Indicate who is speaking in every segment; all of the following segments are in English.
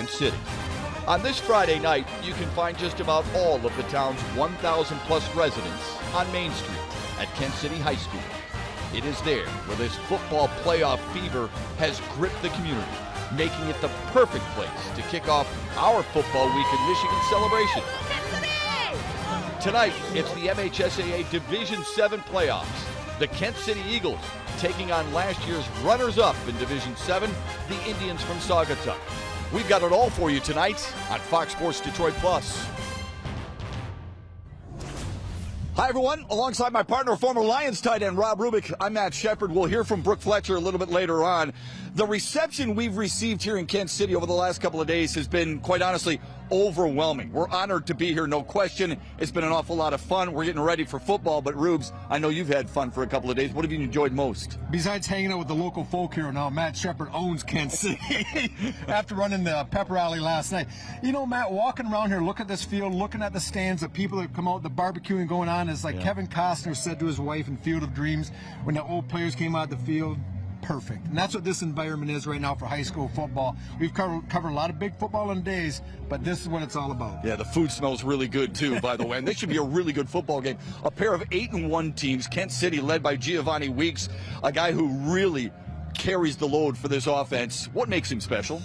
Speaker 1: City. On this Friday night, you can find just about all of the town's 1,000 plus residents on Main Street at Kent City High School. It is there where this football playoff fever has gripped the community, making it the perfect place to kick off our Football Week in Michigan celebration. Tonight, it's the MHSAA Division 7 playoffs. The Kent City Eagles taking on last year's runners-up in Division 7, the Indians from Saugatuck. We've got it all for you tonight on Fox Sports Detroit Plus. Hi, everyone. Alongside my partner, former Lions tight end Rob Rubik, I'm Matt Shepard. We'll hear from Brooke Fletcher a little bit later on. The reception we've received here in Kent City over the last couple of days has been, quite honestly, overwhelming. We're honored to be here, no question. It's been an awful lot of fun. We're getting ready for football, but Rubes, I know you've had fun for a couple of days. What have you enjoyed most?
Speaker 2: Besides hanging out with the local folk here now, Matt Shepard owns Kent City after running the pep rally last night. You know, Matt, walking around here, look at this field, looking at the stands of people that come out, the barbecuing going on, is like Kevin Costner said to his wife in Field of Dreams when the old players came out of the field. Perfect. And that's what this environment is right now for high school football. We've covered a lot of big football in days, but this is what it's all about.
Speaker 1: Yeah, the food smells really good too, by the way. And this should be a really good football game. A pair of 8-1 teams, Kent City led by Giovanni Weeks, a guy who really carries the load for this offense. What makes him special?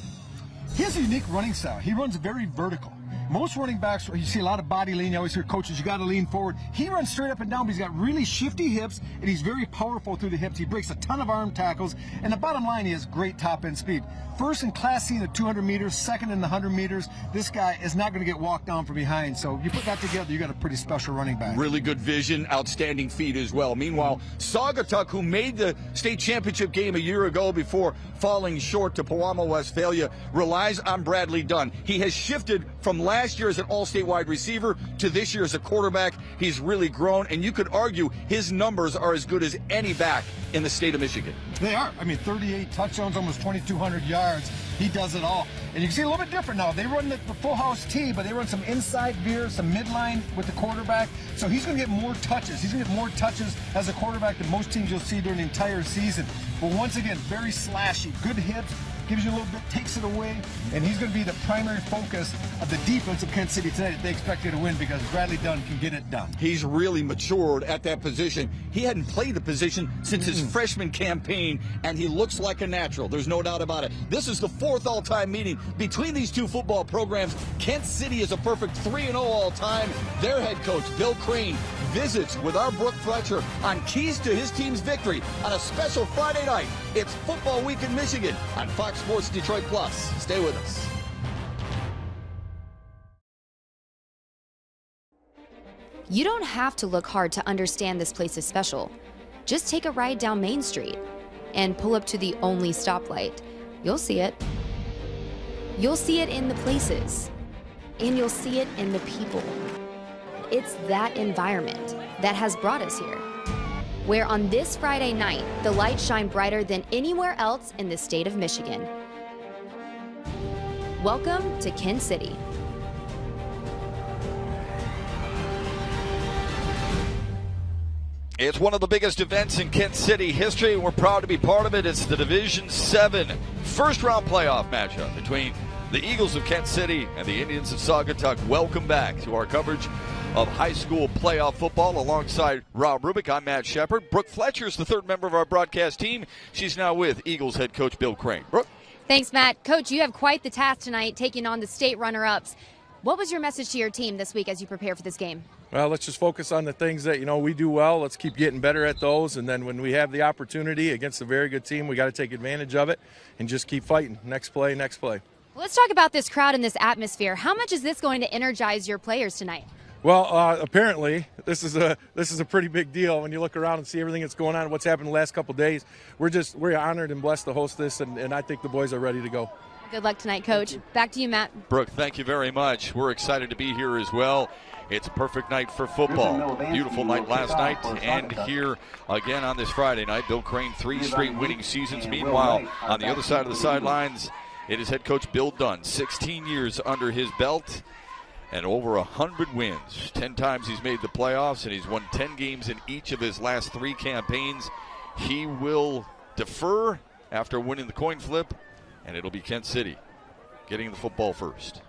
Speaker 2: He has a unique running style. He runs very vertical. Most running backs, you see a lot of body lean. You always hear coaches, you got to lean forward. He runs straight up and down, but he's got really shifty hips, and he's very powerful through the hips. He breaks a ton of arm tackles, and the bottom line, he has great top-end speed. First in Class C in the 200 meters, second in the 100 meters. This guy is not going to get walked down from behind, so you put that together, you got a pretty special running back.
Speaker 1: Really good vision, outstanding feet as well. Meanwhile, Saugatuck, who made the state championship game a year ago before falling short to Pewamo, Westphalia, relies on Bradley Dunn. He has shifted from last year as an all-state wide receiver to this year as a quarterback. He's really grown, and you could argue his numbers are as good as any back in the state of Michigan.
Speaker 2: They are. I mean, 38 touchdowns, almost 2,200 yards. He does it all. And you can see a little bit different now. They run the full house tee, but they run some inside veer, some midline with the quarterback. So he's going to get more touches. He's going to get more touches as a quarterback than most teams you'll see during the entire season. But once again, very slashy, good hips, gives you a little bit, takes it away, and he's going to be the primary focus of the defense of Kent City tonight. They expect you to win because Bradley Dunn can get it done.
Speaker 1: He's really matured at that position. He hadn't played the position since his freshman campaign, and he looks like a natural. There's no doubt about it. This is the fourth all-time meeting between these two football programs. Kent City is a perfect 3-0 all-time. Their head coach, Bill Crane, visits with our Brooke Fletcher on keys to his team's victory on a special Friday night. It's Football Week in Michigan on Fox Sports Detroit Plus. Stay with us.
Speaker 3: You don't have to look hard to understand this place is special. Just take a ride down Main Street and pull up to the only stoplight. You'll see it. You'll see it in the places, and you'll see it in the people. It's that environment that has brought us here, where on this Friday night, the lights shine brighter than anywhere else in the state of Michigan. Welcome to Kent City.
Speaker 1: It's one of the biggest events in Kent City history, and we're proud to be part of it. It's the Division 7 first-round playoff matchup between the Eagles of Kent City and the Indians of Saugatuck. Welcome back to our coverage of high school playoff football alongside Rob Rubik. I'm Matt Shepard. Brooke Fletcher is the third member of our broadcast team. She's now with Eagles head coach Bill Crane. Brooke?
Speaker 3: Thanks, Matt. Coach, you have quite the task tonight, taking on the state runner-ups. What was your message to your team this week as you prepare for this game?
Speaker 4: Well, let's just focus on the things that, we do well. Let's keep getting better at those. And then when we have the opportunity against a very good team, we got to take advantage of it and just keep fighting. Next play, next play.
Speaker 3: Well, let's talk about this crowd and this atmosphere. How much is this going to energize your players tonight?
Speaker 4: Well, apparently this is a pretty big deal when you look around and see everything that's going on, what's happened the last couple of days. We're honored and blessed to host this, and I think the boys are ready to go.
Speaker 3: Good luck tonight, Coach. Back to you, Matt.
Speaker 1: Brooke, thank you very much. We're excited to be here as well. It's a perfect night for football. Beautiful night last night and here again on this Friday night. Bill Crane, 3 straight winning seasons. Meanwhile, on the other side of the sidelines, it is head coach Bill Dunn. 16 years under his belt and over 100 wins. 10 times he's made the playoffs, and he's won 10 games in each of his last 3 campaigns. He will defer after winning the coin flip, and it'll be Kent City. getting the football first.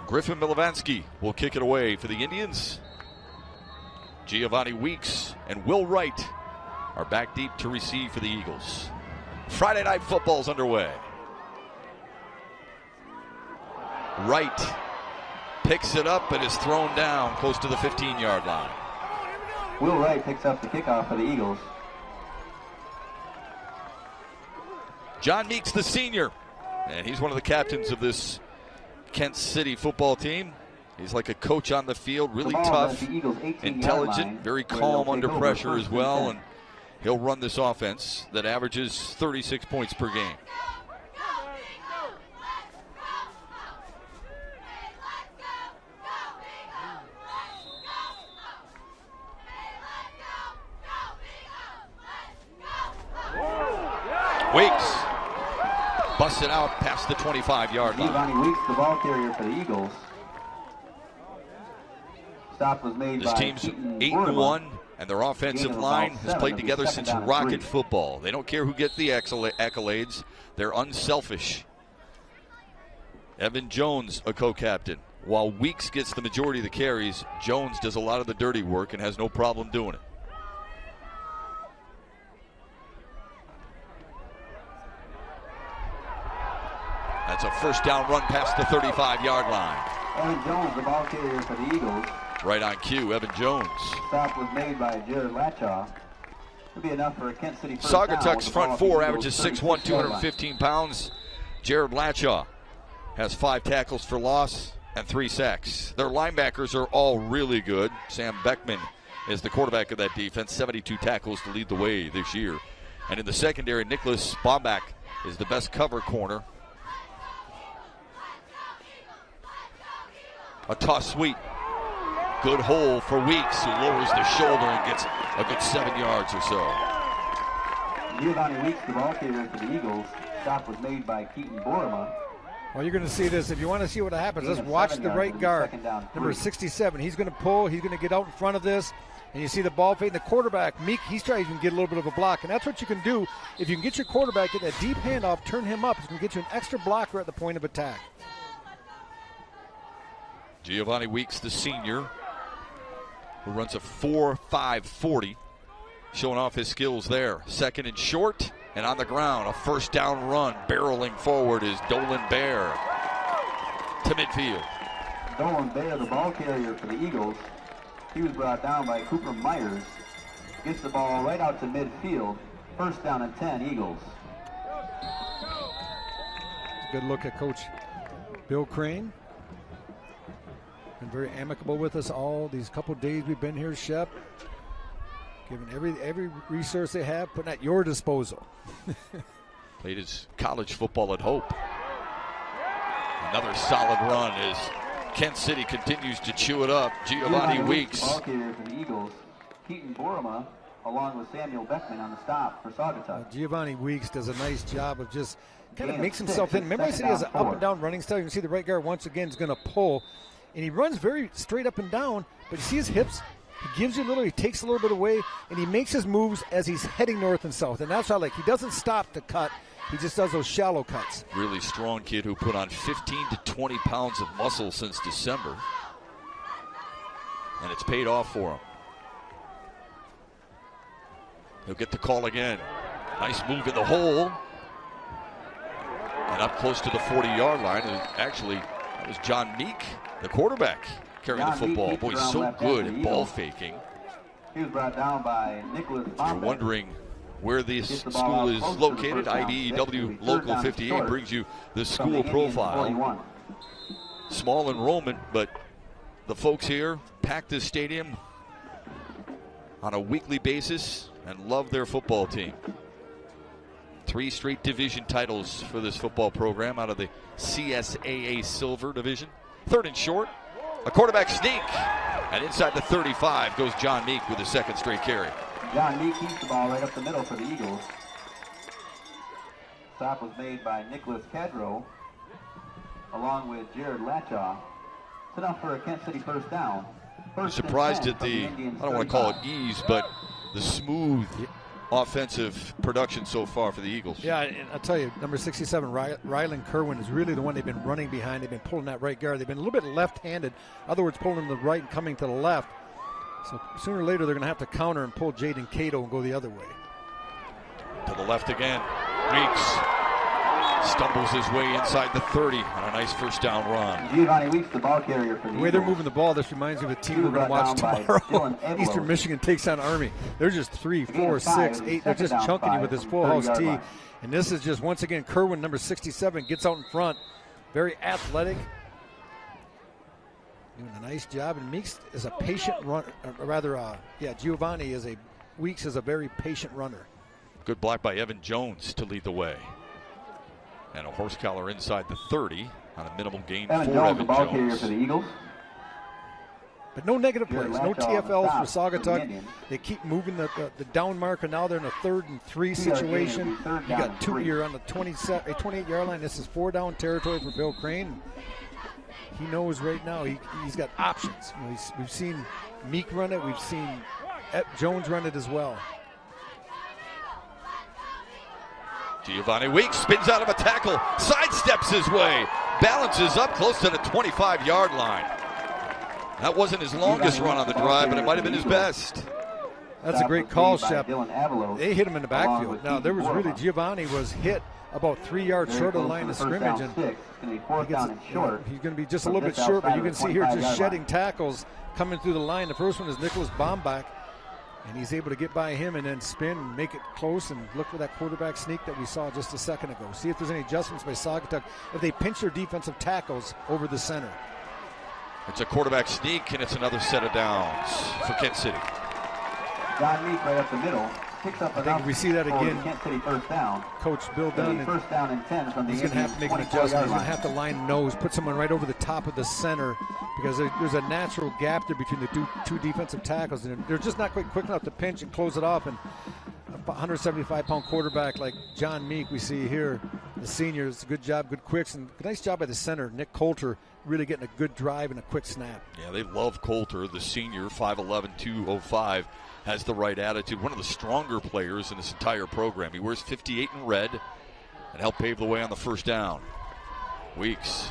Speaker 1: Griffin Milovansky will kick it away for the Indians. Giovanni Weeks and Will Wright are back deep to receive for the Eagles. Friday Night Football's underway. Wright picks it up and is thrown down close to the 15-yard line.
Speaker 5: Will Wright picks up the kickoff for the Eagles.
Speaker 1: John Meeks, the senior, and he's one of the captains of this Kent City football team. He's like a coach on the field, really tough, intelligent, very calm under pressure as well, and he'll run this offense that averages 36 points per game. Weeks busted out past the 25-yard line.
Speaker 5: Giovanni Weeks, the ball carrier for the Eagles. Stop was made
Speaker 1: This
Speaker 5: by
Speaker 1: team's
Speaker 5: Keaton
Speaker 1: 8-1, and their offensive
Speaker 5: Gain of
Speaker 1: line
Speaker 5: about
Speaker 1: has
Speaker 5: 7.
Speaker 1: played
Speaker 5: It'll be
Speaker 1: together
Speaker 5: second
Speaker 1: since
Speaker 5: down and
Speaker 1: Rocket
Speaker 5: 3.
Speaker 1: football. They don't care who gets the accolades. They're unselfish. Evan Jones, a co-captain. While Weeks gets the majority of the carries, Jones does a lot of the dirty work and has no problem doing it. That's a first down run past the 35-yard line.
Speaker 5: Evan Jones, the ball carrier for the Eagles.
Speaker 1: Right on cue, Evan Jones.
Speaker 5: Stop was made by Jared Latchaw. It'll be enough for a Kent City first down.
Speaker 1: Saugatuck's
Speaker 5: with the
Speaker 1: front
Speaker 5: ball
Speaker 1: four
Speaker 5: at the
Speaker 1: averages
Speaker 5: Eagles'
Speaker 1: 6'1",
Speaker 5: 36-yard line.
Speaker 1: 215 pounds. Jared Latchaw has 5 tackles for loss and 3 sacks. Their linebackers are all really good. Sam Beckman is the quarterback of that defense, 72 tackles to lead the way this year. And in the secondary, Nicholas Bombach is the best cover corner. A toss sweep. Good hole for Weeks, who lowers the shoulder and gets a good 7 yards or so.
Speaker 5: Giovanni Weeks, the ball carrier for the Eagles. Stop was made by Keaton Borima.
Speaker 2: Well, you're going to see this. If you want to see what happens,
Speaker 5: Gain
Speaker 2: let's
Speaker 5: of
Speaker 2: watch
Speaker 5: 7
Speaker 2: the
Speaker 5: yards.
Speaker 2: right
Speaker 5: It'll be
Speaker 2: guard,
Speaker 5: second down,
Speaker 2: number
Speaker 5: 3.
Speaker 2: 67. He's going to pull. He's going to get out in front of this. And you see the ball fade. And the quarterback, Meek, he's trying to even get a little bit of a block. And that's what you can do. If you can get your quarterback, get that deep handoff, turn him up, it's going to get you an extra blocker at the point of attack.
Speaker 1: Giovanni Weeks, the senior, who runs a 4.5 40, showing off his skills there. Second and short, and on the ground, a first down run. Barreling forward is Dolan Bear to midfield.
Speaker 5: Dolan Bear, the ball carrier for the Eagles. He was brought down by Cooper Myers. Gets the ball right out to midfield. First down and 10, Eagles.
Speaker 2: Good look at Coach Bill Crane. Been very amicable with us all these couple days we've been here, Shep. Giving every resource they have, putting at your disposal.
Speaker 1: Played his college football at Hope. Another solid run as Kent City continues to chew it up. Giovanni Weeks.
Speaker 5: Ball carrier for the Eagles. Keaton Borima, along with Samuel Beckman on the stop for Saugatuck.
Speaker 2: Giovanni Weeks does a nice job of just kind of
Speaker 5: Gain
Speaker 2: makes
Speaker 5: of
Speaker 2: himself
Speaker 5: 6,
Speaker 2: in. Remember I said he has an up and down running style. You can see the right guard once again is going to pull. And he runs very straight up and down, but you see his hips. He gives you a little, he takes a little bit away, and he makes his moves as he's heading north and south. And that's how, like, he doesn't stop to cut. He just does those shallow cuts.
Speaker 1: Really strong kid who put on 15 to 20 pounds of muscle since December. And it's paid off for him. He'll get the call again. Nice move in the hole. And up close to the 40-yard line. And actually, that was John Meek, the quarterback, carrying the football. Boy, he's so good at ball faking.
Speaker 5: He was brought down by Nicholas
Speaker 1: If you're
Speaker 5: Bombach.
Speaker 1: wondering where this
Speaker 5: Gets the ball
Speaker 1: school
Speaker 5: out
Speaker 1: is
Speaker 5: close to the
Speaker 1: located,
Speaker 5: first down.
Speaker 1: IBEW
Speaker 5: Third
Speaker 1: Local
Speaker 5: down
Speaker 1: 58
Speaker 5: short
Speaker 1: brings you the
Speaker 5: from
Speaker 1: school
Speaker 5: the Indian
Speaker 1: profile.
Speaker 5: 41.
Speaker 1: Small enrollment, but the folks here pack this stadium on a weekly basis and love their football team. 3 straight division titles for this football program out of the CSAA Silver Division. Third and short, a quarterback sneak, and inside the 35 goes John Meek with his second straight carry.
Speaker 5: John Meek keeps the ball right up the middle for the Eagles. Stop was made by Nicholas Cadro, along with Jared Latchaw. Set up for a Kent City first down.
Speaker 1: I'm surprised at the, I don't want to call it ease, but the smooth offensive production so far for the Eagles.
Speaker 6: Yeah, and I'll tell you, number 67, Rylan Kerwin, is really the one they've been running behind. They've been pulling that right guard. They've been a little bit left-handed. In other words, pulling to the right and coming to the left. So sooner or later, they're going to have to counter and pull Jaden Cato and go the other way.
Speaker 1: To the left again. Weeks stumbles his way inside the 30 on a nice first down run.
Speaker 5: Giovanni Weeks, the ball carrier for
Speaker 6: the way they're moving the ball, this reminds me of a team we're going to watch tomorrow. Eastern Michigan takes on Army. They're just 3, 4, 6, 8. They're just chunking you with this full house tee. And this is just, once again, Kerwin, number 67, gets out in front. Very athletic. Doing a nice job. And Meeks is a patient runner. Giovanni Weeks is a very patient runner.
Speaker 1: Good block by Evan Jones to lead the way. And a horse collar inside the 30 on a minimal gain for Evan Jones.
Speaker 5: The ball carrier for the Eagles.
Speaker 6: But no negative plays, no TFLs for Saugatuck. They keep moving the down marker. Now they're in a 3rd and 3 situation. You got 2 here on the 28-yard line. This is 4 down territory for Bill Crane. He knows right now he's got options. You know, we've seen Meek run it. We've seen Jones run it as well.
Speaker 1: Giovanni Weeks spins out of a tackle, sidesteps his way, balances up close to the 25-yard line. That wasn't his longest run on the drive, but it might have been his best.
Speaker 6: That's a great call, Shep. They hit him in the backfield. Now, there was really, Giovanni was hit about 3 yards short of the line of scrimmage, and he's going to be just a little bit short, but you can see here just shedding tackles coming through the line. The first one is Nicholas Bombach, and he's able to get by him and then spin and make it close, and look for that quarterback sneak that we saw just a second ago. See if there's any adjustments by Saugatuck if they pinch their defensive tackles over the center.
Speaker 1: It's a quarterback sneak, and it's another set of downs for Kent City.
Speaker 5: John Meek right up the middle. Picks up
Speaker 6: I think if we see that again,
Speaker 5: Kent City first down.
Speaker 6: Coach Bill Dunn,
Speaker 5: first down and 10 from the
Speaker 6: he's going to have to make an adjustment. He's going to have to line nose, put someone right over the top of the center, because there's a natural gap there between the two defensive tackles, and they're just not quite quick enough to pinch and close it off. And a 175-pound quarterback like John Meek, we see here, the senior, it's a good job, good quicks, and nice job by the center, Nick Coulter, really getting a good drive and a quick snap.
Speaker 1: Yeah, they love Coulter, the senior, 5'11", 205, has the right attitude. One of the stronger players in this entire program. He wears 58 in red and helped pave the way on the first down. Weeks.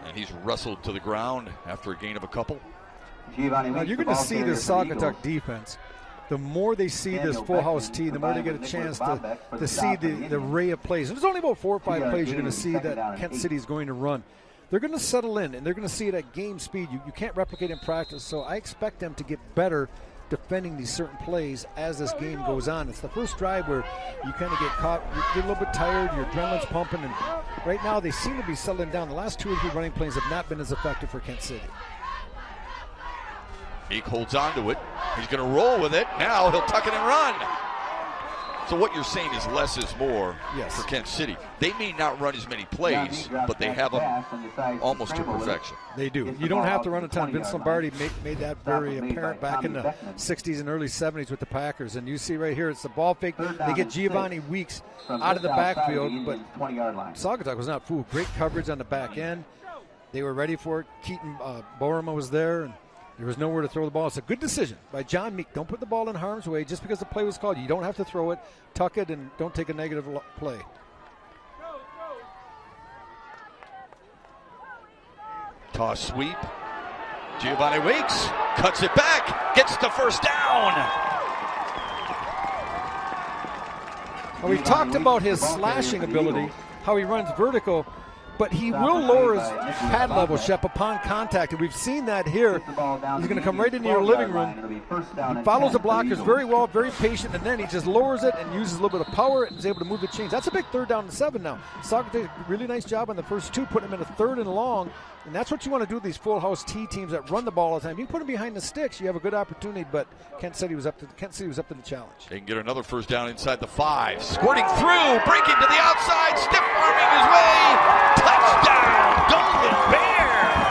Speaker 1: And he's wrestled to the ground after a gain of a couple.
Speaker 6: Now you're going to see this Saugatuck defense. The more they see this full house tee, the more they get a chance to see the array of plays. And there's only about 4 or 5 plays you're going to see that Kent City is going to run. They're going to settle in, and they're going to see it at game speed. You can't replicate in practice, so I expect them to get better defending these certain plays as this game goes on. It's the first drive where you kind of get caught, you get a little bit tired, your adrenaline's pumping, and right now they seem to be settling down. The last 2 or 3 running plays have not been as effective for Kent City.
Speaker 1: Meek holds on to it. He's going to roll with it. Now he'll tuck it and run. So what you're saying is less is more for Kent City. They may not run as many plays, but they have them almost to perfection.
Speaker 6: They do. You don't have to run a ton. Vince Lombardi made that very apparent back in the 60s and early 70s with the Packers. And you see right here, it's the ball fake. They get Giovanni Weeks out of the backfield, but Saugatuck was not fooled. Great coverage on the back end. They were ready for it. Keaton Borama was there, and there was nowhere to throw the ball. It's a good decision by John Meek. Don't put the ball in harm's way just because the play was called. You don't have to throw it. Tuck it and don't take a negative play.
Speaker 1: Toss sweep. Giovanni Weeks cuts it back, gets the first down.
Speaker 6: Well, we talked about his slashing ability, how he runs vertical, but he will lower his pad level, Shep, upon contact, and we've seen that here. He's going to come right into your living room. He follows the blockers very well, very patient, and then he just lowers it and uses a little bit of power and is able to move the chains. That's a big 3rd down and 7 now. Saugatuck did a really nice job on the first 2, putting him in a 3rd and long, and that's what you want to do with these full house T teams that run the ball all the time. You put them behind the sticks, you have a good opportunity, but Kent City was up to the challenge.
Speaker 1: They can get another first down inside the 5. Squirting through, breaking to the outside, stiff arming his way. Touchdown, Dolan Bear!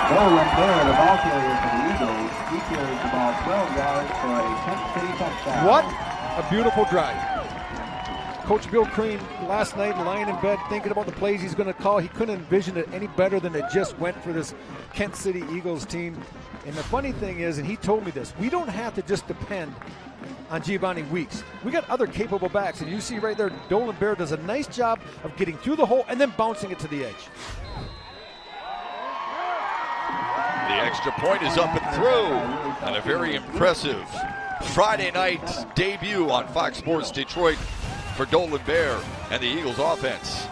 Speaker 5: Dolan Bear, the ball carrier for the Eagles. He carries the ball 12 yards for a Kent City touchdown.
Speaker 6: What a beautiful drive. Coach Bill Crane last night lying in bed thinking about the plays he's going to call. He couldn't envision it any better than it just went for this Kent City Eagles team. And the funny thing is, and he told me this, we don't have to just depend on Giovanni Weeks. We got other capable backs, and you see right there, Dolan Bear does a nice job of getting through the hole and then bouncing it to the edge.
Speaker 7: The extra point is up and through, and a very impressive Friday night debut on Fox Sports Detroit for Dolan Bear and the Eagles offense.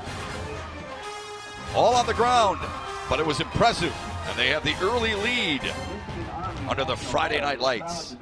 Speaker 7: All on the ground, but it was impressive, and they have the early lead under the Friday night lights.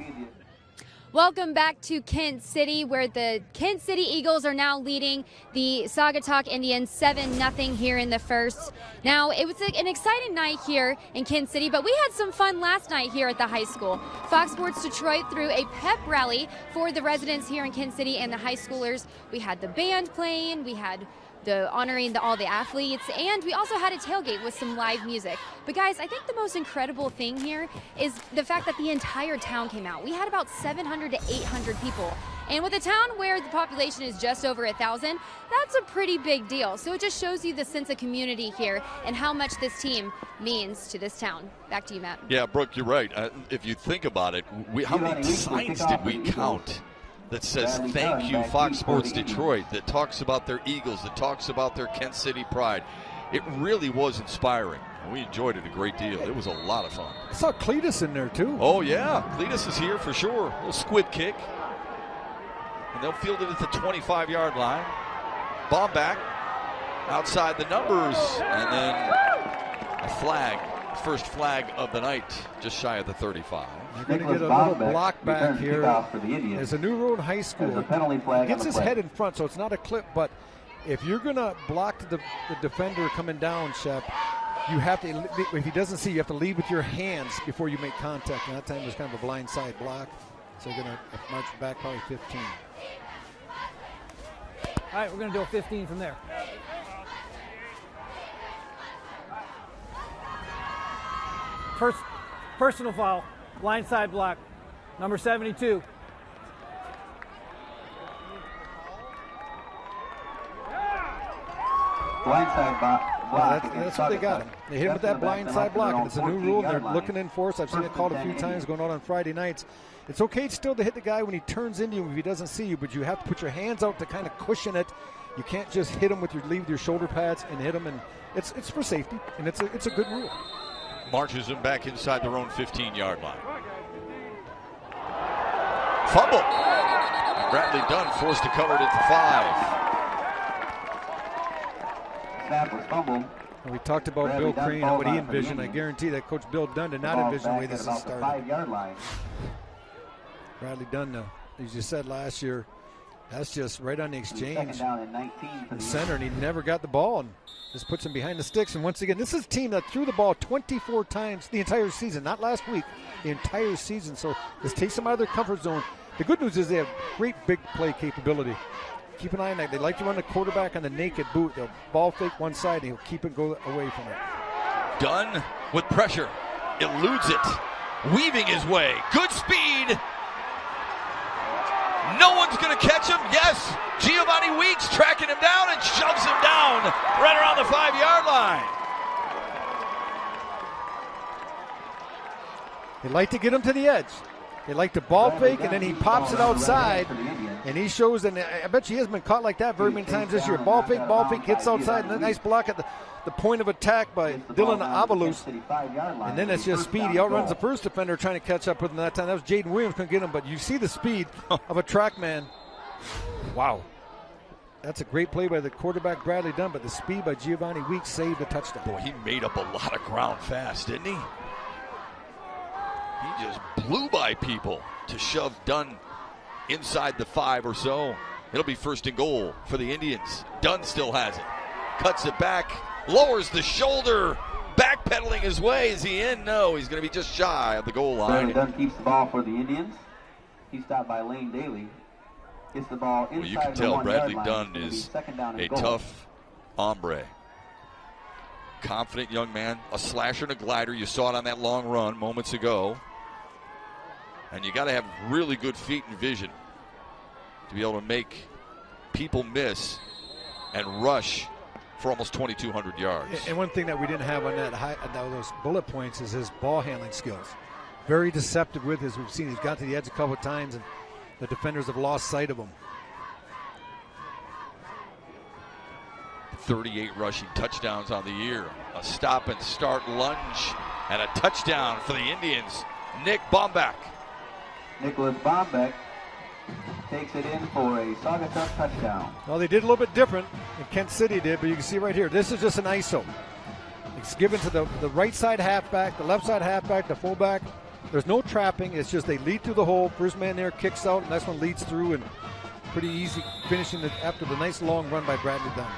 Speaker 3: Welcome back to Kent City, where the Kent City Eagles are now leading the Saugatuck Indians 7-0 here in the first. Now, it was an exciting night here in Kent City, but we had some fun last night here at the high school. Fox Sports Detroit threw a pep rally for the residents here in Kent City and the high schoolers. We had the band playing, we had honoring all the athletes, and we also had a tailgate with some live music. But guys, I think the most incredible thing here is the fact that the entire town came out. We had about 700 to 800 people. And with a town where the population is just over 1,000, that's a pretty big deal. So it just shows you the sense of community here and how much this team means to this town. Back to you, Matt.
Speaker 7: Yeah, Brooke, you're right. If you think about it, how many signs did we count that says thank you Fox Sports Detroit, that talks about their Eagles, that talks about their Kent City pride? It really was inspiring. We enjoyed it a great deal. It was a lot of fun.
Speaker 6: I saw Cletus in there too.
Speaker 7: Oh yeah, Cletus is here for sure. A little squib kick. And they'll field it at the 25-yard line. Ball back outside the numbers, and then a flag. First flag of the night, just shy of the 35.
Speaker 6: You're going to get a little block back here. There's a New Road High School. He gets his head in front, so it's not a clip, but if you're going to block the defender coming down, Shep, you have to, if he doesn't see, you have to lead with your hands before you make contact. And that time was kind of a blind side block, so you're going to march back probably 15.
Speaker 8: All right, we're going to do a 15 from there. First personal foul, blindside block, number 72.
Speaker 5: Blindside block.
Speaker 6: That's what they got. They hit him with that blindside block, and it's a new rule, and they're looking in for us. I've seen it called a few times going on Friday nights. It's okay still to hit the guy when he turns into you if he doesn't see you, but you have to put your hands out to kind of cushion it. You can't just hit him with your shoulder pads and hit him, and it's for safety, and it's a good rule.
Speaker 7: Marches him back inside their own 15-yard line. Fumble. And Bradley Dunn forced to cover it at the 5.
Speaker 5: Snap was fumbled.
Speaker 6: We talked about Bill Crane and what he envisioned. I guarantee that Coach Bill Dunn did not envision the way this is started.
Speaker 5: 5-yard line.
Speaker 6: Bradley Dunn, though, as you said last year, that's just right on the exchange in center, and he never got the ball, and just puts him behind the sticks. And once again, this is a team that threw the ball 24 times the entire season, not last week, the entire season. So this takes them out of their comfort zone. The good news is they have great big play capability. Keep an eye on that. They like to run the quarterback on the naked boot. They'll ball fake one side, and he'll keep it go away from it.
Speaker 7: Dunn with pressure, eludes it, weaving his way, good speed. No one's going to catch him. Yes, Giovanni Weeks tracking him down and shoves him down right around the 5-yard line.
Speaker 6: They like to get him to the edge. They like to ball fake, and then he pops it outside, and he shows, and I bet you he hasn't been caught like that very many times this year. Ball fake, hits outside, and a nice block at the point of attack by Dylan Avalus. And then it's just speed. He outruns the first defender trying to catch up with him that time. That was Jaden Williams couldn't get him, but you see the speed of a track man. Wow. That's a great play by the quarterback, Bradley Dunn, but the speed by Giovanni Weeks saved the touchdown.
Speaker 7: Boy, he made up a lot of ground fast, didn't he? He just blew by people to shove Dunn inside the 5 or so. It'll be first and goal for the Indians. Dunn still has it. Cuts it back, lowers the shoulder, backpedaling his way. Is he in? No, he's going to be just shy of the goal line.
Speaker 5: Dunn keeps the ball for the Indians. He's stopped by Lane Daly. Gets the ball inside
Speaker 7: you can tell Bradley Dunn is a tough hombre. Confident young man, a slasher and a glider. You saw it on that long run moments ago. And you got to have really good feet and vision to be able to make people miss and rush for almost 2,200 yards.
Speaker 6: And one thing that we didn't have on those bullet points is his ball handling skills. Very deceptive with his. We've seen he's got to the edge a couple of times, and the defenders have lost sight of him.
Speaker 7: 38 rushing touchdowns on the year. A stop and start lunge and a touchdown for the Indians. Nick Bombeck.
Speaker 5: Nicholas Bombeck takes it in for a Saugatuck touchdown.
Speaker 6: Well, they did a little bit different than Kent City did, but you can see right here, this is just an ISO. It's given to the right side halfback, the left side halfback, the fullback. There's no trapping. It's just they lead through the hole. First man there kicks out, and next one leads through, and pretty easy finishing after the nice long run by Bradley Dunn.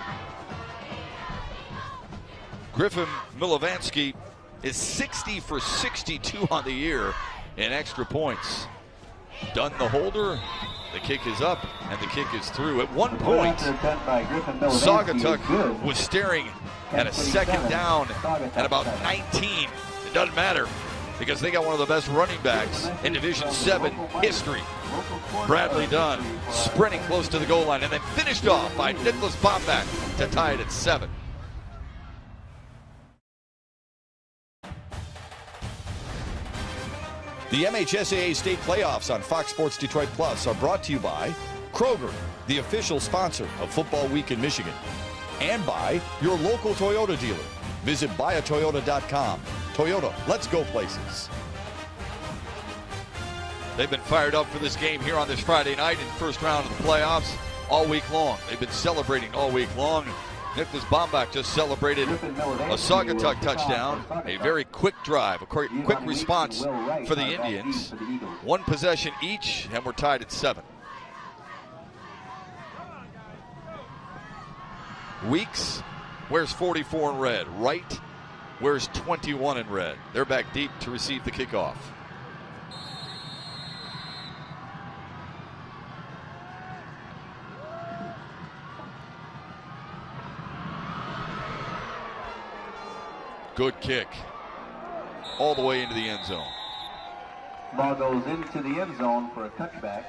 Speaker 7: Griffin Milovansky is 60 for 62 on the year in extra points. Dunn the holder, the kick is up, and the kick is through. At one point, Saugatuck was staring at a second down at about 19. It doesn't matter because they got one of the best running backs in Division 7 history. Bradley Dunn sprinting close to the goal line and then finished off by Nicholas Bombeck to tie it at 7.
Speaker 1: The MHSAA state playoffs on Fox Sports Detroit Plus are brought to you by Kroger, the official sponsor of Football Week in Michigan, and by your local Toyota dealer. Visit buyatoyota.com. Toyota, let's go places.
Speaker 7: They've been fired up for this game here on this Friday night in the first round of the playoffs all week long. They've been celebrating all week long. Nicholas Bombeck just celebrated a Saugatuck touchdown, a very quick drive, a quick response for the Indians. One possession each, and we're tied at 7. Weeks, where's 44 in red? Wright, where's 21 in red? They're back deep to receive the kickoff. Good kick. All the way into the end zone.
Speaker 5: Ball goes into the end zone for a touchback.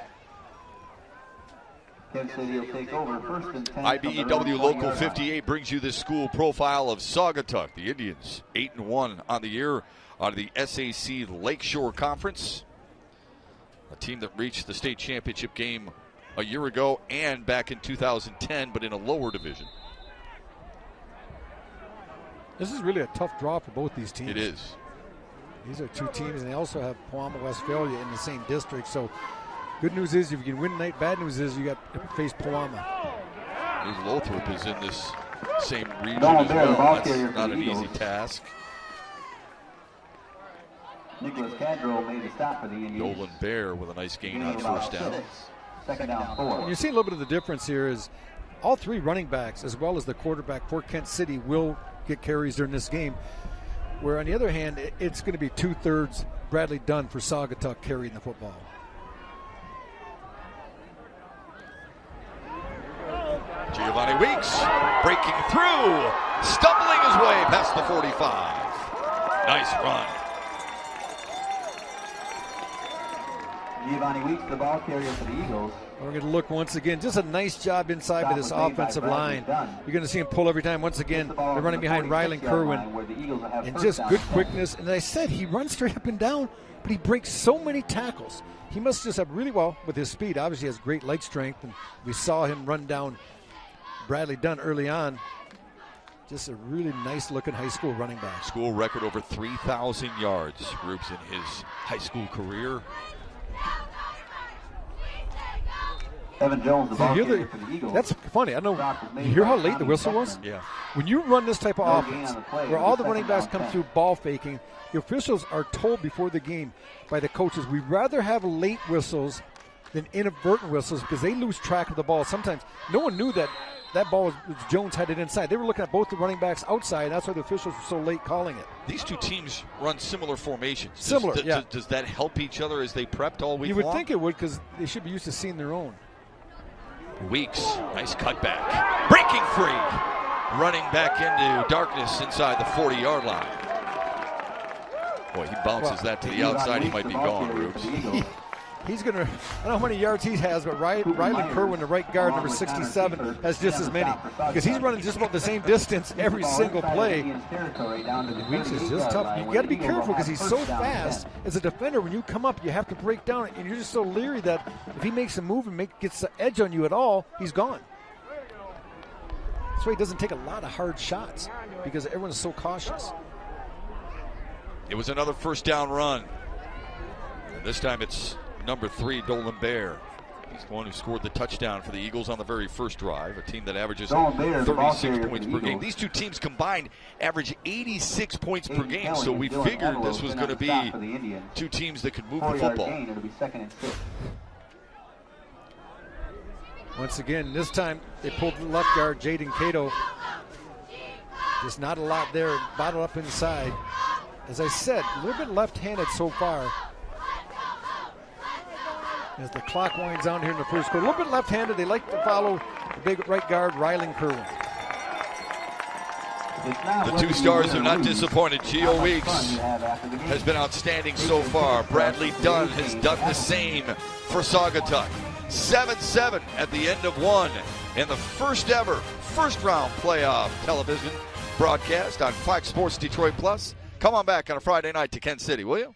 Speaker 5: Kent City will take over first and 10.
Speaker 7: IBEW Local 58 brings you this school profile of Saugatuck. The Indians 8-1 on the year out of the SAC Lakeshore Conference. A team that reached the state championship game a year ago and back in 2010, but in a lower division.
Speaker 6: This is really a tough draw for both these teams.
Speaker 7: It is.
Speaker 6: These are two teams, and they also have Palma, Westphalia in the same district. So good news is if you can win tonight, bad news is you got to face Palma.
Speaker 7: Lothrop is in this same region as well. That's not an easy task.
Speaker 5: Nicholas Cadro made a stop for the Indians.
Speaker 7: Dolan Bear with a nice gain on first down.
Speaker 5: Second down 4.
Speaker 6: You see a little bit of the difference here is all three running backs as well as the quarterback for Kent City will get carries during this game, where on the other hand it's going to be 2/3 Bradley Dunn for Saugatuck carrying the football.
Speaker 7: Giovanni Weeks breaking through, stumbling his way past the 45. Nice run.
Speaker 5: Giovanni Weeks, the ball carrier for the Eagles.
Speaker 6: We're going to look once again. Just a nice job inside by this offensive line. You're going to see him pull every time. Once again, they're running behind Rylan Kerwin. And just good quickness. And as I said, he runs straight up and down, but he breaks so many tackles. He must just have really well with his speed. Obviously, he has great leg strength. And we saw him run down Bradley Dunn early on. Just a really nice-looking high school running back.
Speaker 7: School record over 3,000 yards, Rubes, in his high school career.
Speaker 5: Evan Jones, the ball carrier for the Eagles.
Speaker 6: That's funny. I know. You hear how late the whistle was?
Speaker 7: Yeah.
Speaker 6: When you run this type of offense, where all the running backs come through ball faking, the officials are told before the game by the coaches, we'd rather have late whistles than inadvertent whistles because they lose track of the ball. Sometimes no one knew that ball was Jones headed inside. They were looking at both the running backs outside. And that's why the officials were so late calling it.
Speaker 7: These two teams run similar formations.
Speaker 6: Yeah.
Speaker 7: Does that help each other as they prepped all week long?
Speaker 6: You would think it would because they should be used to seeing their own.
Speaker 7: Weeks, nice cutback. Breaking free. Running back into darkness inside the 40-yard line. Boy, he bounces that to the outside. He might be gone, Rubes.
Speaker 6: he's going to, I don't know how many yards he has, but Rylan Kerwin, the right guard, number 67, has just as many. Because he's running just about the same distance every single play. Weeks is just tough. You got to be careful because he's so fast. As a defender, when you come up, you have to break down, and you're just so leery that if he makes a move and gets the edge on you at all, he's gone. That's why he doesn't take a lot of hard shots because everyone's so cautious.
Speaker 7: It was another first down run. And this time it's number 3, Dolan Bear. He's the one who scored the touchdown for the Eagles on the very first drive, a team that averages 36 points per game. These two teams combined average 86 points per game, so we figured this was going to be two teams that could move the football.
Speaker 6: Once again, this time they pulled the left guard, Jaden Cato. Just not a lot there, bottled up inside. As I said, a little bit left-handed so far. As the clock winds down here in the first quarter. A little bit left-handed. They like to follow the big right guard, Rylan Kerwin.
Speaker 7: The two stars have not disappointed. Geo Weeks has been outstanding so far. Bradley Dunn has done the same for Saugatuck. 7-7 at the end of one in the first ever first-round playoff television broadcast on Fox Sports Detroit Plus. Come on back on a Friday night to Kent City, will you?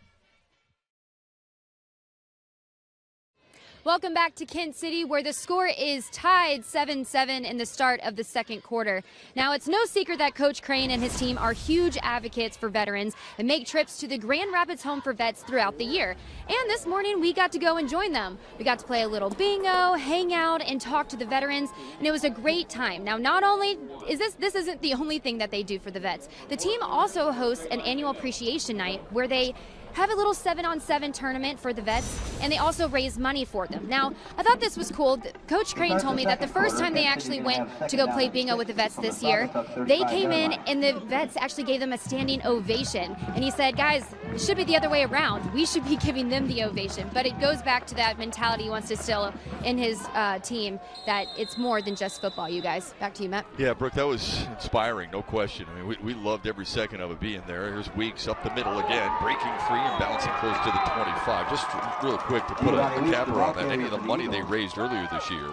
Speaker 3: Welcome back to Kent City, where the score is tied 7-7 in the start of the second quarter. Now, it's no secret that Coach Crane and his team are huge advocates for veterans and make trips to the Grand Rapids Home for Vets throughout the year. And this morning, we got to go and join them. We got to play a little bingo, hang out, and talk to the veterans, and it was a great time. Now, not only is this isn't the only thing that they do for the vets. The team also hosts an annual appreciation night where they have a little 7-on-7 tournament for the vets, and they also raise money for them. Now, I thought this was cool. Coach Crane told me that the first time they actually went to go play bingo with the vets this year, they came in and the vets actually gave them a standing ovation. And he said, guys, it should be the other way around. We should be giving them the ovation. But it goes back to that mentality he wants to instill in his team, that it's more than just football, you guys. Back to you, Matt.
Speaker 7: Yeah, Brooke, that was inspiring, no question. I mean, we loved every second of it being there. Here's Weeks up the middle again, breaking free and bouncing close to the 25. Just real quick to put a capper on that, any of the money they raised earlier this year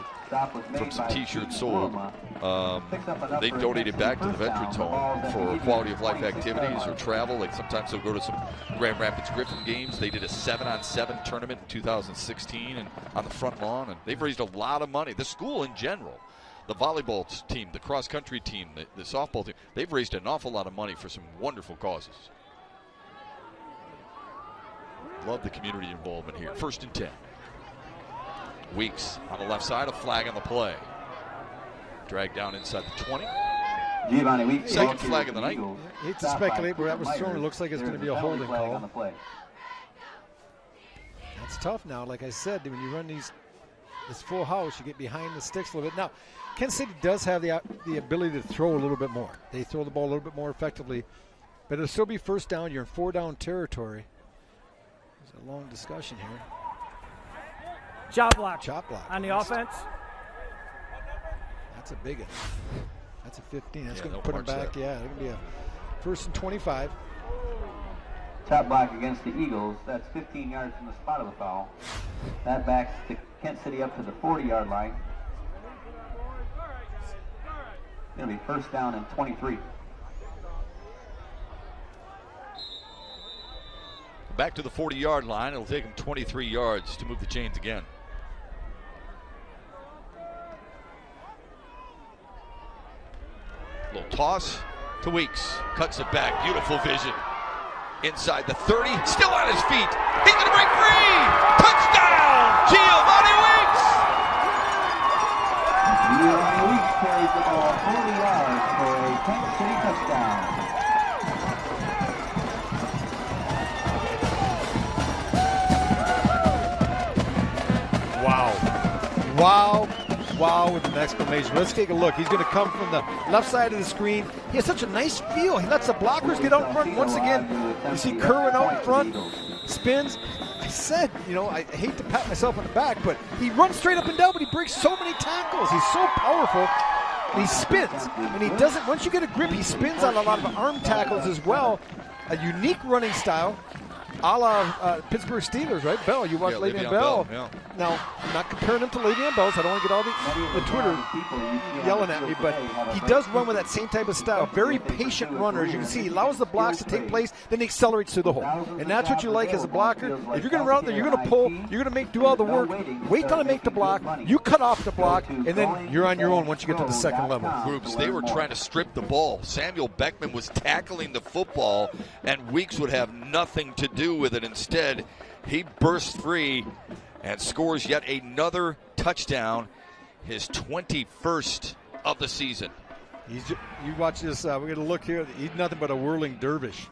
Speaker 7: from some t-shirts sold, they donated back to the Veterans Home for quality of life activities or travel. Like sometimes they'll go to some Grand Rapids Griffin games. They did a 7-on-7 tournament in 2016 and on the front lawn, and they've raised a lot of money. The school in general, the volleyball team, the cross-country team, the softball team, they've raised an awful lot of money for some wonderful causes. Love the community involvement here. 1st and 10. Weeks on the left side, a flag on the play. Dragged down inside the 20. Second flag of the night.
Speaker 6: Hate to speculate where that was thrown. It looks like it's going to be a holding call. That's tough now. Like I said, when you run this full house, you get behind the sticks a little bit. Now, Kent City does have the ability to throw a little bit more. They throw the ball a little bit more effectively, but it'll still be first down. You're in 4-down territory. There's a long discussion here.
Speaker 8: Chop block.
Speaker 6: Chop block.
Speaker 8: On the offense.
Speaker 6: That's a big one. That's a 15. That's going to put them back. Yeah, it's going to be a 1st and 25.
Speaker 5: Chop block against the Eagles. That's 15 yards from the spot of the foul. That backs to Kent City up to the 40-yard line. Going to be 1st down and 23.
Speaker 7: Back to the 40-yard line. It'll take him 23 yards to move the chains again. Little toss to Weeks. Cuts it back. Beautiful vision. Inside the 30. Still on his feet. He's going to break free. Touchdown! Giovanni Weeks!
Speaker 5: Giovanni Weeks carries the ball 40 yards for a Kent City touchdown.
Speaker 6: Wow with an exclamation. Let's take a look. He's going to come from the left side of the screen. He has such a nice feel. He lets the blockers get out in front. Once again, you see Kerwin out in front, spins. I said, I hate to pat myself on the back, but he runs straight up and down, but he breaks so many tackles. He's so powerful. And he spins, and he doesn't, once you get a grip, he spins on a lot of arm tackles as well. A unique running style. a la Pittsburgh Steelers, right? Bell, you watch Le'Veon Bell.
Speaker 7: Yeah.
Speaker 6: Now, I'm not comparing him to Le'Veon Bell, so I don't want to get all the Twitter yelling at me, but he does run with that same type of style. Very patient runner. As you can see, he allows the blocks to take place, then he accelerates through the hole. And that's what you like as a blocker. If you're going to run out there, you're going to pull, you're going to do all the work, wait till I make the block, you cut off the block, and then you're on your own once you get to the second level.
Speaker 7: Groups, they were trying to strip the ball. Samuel Beckman was tackling the football, and Weeks would have nothing to do with it. Instead, he bursts free and scores yet another touchdown, his 21st of the season.
Speaker 6: You watch this, we're going to look here. He's nothing but a whirling dervish.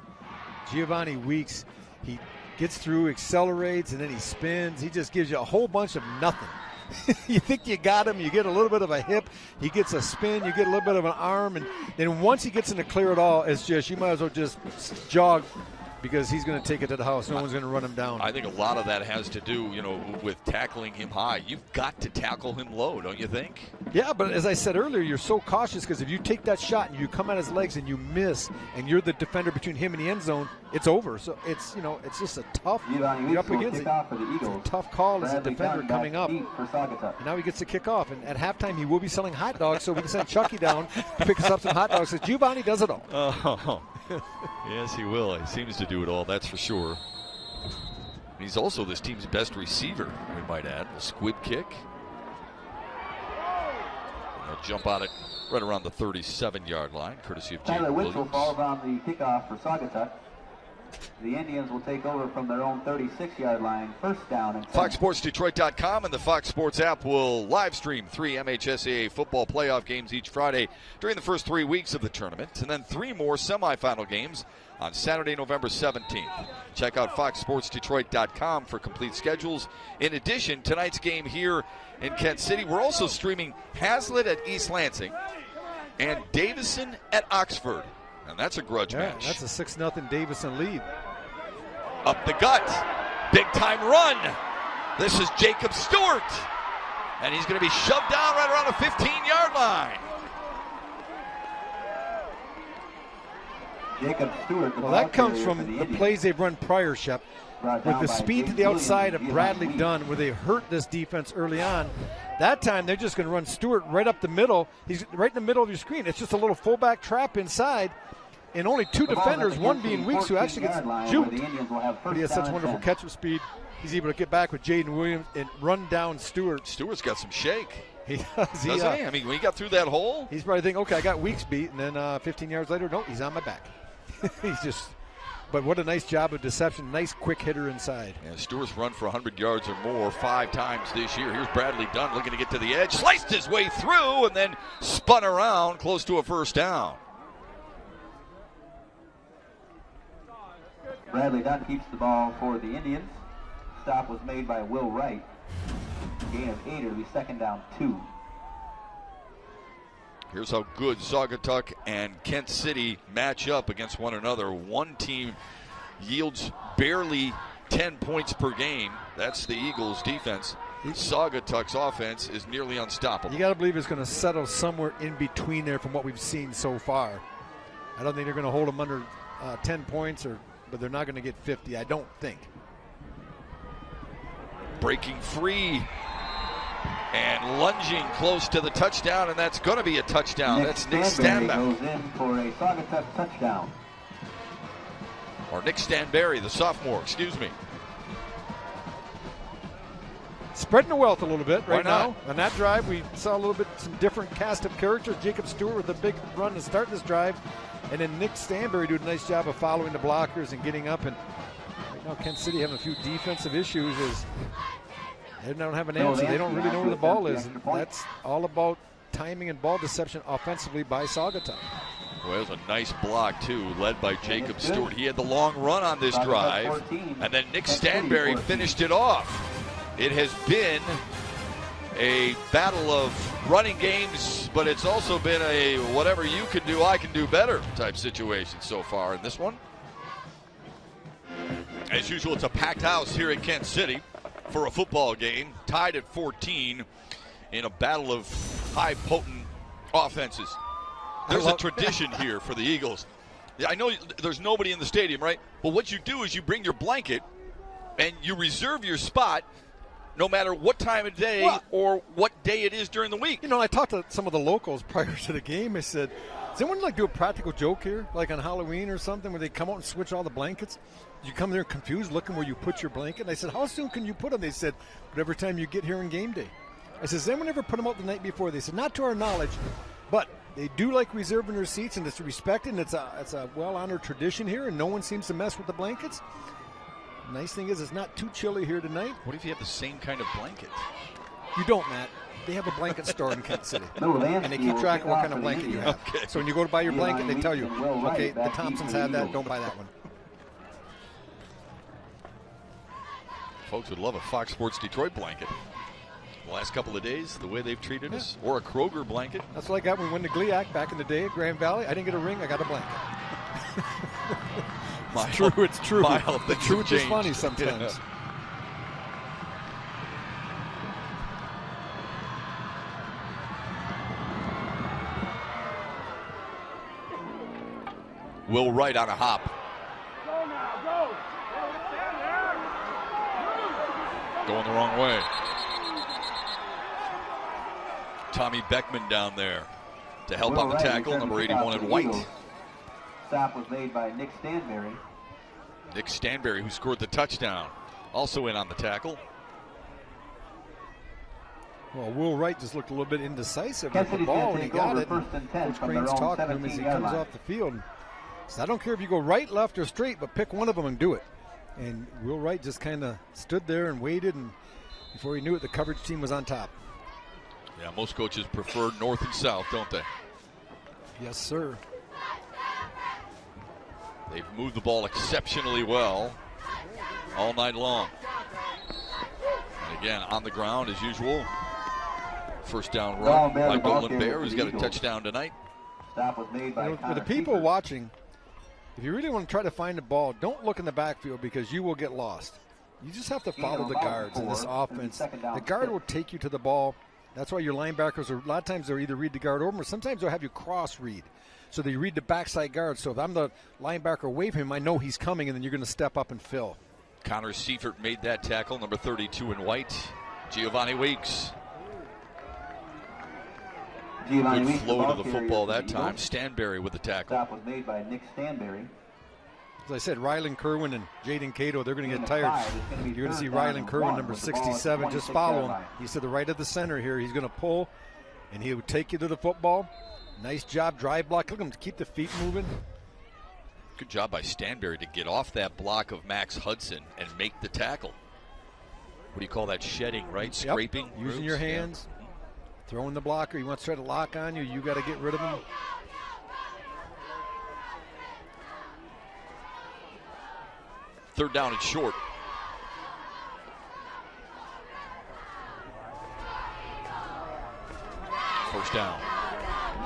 Speaker 6: Giovanni Weeks, he gets through, accelerates, and then he spins. He just gives you a whole bunch of nothing. You think you got him, you get a little bit of a hip, he gets a spin, you get a little bit of an arm, and then once he gets in the clear it all, it's just, you might as well just jog, because he's going to take it to the house. No one's going to run him down.
Speaker 7: I think a lot of that has to do, with tackling him high. You've got to tackle him low, don't you think?
Speaker 6: Yeah, but as I said earlier, you're so cautious because if you take that shot and you come at his legs and you miss, and you're the defender between him and the end zone, it's over. So it's it's just a tough. You're up against it. It's a tough call as a defender coming up. And now he gets to kick off, and at halftime he will be selling hot dogs, so we can send Chucky down to pick us up some hot dogs. Because Giovanni does it all.
Speaker 7: Oh. Yes, he will. He seems to do it all, that's for sure. He's also this team's best receiver, we might add. A squib kick. He'll jump on it right around the 37-yard line, courtesy of James Williams.
Speaker 5: Tyler Witzel falls on the kickoff for Saugatuck. The Indians will take over from their own 36-yard line, first down and 10.
Speaker 7: FoxSportsDetroit.com and the Fox Sports app will live stream 3 MHSAA football playoff games each Friday during the first 3 weeks of the tournament, and then 3 more semifinal games on Saturday, November 17th. Check out FoxSportsDetroit.com for complete schedules. In addition, tonight's game here in Kent City, we're also streaming Hazlitt at East Lansing and Davison at Oxford. And that's a grudge match.
Speaker 6: That's a 6-0 Davison lead.
Speaker 7: Up the gut. Big time run. This is Jacob Stewart. And he's going to be shoved down right around the 15-yard line.
Speaker 5: Jacob Stewart.
Speaker 6: Well, that comes from the plays they've run prior, Shep. With the speed to the outside of Bradley Dunn, where they hurt this defense early on. That time, they're just going to run Stewart right up the middle. He's right in the middle of your screen. It's just a little fullback trap inside. And only 2 defenders, one being Weeks, who actually gets juked. But he has such wonderful catch-up speed. He's able to get back with Jaden Williams and run down Stewart.
Speaker 7: Stewart's got some shake.
Speaker 6: He does.
Speaker 7: Doesn't he? I mean, when he got through that hole.
Speaker 6: He's probably thinking, okay, I got Weeks beat. And then 15 yards later, no, he's on my back. He's just... But what a nice job of deception. Nice quick hitter inside.
Speaker 7: Yeah, Stewart's run for 100 yards or more 5 times this year. Here's Bradley Dunn looking to get to the edge. Sliced his way through and then spun around close to a first down.
Speaker 5: Bradley Dunn keeps the ball for the Indians. Stop was made by Will Wright. Gain of 8. It'll be second down 2.
Speaker 7: Here's how good Saugatuck and Kent City match up against one another. One team yields barely 10 points per game. That's the Eagles' defense. Saugatuck's offense is nearly unstoppable.
Speaker 6: You got to believe it's going to settle somewhere in between there from what we've seen so far. I don't think they're going to hold them under 10 points, but they're not going to get 50, I don't think.
Speaker 7: Breaking free and lunging close to the touchdown, and that's going to be a touchdown. That's Nick Stanberry.
Speaker 5: Goes in for a Saugatuck touchdown.
Speaker 7: Or Nick Stanberry, the sophomore, excuse me.
Speaker 6: Spreading the wealth a little bit right
Speaker 7: Why not?
Speaker 6: now. On that drive, we saw a little bit some different cast of characters. Jacob Stewart with a big run to start this drive, and then Nick Stanberry doing a nice job of following the blockers and getting up. And right now, Kent City having a few defensive issues. They don't have an answer. They don't really know where the ball is. And that's all about timing and ball deception offensively by Saugatuck.
Speaker 7: Well, it was a nice block, too, led by Jacob Stewart. He had the long run on this drive, and then Nick Stanberry finished it off. It has been a battle of running games, but it's also been a whatever you can do, I can do better type situation so far in this one. As usual, it's a packed house here at Kent City for a football game, tied at 14 in a battle of high potent offenses. There's a tradition here for the Eagles. I know there's nobody in the stadium, right? But what you do is you bring your blanket and you reserve your spot no matter what time of day or what day it is during the week.
Speaker 6: You know, I talked to some of the locals prior to the game. I said, does anyone like do a practical joke here, like on Halloween or something, where they come out and switch all the blankets? You come there confused looking where you put your blanket. And I said, how soon can you put them? They said, whatever time you get here on game day. I said, does anyone ever put them out the night before? They said, not to our knowledge, but they do like reserving their seats, and it's respected, and it's a well-honored tradition here, and no one seems to mess with the blankets. Nice thing is it's not too chilly here tonight.
Speaker 7: What if you have the same kind of blanket?
Speaker 6: You don't, Matt. They have a blanket store in Kent City, and they keep track of what kind of blanket you have.
Speaker 7: Okay.
Speaker 6: So when you go to buy your blanket, they tell you, okay, the Thompsons have that, don't buy that one.
Speaker 7: Folks would love a Fox Sports Detroit blanket. The last couple of days, the way they've treated us, or a Kroger blanket.
Speaker 6: That's what I got when we went to GLIAC back in the day at Grand Valley. I didn't get a ring, I got a blanket. It's true. The truth is funny sometimes.
Speaker 7: Yeah. Will Wright on a hop. Going the wrong way. Tommy Beckman down there to help on the tackle, number 81 in white.
Speaker 5: Stop was made by Nick Stanberry.
Speaker 7: Nick Stanberry, who scored the touchdown, also in on the tackle.
Speaker 6: Well, Will Wright just looked a little bit indecisive with the ball when he got it. Coach Crane's talking to him as he comes off the field. So I don't care if you go right, left, or straight, but pick one of them and do it. And Will Wright just kind of stood there and waited, and before he knew it, the coverage team was on top.
Speaker 7: Yeah, most coaches prefer north and south, don't they?
Speaker 6: Yes, sir.
Speaker 7: They've moved the ball exceptionally well all night long. And again, on the ground as usual. First down run by Dolan Bear, who's got a touchdown tonight.
Speaker 5: Stop was made by
Speaker 6: for the people watching, if you really want to try to find the ball, don't look in the backfield because you will get lost. You just have to follow the guards in this offense. The guard will take you to the ball. That's why your linebackers are, a lot of times they'll either read the guard over him or sometimes they'll have you cross read. So they read the backside guard. So if I'm the linebacker away from him, I know he's coming, and then you're going to step up and fill.
Speaker 7: Connor Seifert made that tackle, number 32 in white. Giovanni Weeks. Good flow to the football that time. Stanberry with the tackle.
Speaker 5: Stop was made by Nick Stanberry.
Speaker 6: As I said, Rylan Kerwin and Jaden Cato, they're going to get tired. You're going to see Rylan Kerwin, number 67, just follow him. He's to the right of the center here. He's going to pull, and he would take you to the football. Nice job, drive block. Look at him keep the feet moving.
Speaker 7: Good job by Stanberry to get off that block of Max Hudson and make the tackle. What do you call that? Shedding, right? Scraping.
Speaker 6: Using your hands. Yeah. Throwing the blocker. He wants to try to lock on you. You got to get rid of him.
Speaker 7: Third down and short. First down.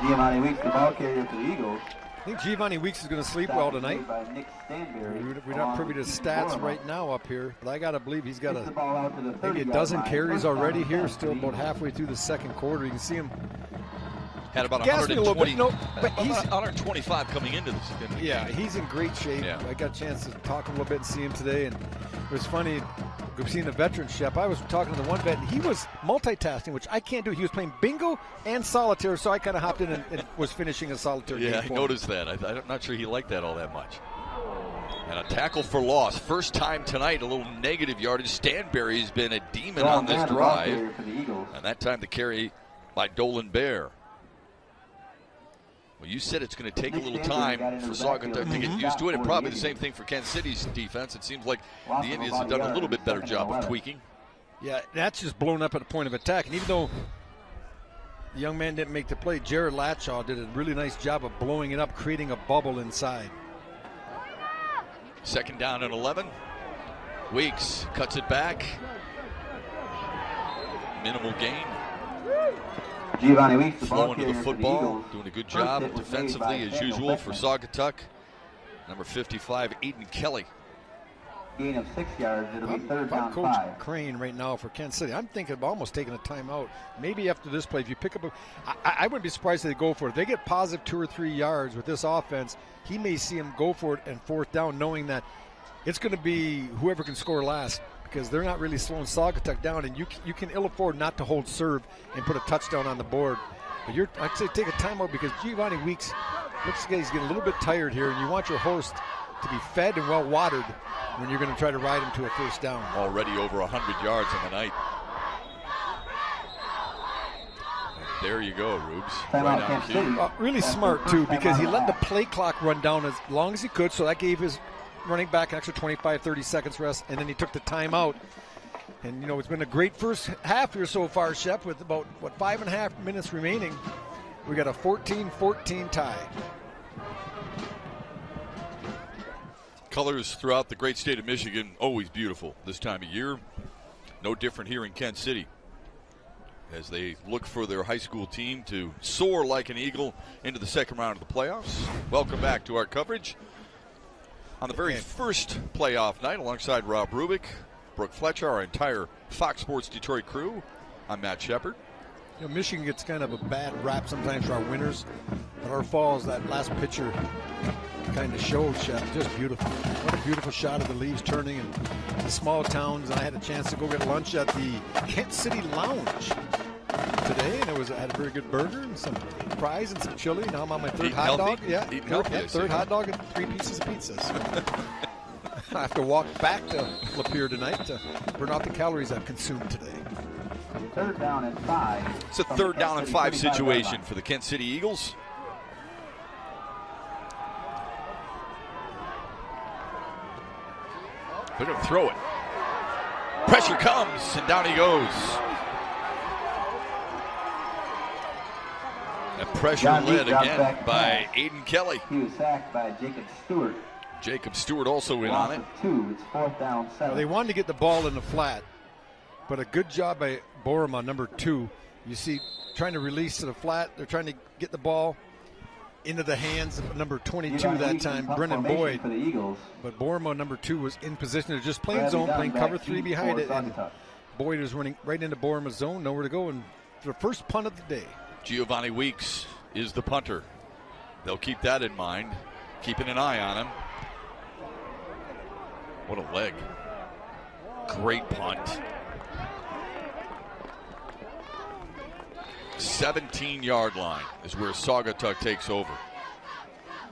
Speaker 5: Giovanni Weeks, the ball carrier for the Eagles.
Speaker 6: I think Giovanni Weeks is going to sleep well tonight. We're not privy to stats right now up here, but I got to believe he's got maybe a dozen carries already here, still about halfway through the second quarter. You can see him.
Speaker 7: Had about 120, but he's 125 coming into this.
Speaker 6: Yeah, he's in great shape. Yeah. I got a chance to talk to him a little bit and see him today, and it was funny. We've seen the veteran Shep. I was talking to the one vet, and he was multitasking, which I can't do. He was playing bingo and solitaire, so I kind of hopped in and was finishing a solitaire game.
Speaker 7: Yeah, I noticed that. I'm not sure he liked that all that much. And a tackle for loss. First time tonight, a little negative yardage. Stanberry's been a demon on this drive. And that time the carry by Dolan Bear. Well, you said it's going to take a little time for Saugatuck to get used to it, and probably the same thing for Kansas City's defense. It seems like the Indians have done a little bit better job of tweaking.
Speaker 6: Yeah, that's just blown up at the point of attack. And even though the young man didn't make the play, Jared Latshaw did a really nice job of blowing it up, creating a bubble inside.
Speaker 7: Second down and 11. Weeks cuts it back. Minimal gain.
Speaker 5: Giovanni Weeks,
Speaker 7: flowing to the football, doing a good job defensively as usual for Saugatuck. Number 55, Aiden Kelly.
Speaker 5: gain of 6 yards. It'll be third
Speaker 6: If I'm
Speaker 5: down
Speaker 6: Coach
Speaker 5: 5.
Speaker 6: Crane right now for Kansas City, I'm thinking of almost taking a timeout. Maybe after this play, if you pick up I wouldn't be surprised if they go for it. If they get positive 2 or 3 yards with this offense, he may see him go for it and fourth down, knowing that it's going to be whoever can score last, because they're not really slowing Saugatuck down, and you can ill afford not to hold serve and put a touchdown on the board. But I'd say take a timeout, because Giovanni Weeks looks like he's getting a little bit tired here, and you want your horse to be fed and well watered when you're going to try to ride him to a first down.
Speaker 7: Already over 100 yards in the night. And there you go, Rubes. Right on cue.
Speaker 6: Really smart, too, because he let the play clock run down as long as he could, so that gave his running back an extra 25, 30 seconds rest, and then he took the timeout. And, it's been a great first half here so far, Shep, with about, 5.5 minutes remaining. We got a 14-14 tie.
Speaker 7: Colors throughout the great state of Michigan, always beautiful this time of year. No different here in Kent City, as they look for their high school team to soar like an eagle into the second round of the playoffs. Welcome back to our coverage on the very first playoff night, alongside Rob Rubik, Brooke Fletcher, our entire Fox Sports Detroit crew. I'm Matt Shepard.
Speaker 6: Michigan gets kind of a bad rap sometimes for our winners, but our falls, that last pitcher kind of showed, Shep. Just beautiful. What a beautiful shot of the leaves turning and the small towns. And I had a chance to go get lunch at the Kent City Lounge today, and I had a very good burger and some fries and some chili. Now I'm on my third hot dog. Yeah, third hot dog and 3 pieces of pizza. So I have to walk back to Lapeer tonight to burn off the calories I've consumed today.
Speaker 5: Third down and 5.
Speaker 7: It's a third down and 5 situation for the Kent City Eagles. They're going to throw it. Pressure comes, and down he goes. And pressure led again by Aiden Kelly.
Speaker 5: He was sacked by Jacob Stewart.
Speaker 7: Jacob Stewart also in on it.
Speaker 5: 2. It's fourth down 7.
Speaker 6: They wanted to get the ball in the flat, but a good job by Borma, number 2. You see, trying to release to the flat. They're trying to get the ball into the hands of number 22 that time, Brennan Boyd.
Speaker 5: For the Eagles.
Speaker 6: But Borma, number 2, was in position to just playing zone, playing cover 3 behind it. And Boyd is running right into Borma's zone, nowhere to go. And the first punt of the day.
Speaker 7: Giovanni Weeks is the punter. They'll keep that in mind, keeping an eye on him. What a leg. Great punt. 17-yard line is where Saugatuck takes over.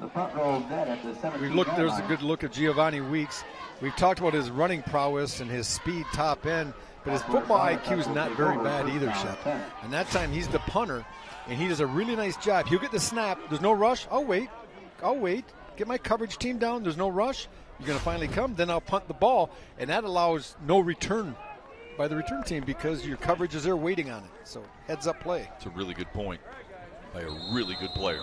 Speaker 5: The punt roll dead at the 17-yard
Speaker 6: There's
Speaker 5: line.
Speaker 6: a good look at Giovanni Weeks. We've talked about his running prowess and his speed top end, but his football IQ is not very bad either, Shep. And that time he's the punter, and he does a really nice job. He'll get the snap. There's no rush. I'll wait. Get my coverage team down. There's no rush. You're going to finally come. Then I'll punt the ball, and that allows no return by the return team because your coverage is there waiting on it. So heads up play.
Speaker 7: It's a really good point by a really good player.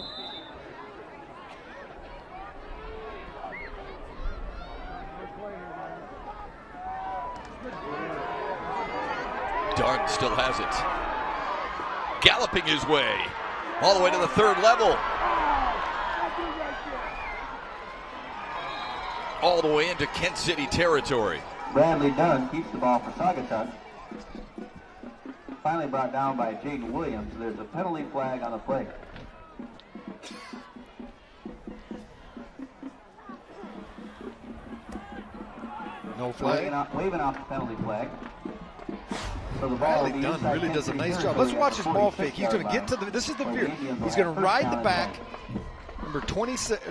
Speaker 7: Dunn still has it. Galloping his way all the way to the third level. All the way into Kent City territory.
Speaker 5: Bradley Dunn keeps the ball for Saugatuck. Finally brought down by Jaden Williams. There's a penalty flag on the play.
Speaker 6: No flag.
Speaker 5: Waving off the penalty flag. So the ball
Speaker 6: Bradley Dunn really does a nice job. Let's watch his ball fake. He's going to get to the. This is the veer. He's going to ride the back.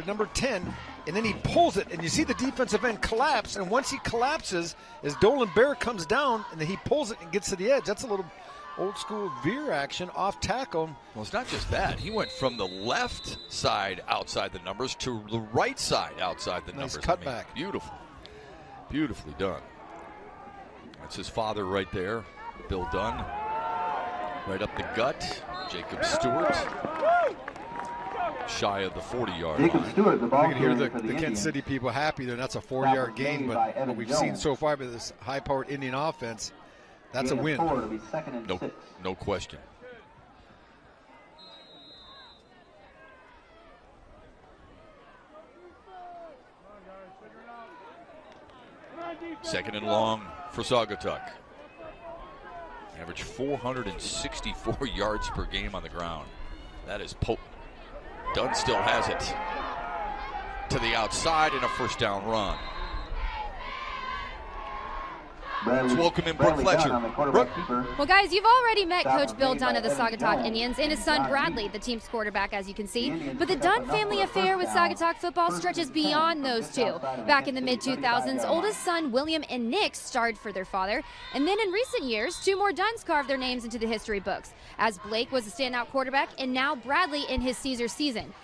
Speaker 6: Number 10, and then he pulls it, and you see the defensive end collapse, and once he collapses, as Dolan Bear comes down, and then he pulls it and gets to the edge. That's a little old school veer action off tackle.
Speaker 7: Well, it's not just that. He went from the left side outside the numbers to the right side outside the
Speaker 6: Nice
Speaker 7: numbers.
Speaker 6: cutback.
Speaker 7: Beautiful. Beautifully done. That's his father right there, Bill Dunn. Right up the gut, Jacob Stewart. Shy of the 40-yard line.
Speaker 5: Jacob Stewart, the ball
Speaker 6: You can hear
Speaker 5: carrier
Speaker 6: the
Speaker 5: for the
Speaker 6: Kent
Speaker 5: Indians.
Speaker 6: City people happy there. That's a 4-yard gain, but
Speaker 5: Evan
Speaker 6: what we've
Speaker 5: Jones.
Speaker 6: seen so far with this high-powered Indian offense, that's a
Speaker 5: Gain of
Speaker 6: win.
Speaker 5: 4, it'll be second and 6.
Speaker 7: No question. Second and long for Saugatuck. Average 464 yards per game on the ground. That is potent. Dunn still has it to the outside and a first down run. Let's welcome in Brooke Fletcher. Brooke.
Speaker 3: Well, guys, you've already met Coach Bill Dunn of the Saugatuck Indians and his son Bradley, the team's quarterback, as you can see. But the Dunn family affair with Saugatuck football stretches beyond those two. Back in the mid-2000s, oldest son William and Nick starred for their father. And then in recent years, two more Dunns carved their names into the history books, as Blake was a standout quarterback and now Bradley in his senior season.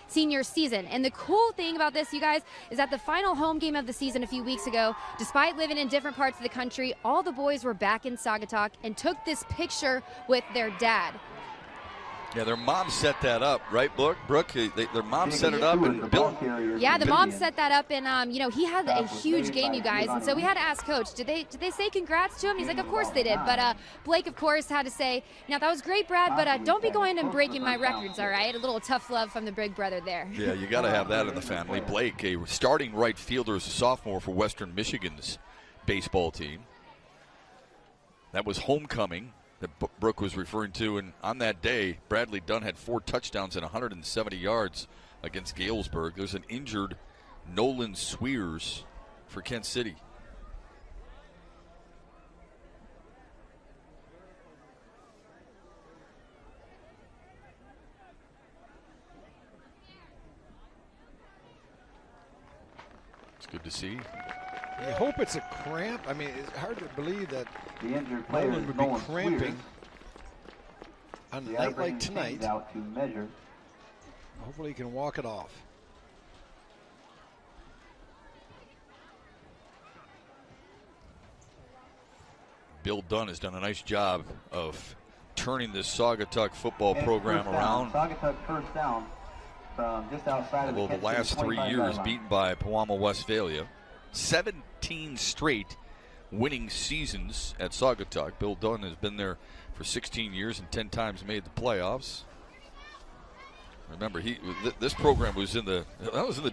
Speaker 3: And the cool thing about this, you guys, is that the final home game of the season a few weeks ago, despite living in different parts of the country, all the boys were back in Saugatuck and took this picture with their dad.
Speaker 7: Yeah, their mom set that up, right, Brooke? Their mom set it up, and Bill.
Speaker 3: Yeah, the mom set that up, and you know, he had a huge game, you guys, and so we had to ask Coach, did they say congrats to him? He's like, of course they did, but Blake, of course, had to say, now that was great, Brad, but don't be going and breaking my records, all right? A little tough love from the big brother there.
Speaker 7: Yeah, you got to have that in the family. Blake, a starting right fielder, as a sophomore for Western Michigan's baseball team. That was homecoming that Brooke was referring to, and on that day, Bradley Dunn had 4 touchdowns and 170 yards against Galesburg. There's an injured Nolan Swears for Kent City. It's good to see.
Speaker 6: I hope it's a cramp. I mean, it's hard to believe that
Speaker 5: The injured player
Speaker 6: Nolan
Speaker 5: is
Speaker 6: would be
Speaker 5: Nolan
Speaker 6: cramping
Speaker 5: Swears.
Speaker 6: on a
Speaker 5: The
Speaker 6: night
Speaker 5: operating
Speaker 6: like tonight.
Speaker 5: chains out to measure.
Speaker 6: Hopefully he can walk it off.
Speaker 7: Bill Dunn has done a nice job of turning this Saugatuck football program
Speaker 5: First down.
Speaker 7: around.
Speaker 5: Saugatuck first down from just outside of
Speaker 7: Although the last 3 years beaten by Pewamo Westphalia. 17 straight winning seasons at Saugatuck. Bill Dunn has been there for 16 years and 10 times made the playoffs. Remember, this program was in the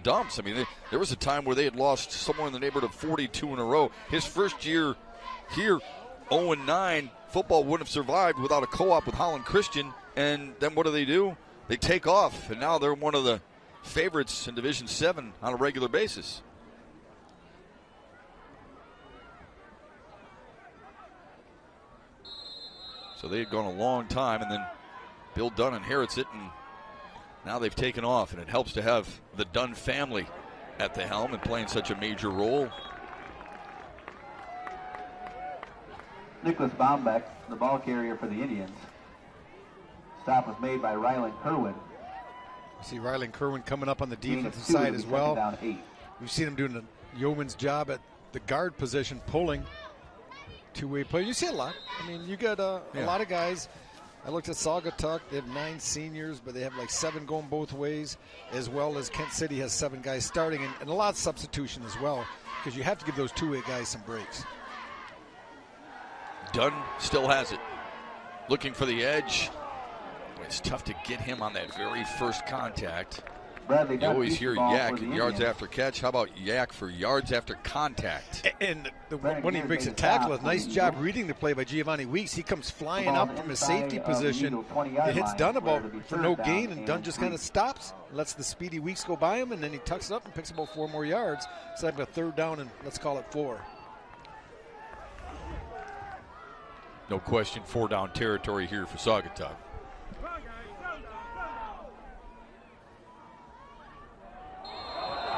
Speaker 7: dumps. I mean, there was a time where they had lost somewhere in the neighborhood of 42 in a row. His first year here, 0-9. Football wouldn't have survived without a co-op with Holland Christian. And then what do? They take off, and now they're one of the favorites in Division 7 on a regular basis. So they had gone a long time, and then Bill Dunn inherits it, and now they've taken off, and it helps to have the Dunn family at the helm and playing such a major role.
Speaker 5: Nicholas Baumbeck, the ball carrier for the Indians. Stop was made by Rylan Kerwin.
Speaker 6: You see Rylan Kerwin coming up on the
Speaker 5: Gain of
Speaker 6: defensive
Speaker 5: 2,
Speaker 6: side as
Speaker 5: second
Speaker 6: well.
Speaker 5: down 8.
Speaker 6: We've seen him doing a yeoman's job at the guard position, pulling two-way play. You see a lot. I mean, you got a lot of guys. I looked at Saugatuck. They have 9 seniors, but they have like 7 going both ways, as well as Kent City has 7 guys starting, and a lot of substitution as well, because you have to give those two-way guys some breaks.
Speaker 7: Dunn still has it. Looking for the edge. It's tough to get him on that very first contact.
Speaker 5: Bradley
Speaker 7: You always
Speaker 5: keeps
Speaker 7: hear
Speaker 5: the ball
Speaker 7: yak
Speaker 5: for
Speaker 7: in
Speaker 5: the
Speaker 7: yards
Speaker 5: Indians.
Speaker 7: after catch. How about yak for yards after contact?
Speaker 6: And when he makes a tackle, a nice job reading the play by Giovanni Weeks. He comes flying up from his safety position. It hits Dunn about for no gain, and Dunn just kind of stops, lets the speedy Weeks go by him, and then he tucks it up and picks about 4 more yards. So I've got 3rd down, and let's call it 4.
Speaker 7: No question, 4-down territory here for Saugatuck.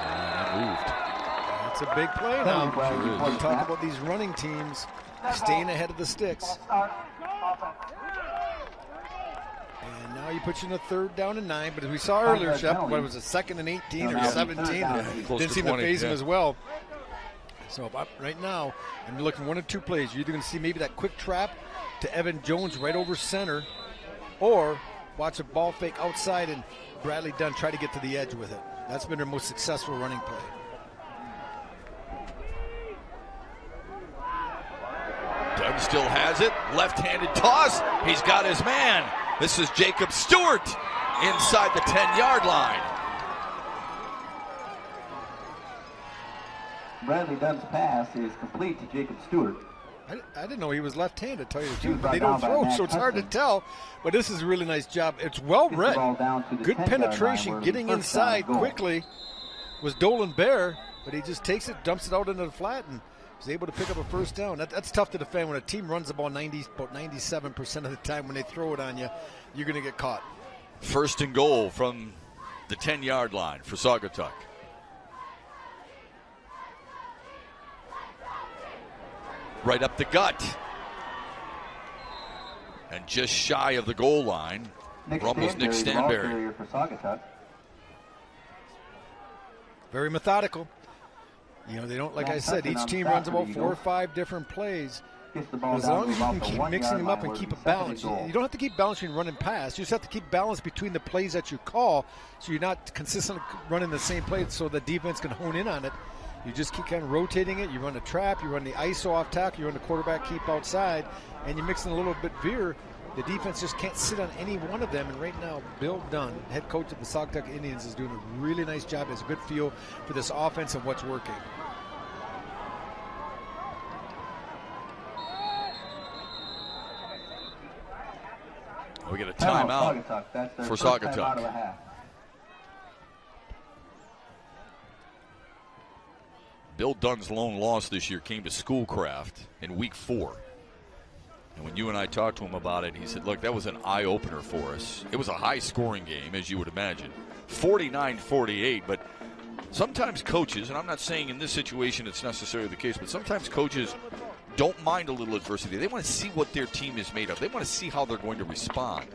Speaker 7: And moved.
Speaker 6: That's a big play now. We talk about these running teams staying ahead of the sticks. And now you put you in a 3rd down and 9, but as we saw earlier, Shep, what was it, 2nd and 18 or 17?
Speaker 7: Close
Speaker 6: Didn't
Speaker 7: to
Speaker 6: seem to
Speaker 7: 20,
Speaker 6: phase him
Speaker 7: yeah.
Speaker 6: as well. So right now, I'm looking 1 of 2 plays. You're either going to see maybe that quick trap to Evan Jones right over center, or watch a ball fake outside and Bradley Dunn try to get to the edge with it. That's been their most successful running play.
Speaker 7: Dunn still has it. Left-handed toss. He's got his man. This is Jacob Stewart inside the 10-yard line.
Speaker 5: Bradley Dunn's pass is complete to Jacob Stewart.
Speaker 6: I didn't know he was left-handed, to tell you the
Speaker 5: He
Speaker 6: truth,
Speaker 5: was
Speaker 6: but they
Speaker 5: brought
Speaker 6: don't
Speaker 5: down by
Speaker 6: throw,
Speaker 5: Matt
Speaker 6: so it's hard to
Speaker 5: Hudson.
Speaker 6: tell. But this is a really nice job. It's well read.
Speaker 5: Ball down to the
Speaker 6: Good
Speaker 5: 10-yard line
Speaker 6: penetration,
Speaker 5: where
Speaker 6: getting
Speaker 5: the first down
Speaker 6: inside
Speaker 5: goal.
Speaker 6: quickly was Dolan Bear, but he just takes it, dumps it out into the flat, and was able to pick up a first down. That's tough to defend when a team runs the ball about 97% of the time. When they throw it on you, you're going to get caught.
Speaker 7: First and goal from the 10-yard line for Saugatuck. Right up the gut. And just shy of the goal line, Rumbles Nick
Speaker 5: Stanberry, the ball
Speaker 7: Stanberry.
Speaker 5: carrier for Saugatuck.
Speaker 6: Very methodical. You know, they don't, like
Speaker 5: Matt
Speaker 6: I said,
Speaker 5: Hudson
Speaker 6: each
Speaker 5: on
Speaker 6: team
Speaker 5: stop
Speaker 6: runs
Speaker 5: for the
Speaker 6: about 4 or
Speaker 5: Eagles.
Speaker 6: 5 different plays.
Speaker 5: Gets the ball
Speaker 6: As
Speaker 5: down
Speaker 6: long
Speaker 5: to
Speaker 6: as you can
Speaker 5: about the
Speaker 6: keep
Speaker 5: 1
Speaker 6: mixing
Speaker 5: yard
Speaker 6: them up
Speaker 5: line
Speaker 6: and
Speaker 5: where
Speaker 6: keep
Speaker 5: it'll
Speaker 6: it
Speaker 5: be second
Speaker 6: balanced.
Speaker 5: and goal.
Speaker 6: You don't have to keep balancing running pass. You just have to keep balance between the plays that you call so you're not consistently running the same play so the defense can hone in on it. You just keep kind of rotating it. You run a trap, you run the ISO off tackle, you run the quarterback keep outside, and you mix in a little bit veer. The defense just can't sit on any one of them. And right now, Bill Dunn, head coach of the Saugatuck Indians, is doing a really nice job. Has a good feel for this offense and what's working.
Speaker 7: We get a timeout
Speaker 5: Saugatuck. That's their
Speaker 7: for
Speaker 5: first timeout
Speaker 7: Saugatuck.
Speaker 5: of the half.
Speaker 7: Bill Dunn's lone loss this year came to Schoolcraft in week 4. And when you and I talked to him about it, he said, look, that was an eye-opener for us. It was a high-scoring game, as you would imagine. 49-48, but sometimes coaches, and I'm not saying in this situation it's necessarily the case, but sometimes coaches don't mind a little adversity. They want to see what their team is made of. They want to see how they're going to respond.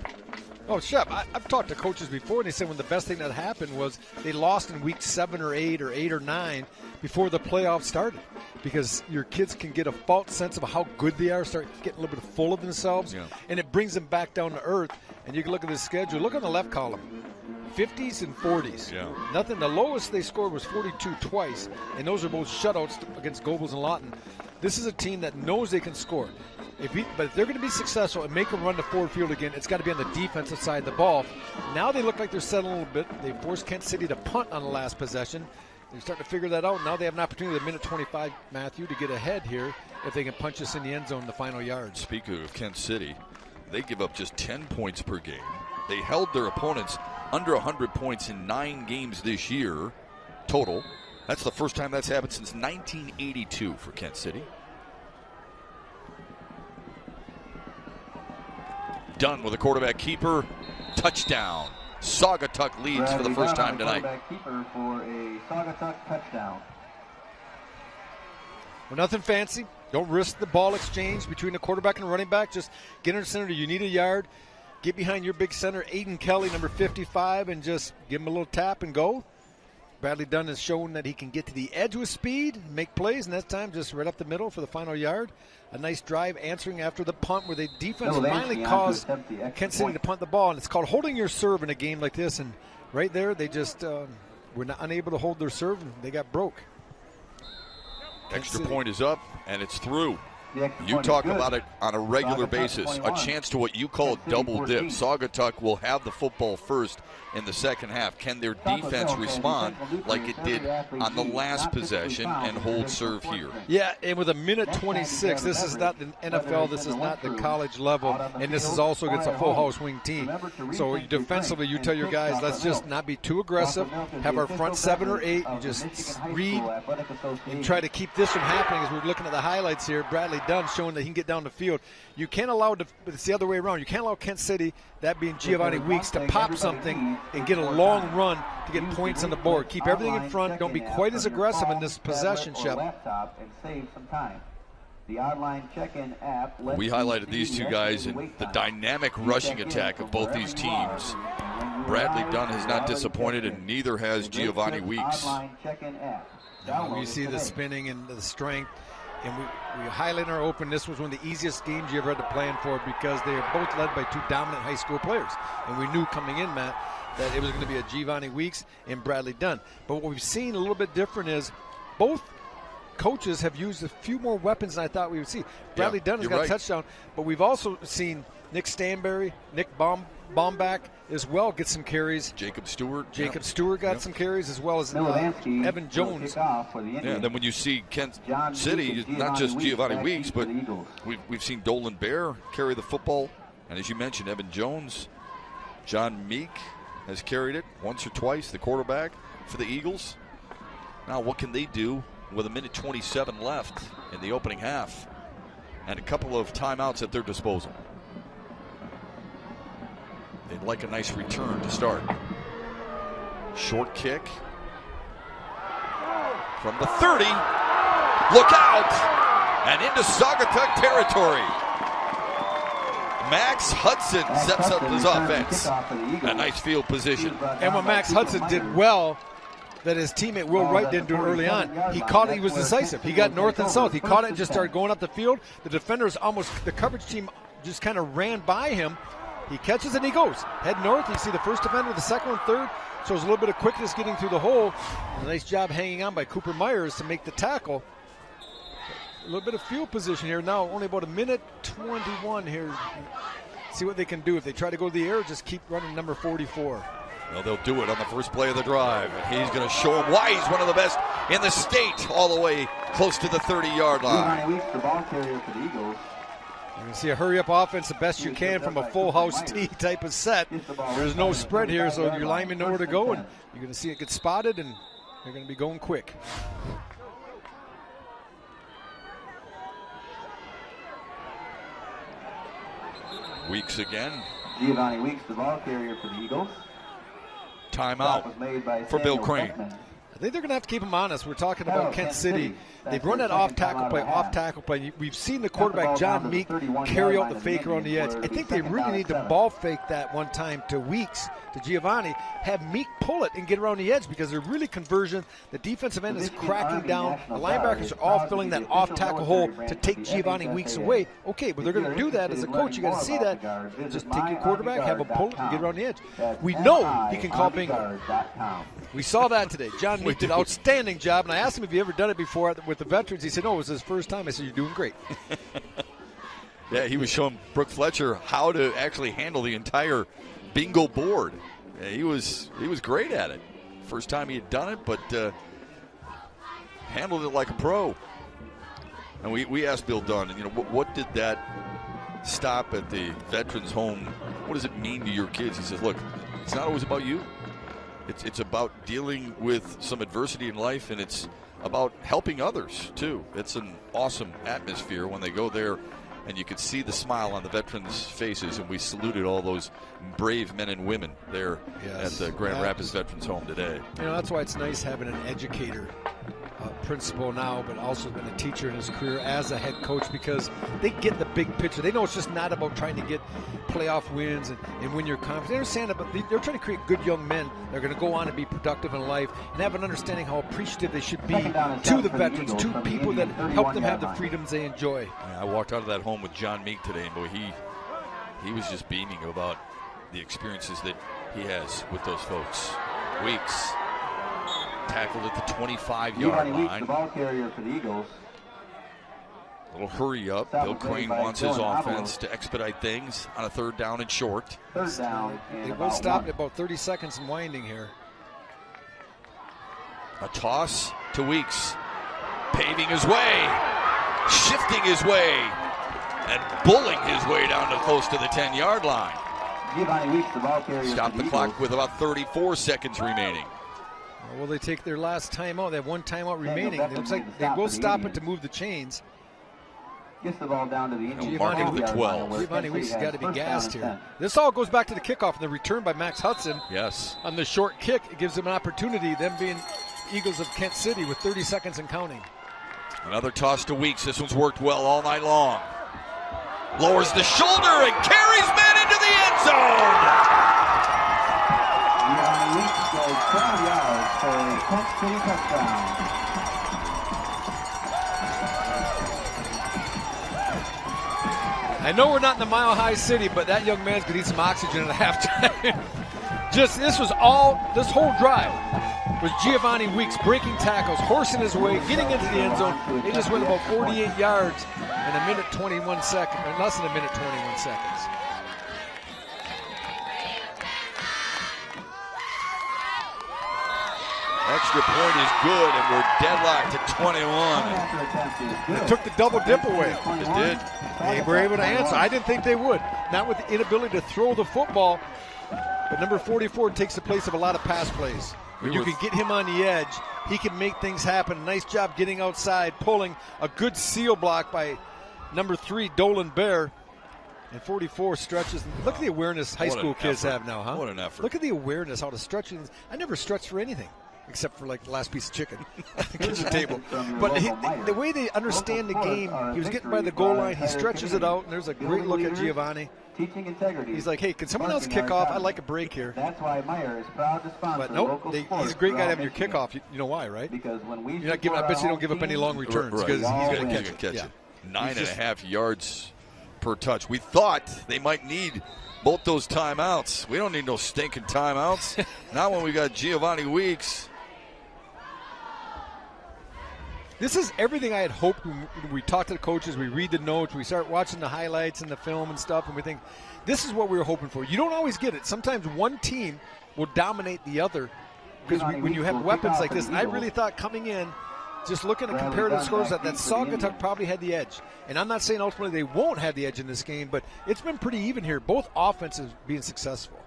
Speaker 6: Oh, Shep, I've talked to coaches before, and they said when the best thing that happened was they lost in week 7 or 8 or 8 or 9 before the playoffs started, because your kids can get a false sense of how good they are, start getting a little bit full of themselves, and it brings them back down to earth. And you can look at the schedule. Look on the left column. 50s and 40s.
Speaker 7: Yeah.
Speaker 6: Nothing. The lowest they scored was 42 twice, and those are both shutouts against Gobles and Lawton. This is a team that knows they can score. But if they're going to be successful and make them run the forward field again, it's got to be on the defensive side of the ball. Now they look like they're settling a little bit. They forced Kent City to punt on the last possession. They're starting to figure that out. Now they have an opportunity at minute 25, Matthew, to get ahead here if they can punch us in the end zone in the final yards.
Speaker 7: Speaking of Kent City, they give up just 10 points per game. They held their opponents under 100 points in 9 games this year total. That's the first time that's happened since 1982 for Kent City. Done with a quarterback keeper. Touchdown. Saugatuck leads for the first time tonight.
Speaker 5: Quarterback keeper for a Saugatuck touchdown.
Speaker 6: Well, nothing fancy. Don't risk the ball exchange between the quarterback and running back. Just get in the center. You need a yard. Get behind your big center, Aiden Kelly, number 55, and just give him a little tap and go. Bradley Dunn has shown that he can get to the edge with speed, make plays, and that time just right up the middle for the final yard. A nice drive answering after the punt where the defense finally caused Kent City to punt the ball, and it's called holding your serve in a game like this. And right there, they just were not unable to hold their serve, and they got broke.
Speaker 7: Extra point is up, and it's through.
Speaker 5: The extra
Speaker 7: You
Speaker 5: point is
Speaker 7: talk
Speaker 5: good.
Speaker 7: about it on a regular
Speaker 5: Saugatuck
Speaker 7: basis.
Speaker 5: 21.
Speaker 7: A chance to what you call
Speaker 5: Kent City
Speaker 7: double dip.
Speaker 5: 14.
Speaker 7: Saugatuck will have the football first in the second half. Can their defense respond like it did on the last possession and hold serve here?
Speaker 6: Yeah, and with a minute 26, this is not the NFL, this is not the college level, and this is also against a full house wing team. So defensively, you tell your guys, let's just not be too aggressive, have our front 7 or 8, and just read and try to keep this from happening. As we're looking at the highlights here, Bradley Dunn showing that he can get down the field. You can't allow, it's the other way around, you can't allow Kent City, that being Giovanni Weeks, to pop something and get a long run to get points on the board. Keep everything in front. Don't be quite as aggressive in this possession, Shep.
Speaker 5: The online check-in app.
Speaker 7: We highlighted these two guys in the dynamic rushing attack of both these teams. Bradley Dunn has not disappointed, and neither has Giovanni Weeks.
Speaker 6: You see the spinning and the strength. And we highlight our open. This was one of the easiest games you ever had to plan for because they are both led by 2 dominant high school players. And we knew coming in, Matt, that it was going to be a Giovanni Weeks and Bradley Dunn. But what we've seen a little bit different is both coaches have used a few more weapons than I thought we would see. Bradley Dunn has got a touchdown, but we've also seen Nick Stanberry, Nick Baumbach as well get some carries.
Speaker 7: Jacob Stewart
Speaker 6: got some carries, as well as Evan Jones.
Speaker 7: And then when you see Kent City, not just Giovanni Weeks, but we've seen Dolan Bear carry the football. And as you mentioned, Evan Jones, John Meek has carried it once or twice, the quarterback for the Eagles. Now what can they do with 1:27 left in the opening half and a couple of timeouts at their disposal? They'd like a nice return to start. Short kick from the 30. Look out! And into Saugatuck territory. Max Hudson sets up his offense. A nice field position.
Speaker 6: And what Max Hudson did well, that his teammate Will Wright didn't do it early on. He caught it, he was decisive. He got north and south. He caught it and just started going up the field. The defenders the coverage team just kind of ran by him. He catches and he goes. Head north, you see the first defender, the second one, third. Shows a little bit of quickness getting through the hole. A nice job hanging on by Cooper Myers to make the tackle. A little bit of field position here now, only about 1:21 here. See what they can do. If they try to go to the air, just keep running number 44.
Speaker 7: Well, they'll do it on the first play of the drive. And he's going to show them why he's one of the best in the state, all the way close to the 30-yard line.
Speaker 5: The ball carrier for the Eagles.
Speaker 6: You're going to see a hurry-up offense the best you can from a full house tee type of set. There's no spread here, so your linemen know where to go, and you're going to see it get spotted, and they're going to be going quick.
Speaker 7: Weeks again.
Speaker 5: Giovanni Weeks, the ball carrier for the Eagles.
Speaker 7: Timeout for Bill Crane.
Speaker 6: I think they're going to have to keep him honest. We're talking about Kent City. They've run that off-tackle play. We've seen the quarterback, John Meek, carry out the fake around the edge. I think they really need to ball fake that one time to Weeks, to Giovanni, have Meek pull it and get around the edge because they're really conversion. The defensive end is cracking down. The linebackers are all filling that off-tackle hole to take Giovanni Weeks away. Okay, but they're going to do that as a coach. You got to see that. Just take your quarterback, have him pull it, and get around the edge. We know he can call bingo. We saw that today. John Meek did an outstanding job, and I asked him if he ever done it before with the veterans. He said, no, it was his first time. I said, you're doing great.
Speaker 7: Yeah, he was showing Brooke Fletcher how to actually handle the entire bingo board. Yeah, he was great at it. First time he had done it, but handled it like a pro. And we asked Bill Dunn, what did that stop at the veterans home, what does it mean to your kids? He says, look, it's not always about you. It's about dealing with some adversity in life, and it's about helping others, too. It's an awesome atmosphere when they go there, and you could see the smile on the veterans' faces, and we saluted all those brave men and women there at the Grand Rapids Veterans Home today.
Speaker 6: That's why it's nice having an educator, principal now, but also been a teacher in his career as a head coach, because they get the big picture. They know it's just not about trying to get playoff wins and win your conference. They understand it, but they're trying to create good young men that are going to go on and be productive in life and have an understanding how appreciative they should be to the veterans, to people that help them have the freedoms they enjoy.
Speaker 7: Yeah, I walked out of that home with John Meek today, and boy, he was just beaming about the experiences that he has with those folks. Weeks tackled at the 25-yard line.
Speaker 5: The ball carrier for the Eagles.
Speaker 7: A little hurry up. Bill Crane wants his offense to expedite things on a third down and short.
Speaker 5: Third down.
Speaker 6: They will stop at about 30 seconds and winding here.
Speaker 7: A toss to Weeks. Paving his way. Shifting his way. And bullying his way down to close to the 10-yard line.
Speaker 5: Giovanni Weeks, the ball carrier.
Speaker 7: Stop the clock with about 34 seconds remaining.
Speaker 6: Will they take their last timeout? They have one timeout remaining. It looks like they will stop it to move the chains.
Speaker 5: Gets the ball down to the injury.
Speaker 7: Marking the 12.
Speaker 6: Giovanni Weeks has got to be gassed here. This all goes back to the kickoff and the return by Max Hudson.
Speaker 7: Yes.
Speaker 6: On the short kick, it gives them an opportunity, them being Eagles of Kent City with 30 seconds and counting.
Speaker 7: Another toss to Weeks. This one's worked well all night long. Lowers the shoulder and carries men into the end zone.
Speaker 5: Giovanni Weeks goes 12 yards for a Kent City touchdown.
Speaker 6: I know we're not in the Mile High City, but that young man's going to need some oxygen at halftime. This whole drive was Giovanni Weeks breaking tackles, horsing his way, getting into the end zone. They just went about 48 yards in a minute 21 seconds, or less than a minute 21 seconds.
Speaker 7: Extra point is good, and we're deadlocked at 21.
Speaker 6: They took the double dip away.
Speaker 7: It did.
Speaker 6: They were able to answer. I didn't think they would. Not with the inability to throw the football, but number 44 takes the place of a lot of pass plays. When you can get him on the edge, he can make things happen. Nice job getting outside, pulling a good seal block by number 3, Dolan Bear. And 44 stretches. Look at the awareness high school kids have now, huh?
Speaker 7: What an effort.
Speaker 6: Look at the awareness, how to stretch. I never stretched for anything, except for like the last piece of chicken at the kitchen table. But the way they understand the game, he was getting by the goal line, he stretches it out, and there's a great look at Giovanni.
Speaker 5: Teaching integrity.
Speaker 6: He's like, hey, can someone else kick off? I'd like a break here.
Speaker 5: That's why Meyer is proud to sponsor
Speaker 6: But nope,
Speaker 5: local
Speaker 6: he's a great guy to have your kickoff. You know why, right?
Speaker 5: Because when we
Speaker 6: You're not giving. I bet you don't give up any long returns because he's going to catch it.
Speaker 7: 9.5 yards per touch. We thought they might need both those timeouts. We don't need no stinking timeouts. Not when we got Giovanni Weeks.
Speaker 6: This is everything I had hoped when we talk to the coaches, we read the notes, we start watching the highlights and the film and stuff, and we think, this is what we were hoping for. You don't always get it. Sometimes one team will dominate the other because when you have weapons like this, I really thought coming in, just looking at comparative scores, that Saugatuck probably had the edge. And I'm not saying ultimately they won't have the edge in this game, but it's been pretty even here. Both offenses being successful.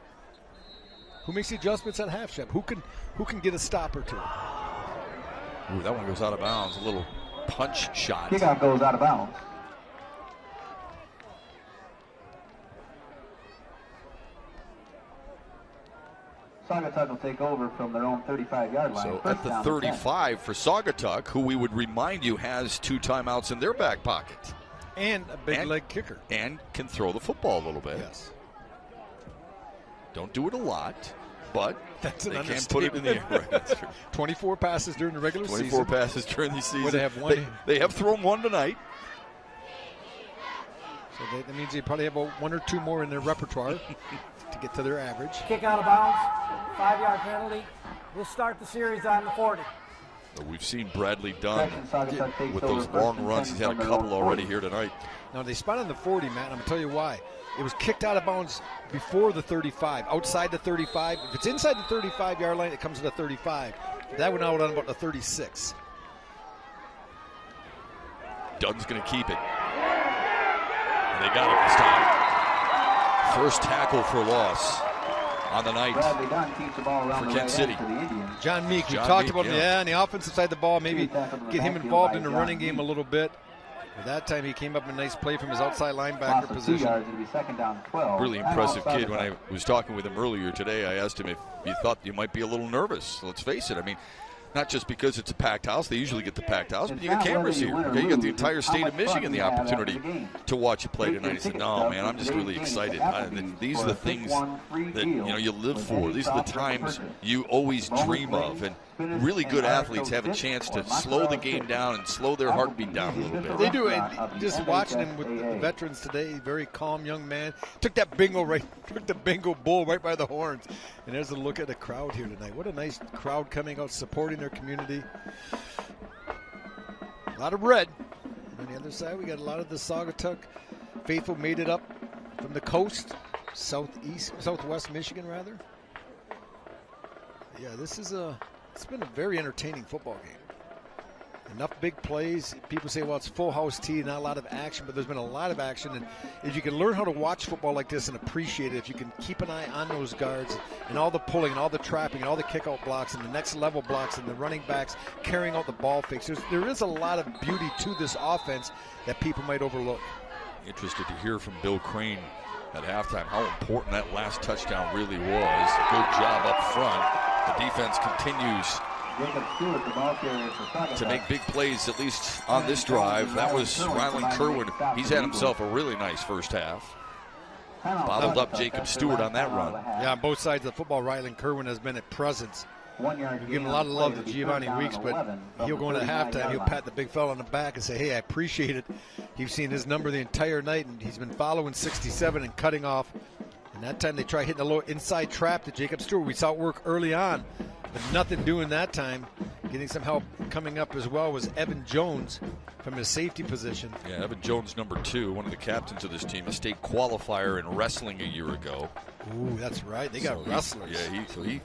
Speaker 6: Who makes the adjustments at half, Shep? Who can get a stop or two?
Speaker 7: Ooh, that one goes out of bounds. A little punch shot.
Speaker 5: Kickoff goes out of bounds. Saugatuck will take over from their own 35-yard line.
Speaker 7: So at the 35 for Saugatuck, who we would remind you has 2 timeouts in their back pocket.
Speaker 6: And a big leg kicker.
Speaker 7: And can throw the football a little bit.
Speaker 6: Yes.
Speaker 7: Don't do it a lot, but
Speaker 6: they
Speaker 7: can put it in the air. Right, that's true.
Speaker 6: 24 passes during the regular season.
Speaker 7: 24 passes during the season.
Speaker 6: Well, they have one.
Speaker 7: They have thrown one tonight.
Speaker 6: So that means they probably have 1 or 2 more in their repertoire to get to their average.
Speaker 8: Kick out of bounds, 5-yard penalty. We'll start the series on the 40.
Speaker 7: We've seen Bradley Dunn with those long runs. He's had a couple already here tonight.
Speaker 6: Now they spot on the 40, Matt, and I'm going to tell you why. It was kicked out of bounds before the 35, outside the 35. If it's inside the 35-yard line, it comes to the 35. That went out on about the 36.
Speaker 7: Dunn's going to keep it. And they got it this time. First tackle for loss on the night for Kent City.
Speaker 6: John Meek, we talked about him, on the offensive side of the ball, maybe get him involved in the running game a little bit. But that time he came up with a nice play from his outside linebacker position.
Speaker 7: Really impressive kid. When I was talking with him earlier today, I asked him if he thought you might be a little nervous. Let's face it. I mean, not just because it's a packed house. They usually get the packed house, but you got cameras here. Okay, you got the entire state of Michigan the opportunity to watch you play tonight. He said, no, man, I'm just really excited. These are the things that you live for. These are the times you always dream of. And really good athletes have a chance to slow the game down and slow their heartbeat down a little bit.
Speaker 6: They do. And just watching him with the veterans today, very calm young man. Took the bingo bull right by the horns. And there's a look at the crowd here tonight. What a nice crowd coming out, supporting their community. A lot of red. And on the other side, we got a lot of the Saugatuck faithful made it up from the coast, southwest Michigan, rather. Yeah, it's been a very entertaining football game. Enough big plays. People say, well, it's full house tee, not a lot of action, but there's been a lot of action. And if you can learn how to watch football like this and appreciate it, if you can keep an eye on those guards and all the pulling and all the trapping and all the kick-out blocks and the next level blocks and the running backs carrying out the ball fakes, there is a lot of beauty to this offense that people might overlook.
Speaker 7: Interested to hear from Bill Crane at halftime how important that last touchdown really was. Good job up front. The defense continues to make big plays, at least on this drive. That was Rylan Kerwin. He's had himself a really nice first half. Bottled up Jacob Stewart on that run.
Speaker 6: Yeah, on both sides of the football, Rylan Kerwin has been a presence. We give him a lot of love to Giovanni Weeks, but he'll go into halftime, he'll pat the big fella on the back and say, hey, I appreciate it. You've seen his number the entire night, and he's been following 67 and cutting off. And that time they try hitting a low inside trap to Jacob Stewart. We saw it work early on. But nothing doing that time. Getting some help coming up as well was Evan Jones from his safety position.
Speaker 7: Yeah, Evan Jones, number 2, one of the captains of this team, a state qualifier in wrestling a year ago.
Speaker 6: Ooh, that's right. They got wrestlers.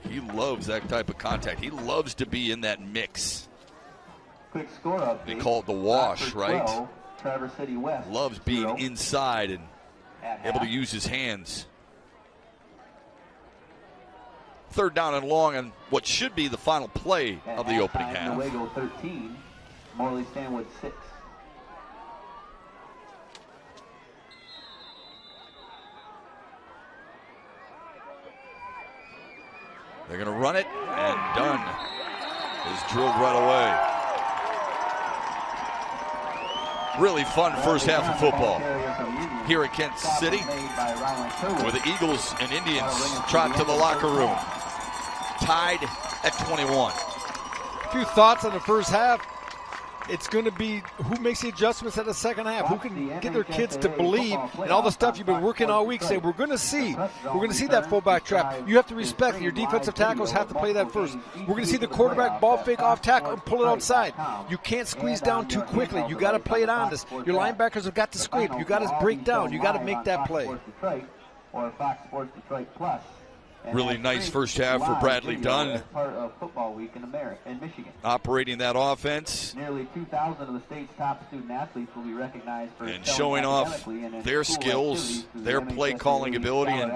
Speaker 7: He loves that type of contact. He loves to be in that mix.
Speaker 5: Quick score update.
Speaker 7: They call it the wash,
Speaker 5: 12,
Speaker 7: right?
Speaker 5: Traverse City West.
Speaker 7: Loves being
Speaker 5: 0
Speaker 7: inside and
Speaker 5: at
Speaker 7: able to
Speaker 5: half.
Speaker 7: use his hands. 3rd down and long on what should be the final play
Speaker 5: At
Speaker 7: of the opening
Speaker 5: halftime,
Speaker 7: half.
Speaker 5: Newaygo 13, Morley Stanwood 6.
Speaker 7: They're going to run it, and Dunn is drilled right away. Really fun first half of football here at Kent City, where the Eagles and Indians trot to the locker room, tied at 21.
Speaker 6: A few thoughts on the first half. It's going to be who makes the adjustments at the second half, who can get their kids to believe, and all the stuff you've been working all week. Say we're going to see that fullback trap. You have to respect your defensive tackles have to play that first. We're going to see the quarterback ball fake off tackle and pull it outside. You can't squeeze down too quickly. You got to play it on this. Your linebackers have got to scrape. You got to break down. You got to make that play.
Speaker 5: Or Fox Sports Detroit Plus.
Speaker 7: Really nice first half for Bradley Dunn.
Speaker 5: Part of Football Week in Michigan.
Speaker 7: Operating that offense.
Speaker 5: Nearly 2,000 of the state's top student athletes will be recognized for
Speaker 7: and showing off their skills, their play calling ability, and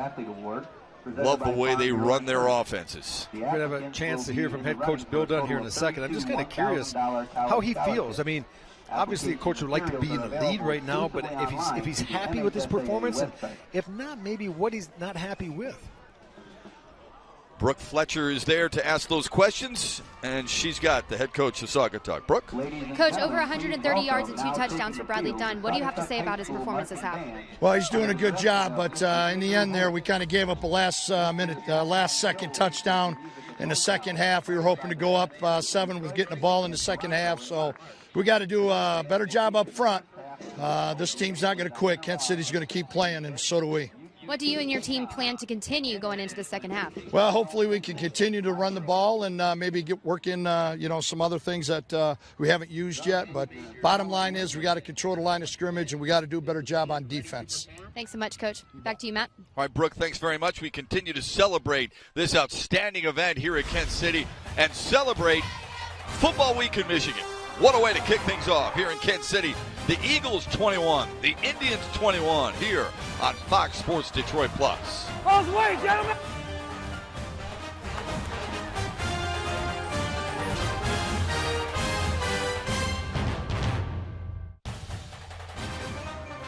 Speaker 7: love the way they run their offenses.
Speaker 6: We're going to have a chance to hear from head coach Bill Dunn here in a second. I'm just kind of curious how he feels. I mean, obviously a coach would like to be in the lead right now, but if he's happy with his performance, and if not, maybe what he's not happy with.
Speaker 7: Brooke Fletcher is there to ask those questions, and she's got the head coach of Saugatuck. Brooke?
Speaker 3: Coach, over 130 yards and 2 touchdowns for Bradley Dunn. What do you have to say about his performance this half?
Speaker 9: Well, he's doing a good job, but in the end there, we kind of gave up a last second touchdown in the second half. We were hoping to go up 7 with getting the ball in the second half, so we got to do a better job up front. This team's not going to quit. Kent City's going to keep playing, and so do we.
Speaker 3: What do you and your team plan to continue going into the second half?
Speaker 9: Well, hopefully we can continue to run the ball and maybe work in some other things that we haven't used yet. But bottom line is we got to control the line of scrimmage, and we got to do a better job on defense.
Speaker 3: Thanks so much, Coach. Back to you, Matt.
Speaker 7: All right, Brooke, thanks very much. We continue to celebrate this outstanding event here at Kent City and celebrate Football Week in Michigan. What a way to kick things off here in Kent City. The Eagles 21, the Indians 21 here on Fox Sports Detroit Plus.
Speaker 8: Both ways, gentlemen.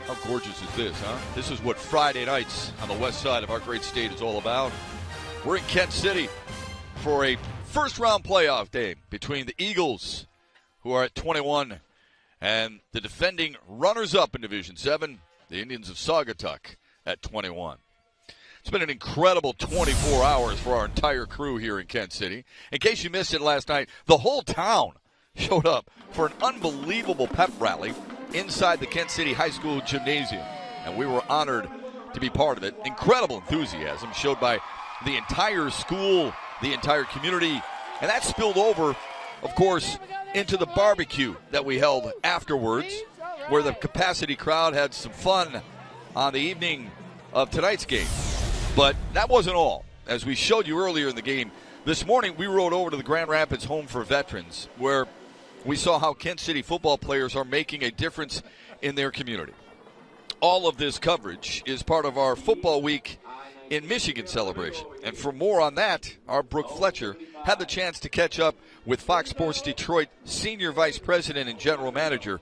Speaker 7: How gorgeous is this, huh? This is what Friday nights on the west side of our great state is all about. We're in Kent City for a first-round playoff game between the Eagles, who are at 21, and the defending runners-up in Division 7, the Indians of Saugatuck, at 21. It's been an incredible 24 hours for our entire crew here in Kent City. In case you missed it last night, the whole town showed up for an unbelievable pep rally inside the Kent City High School gymnasium, and we were honored to be part of it. Incredible enthusiasm showed by the entire school, the entire community, and that spilled over, of course, into the barbecue that we held afterwards, where the capacity crowd had some fun on the evening of tonight's game. But that wasn't all. As we showed you earlier in the game, this morning we rode over to the Grand Rapids Home for Veterans, where we saw how Kent City football players are making a difference in their community. All of this coverage is part of our Football Week in Michigan celebration. And for more on that, our Brooke Fletcher had the chance to catch up with Fox Sports Detroit Senior Vice President and General Manager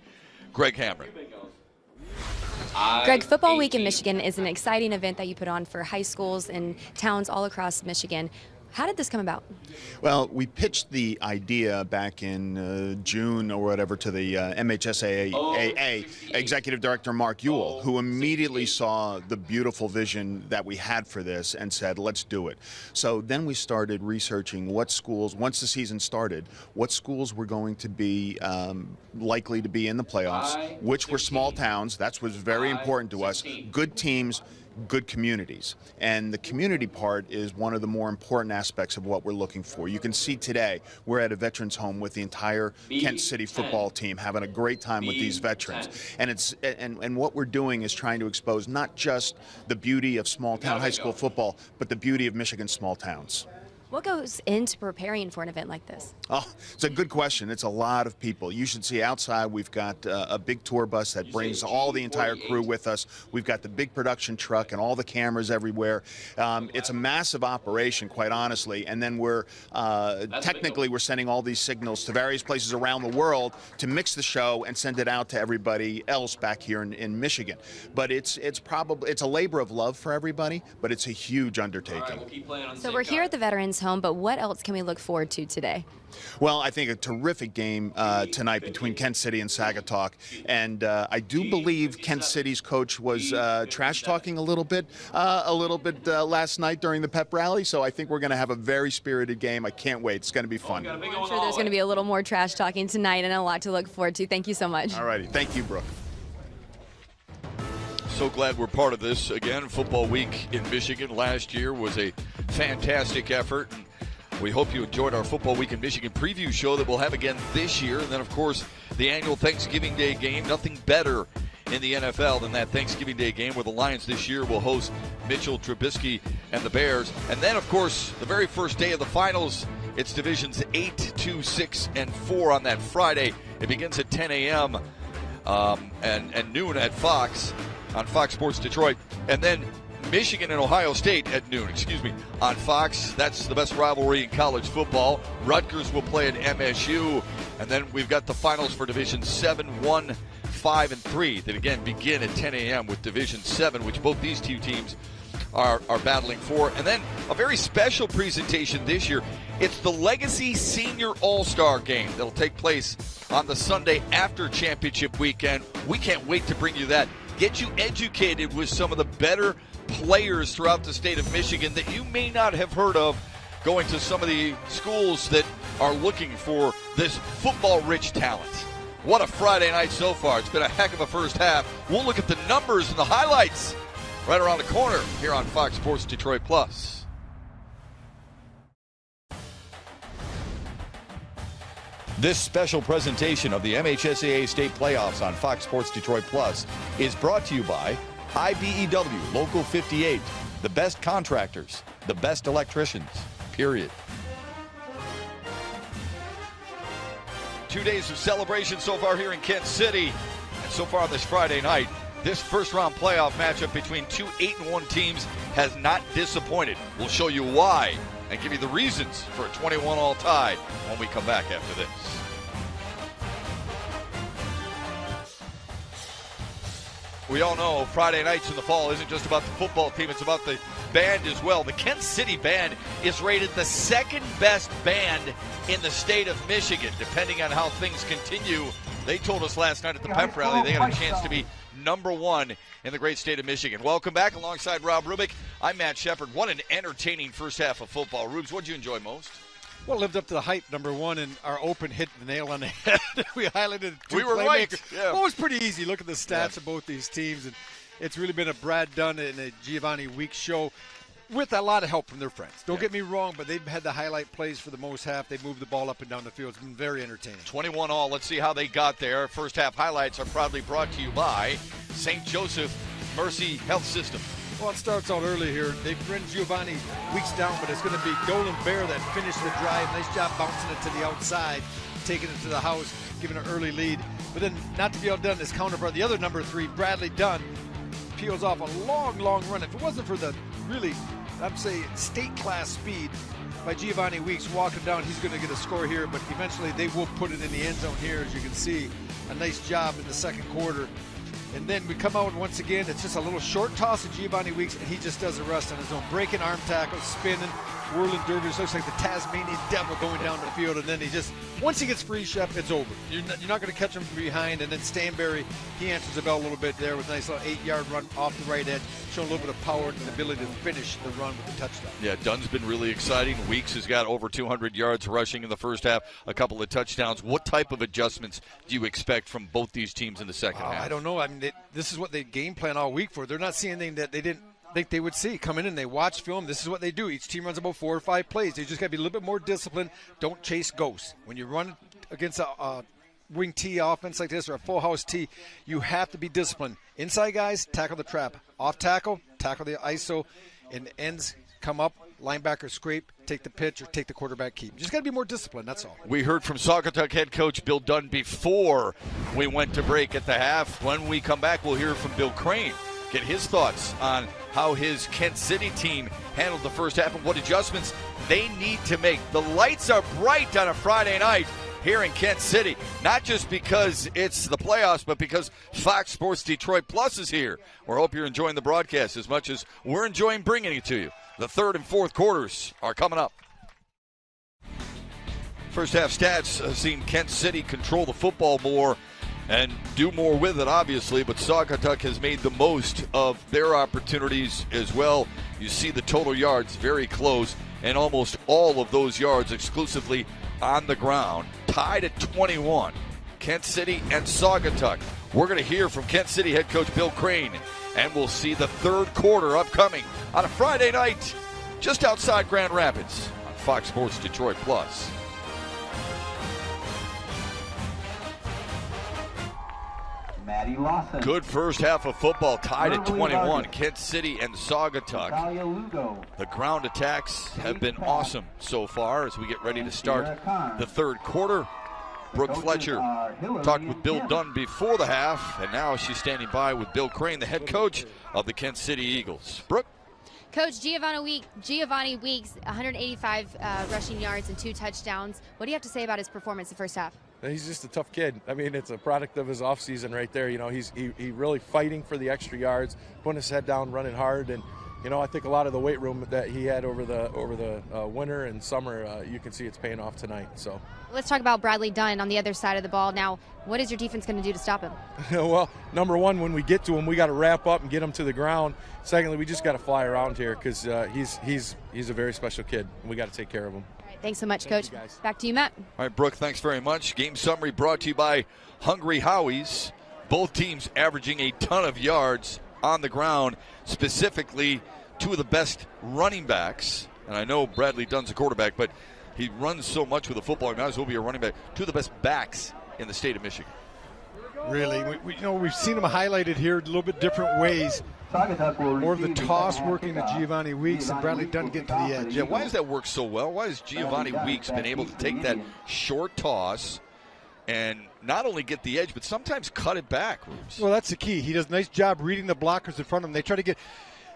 Speaker 7: Greg Hamrick.
Speaker 3: Greg, Football Week in Michigan is an exciting event that you put on for high schools and towns all across Michigan. How did this come about?
Speaker 10: Well, we pitched the idea back in June or whatever to the MHSAA Executive Director Mark Ewell, who immediately saw the beautiful vision that we had for this and said, let's do it. So then we started researching what schools, once the season started, what schools were going to be likely to be in the playoffs, which were small towns. That was very important to us. Good teams good communities. And the community part is one of the more important aspects of what we're looking for. You can see today we're at a veterans home with the entire Kent City football team having a great time with these veterans. And what we're doing is trying to expose not just the beauty of small town high school football, but the beauty of Michigan's small towns.
Speaker 3: What goes into preparing for an event like this?
Speaker 10: Oh, it's a good question. It's a lot of people. You should see outside we've got a big tour bus that brings all the entire crew with us. We've got the big production truck and all the cameras everywhere. It's a massive operation, quite honestly. And then we're technically we're sending all these signals to various places around the world to mix the show and send it out to everybody else back here in Michigan. But it's a labor of love for everybody, but it's a huge undertaking.
Speaker 3: So we're here at the Veterans Home, but what else can we look forward to today?
Speaker 10: Well, I think a terrific game tonight between Kent City and Saugatuck, and I do believe Kent City's coach was trash talking a little bit last night during the pep rally. So I think we're going to have a very spirited game. I can't wait. It's going to be fun.
Speaker 3: I'm sure there's going to be a little more trash talking tonight and a lot to look forward to. Thank you so much.
Speaker 10: All righty, thank you, Brooke.
Speaker 7: So glad we're part of this again. Football week in Michigan last year was a fantastic effort. We hope you enjoyed our Football Week in Michigan preview show that we'll have again this year. And then, of course, the annual Thanksgiving Day game. Nothing better in the NFL than that Thanksgiving Day game where the Lions this year will host Mitchell Trubisky and the Bears. And then, of course, the very first day of the finals, it's divisions 8, 2, 6, and 4 on that Friday. It begins at 10 a.m. And noon at Fox on Fox Sports Detroit. And then Michigan and Ohio State at noon, on Fox. That's the best rivalry in college football. Rutgers will play at MSU. And then we've got the finals for Division 7, 1, 5, and 3 that, again, begin at 10 a.m. with Division 7, which both these two teams are battling for. And then a very special presentation this year. It's the Legacy Senior All-Star Game that'll take place on the Sunday after championship weekend. We can't wait to bring you that. Get you educated with some of the better players throughout the state of Michigan that you may not have heard of, going to some of the schools that are looking for this football-rich talent. What a Friday night so far. It's been a heck of a first half. We'll look at the numbers and the highlights right around the corner here on Fox Sports Detroit Plus.
Speaker 1: This special presentation of the MHSAA State Playoffs on Fox Sports Detroit Plus is brought to you by IBEW Local 58, the best contractors, the best electricians, period.
Speaker 7: 2 days of celebration so far here in Kent City. And so far on this Friday night, this first-round playoff matchup between two 8-1 teams has not disappointed. We'll show you why and give you the reasons for a 21-all tie when we come back after this. We all know Friday nights in the fall isn't just about the football team, it's about the band as well. The Kent City Band is rated the second best band in the state of Michigan, depending on how things continue. They told us last night at the pep rally they got a chance to be number one in the great state of Michigan. Welcome back alongside Rob Rubick. I'm Matt Shepard. What an entertaining first half of football. Rubes, what did you enjoy most?
Speaker 6: Well, it lived up to the hype, number one, and our open hit the nail on the head. We highlighted two
Speaker 7: We were
Speaker 6: playmakers.
Speaker 7: right. Yeah.
Speaker 6: Well, it was pretty easy. Look at the stats of both these teams, and it's really been a Brad Dunn and a Giovanni Weeks show with a lot of help from their friends. Don't get me wrong, but they've had the highlight plays for the most half. They moved the ball up and down the field. It's been very entertaining.
Speaker 7: 21-all. Let's see how they got there. First half highlights are proudly brought to you by St. Joseph Mercy Health System.
Speaker 6: Well, it starts out early here. They bring Giovanni Weeks down, but it's going to be Dolan Bear that finished the drive. Nice job bouncing it to the outside, taking it to the house, giving an early lead. But then, not to be outdone, his counterpart, the other number 3, Bradley Dunn, peels off a long, long run. If it wasn't for the really, I'd say, state-class speed by Giovanni Weeks walking down, he's going to get a score here, but eventually they will put it in the end zone here, as you can see. A nice job in the second quarter. And then we come out once again, it's just a little short toss of Giovanni Weeks, and he just does the rest on his own. Breaking arm tackles, spinning, whirling dervish, looks like the Tasmanian devil going down the field, and then he just, once he gets free, Shep, it's over. You're not going to catch him from behind, and then Stanberry, he answers the bell a little bit there with a nice little 8-yard run off the right edge, showing a little bit of power and the ability to finish the run with a touchdown.
Speaker 7: Yeah, Dunn's been really exciting. Weeks has got over 200 yards rushing in the first half, a couple of touchdowns. What type of adjustments do you expect from both these teams in the second half?
Speaker 6: I don't know. I mean, this is what they game plan all week for. They're not seeing anything that they think they would see. Come in and they watch film. This is what they do. Each team runs about 4 or 5 plays. They just got to be a little bit more disciplined. Don't chase ghosts. When you run against a wing T offense like this or a full house T, you have to be disciplined. Inside guys, tackle the trap. Off tackle, tackle the ISO, and ends come up, linebacker scrape, take the pitch, or take the quarterback keep. You just got to be more disciplined, that's all.
Speaker 7: We heard from Saugatuck head coach Bill Dunn before we went to break at the half. When we come back, we'll hear from Bill Crane, get his thoughts on how his Kent City team handled the first half and what adjustments they need to make. The lights are bright on a Friday night here in Kent City, not just because it's the playoffs, but because Fox Sports Detroit Plus is here. We hope you're enjoying the broadcast as much as we're enjoying bringing it to you. The third and fourth quarters are coming up. First half stats have seen Kent City control the football more and do more with it, obviously, but Saugatuck has made the most of their opportunities as well. You see the total yards very close, and almost all of those yards exclusively on the ground, tied at 21. Kent City and Saugatuck. We're going to hear from Kent City head coach Bill Crane, and we'll see the third quarter upcoming on a Friday night just outside Grand Rapids on Fox Sports Detroit Plus.
Speaker 5: Maddie Lawson.
Speaker 7: Good first half of football, tied at 21. Kent City and Saugatuck. The ground attacks have been awesome so far as we get ready to start the third quarter. Brooke Fletcher talked with Bill Dunn before the half, and now she's standing by with Bill Crane, the head coach of the Kent City Eagles. Brooke?
Speaker 3: Coach, Giovanni Weeks, 185 rushing yards and 2 touchdowns. What do you have to say about his performance the first half?
Speaker 4: He's just a tough kid. I mean, it's a product of his offseason right there. You know, he really fighting for the extra yards, putting his head down, running hard, and you know, I think a lot of the weight room that he had over the winter and summer, you can see it's paying off tonight. So
Speaker 3: let's talk about Bradley Dunn on the other side of the ball. Now, what is your defense going to do to stop him?
Speaker 4: Well, number one, when we get to him, we got to wrap up and get him to the ground. Secondly, we just got to fly around here because he's a very special kid, and we got to take care of him.
Speaker 3: Thanks so much, Coach. Back to you, Matt.
Speaker 7: All right, Brooke, thanks very much. Game summary brought to you by Hungry Howie's. Both teams averaging a ton of yards on the ground, specifically two of the best running backs. And I know Bradley Dunn's a quarterback, but he runs so much with the football, he might as well be a running back. Two of the best backs in the state of Michigan.
Speaker 6: Really, we've seen him highlighted here a little bit different ways. More of the toss working to Giovanni Weeks and Bradley Dunn getting to the edge.
Speaker 7: Yeah, why does that work so well? Why has Giovanni Weeks been able to take that short toss and not only get the edge, but sometimes cut it back?
Speaker 6: Well, that's the key. He does a nice job reading the blockers in front of him. They try to get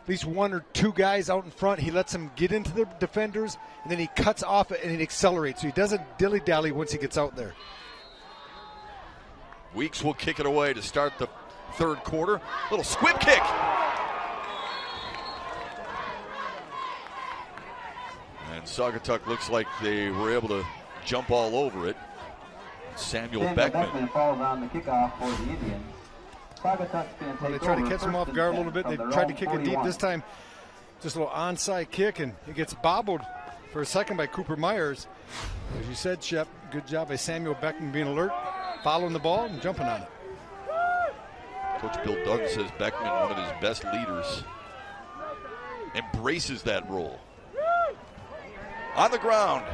Speaker 6: at least 1 or 2 guys out in front. He lets them get into the defenders, and then he cuts off it and he accelerates. So he doesn't dilly-dally once he gets out there.
Speaker 7: Weeks will kick it away to start the third quarter. Little squib kick. And Saugatuck looks like they were able to jump all over it. Samuel Beckman
Speaker 5: falls on the kickoff for the Indians.
Speaker 6: Well, they try to catch him off guard a little bit. They tried to kick it deep this time. Just a little onside kick, and it gets bobbled for a second by Cooper Myers. As you said, Shep, good job by Samuel Beckman being alert, following the ball and jumping on it.
Speaker 7: Coach Bill Dunn says Beckman, one of his best leaders, embraces that role. On the ground,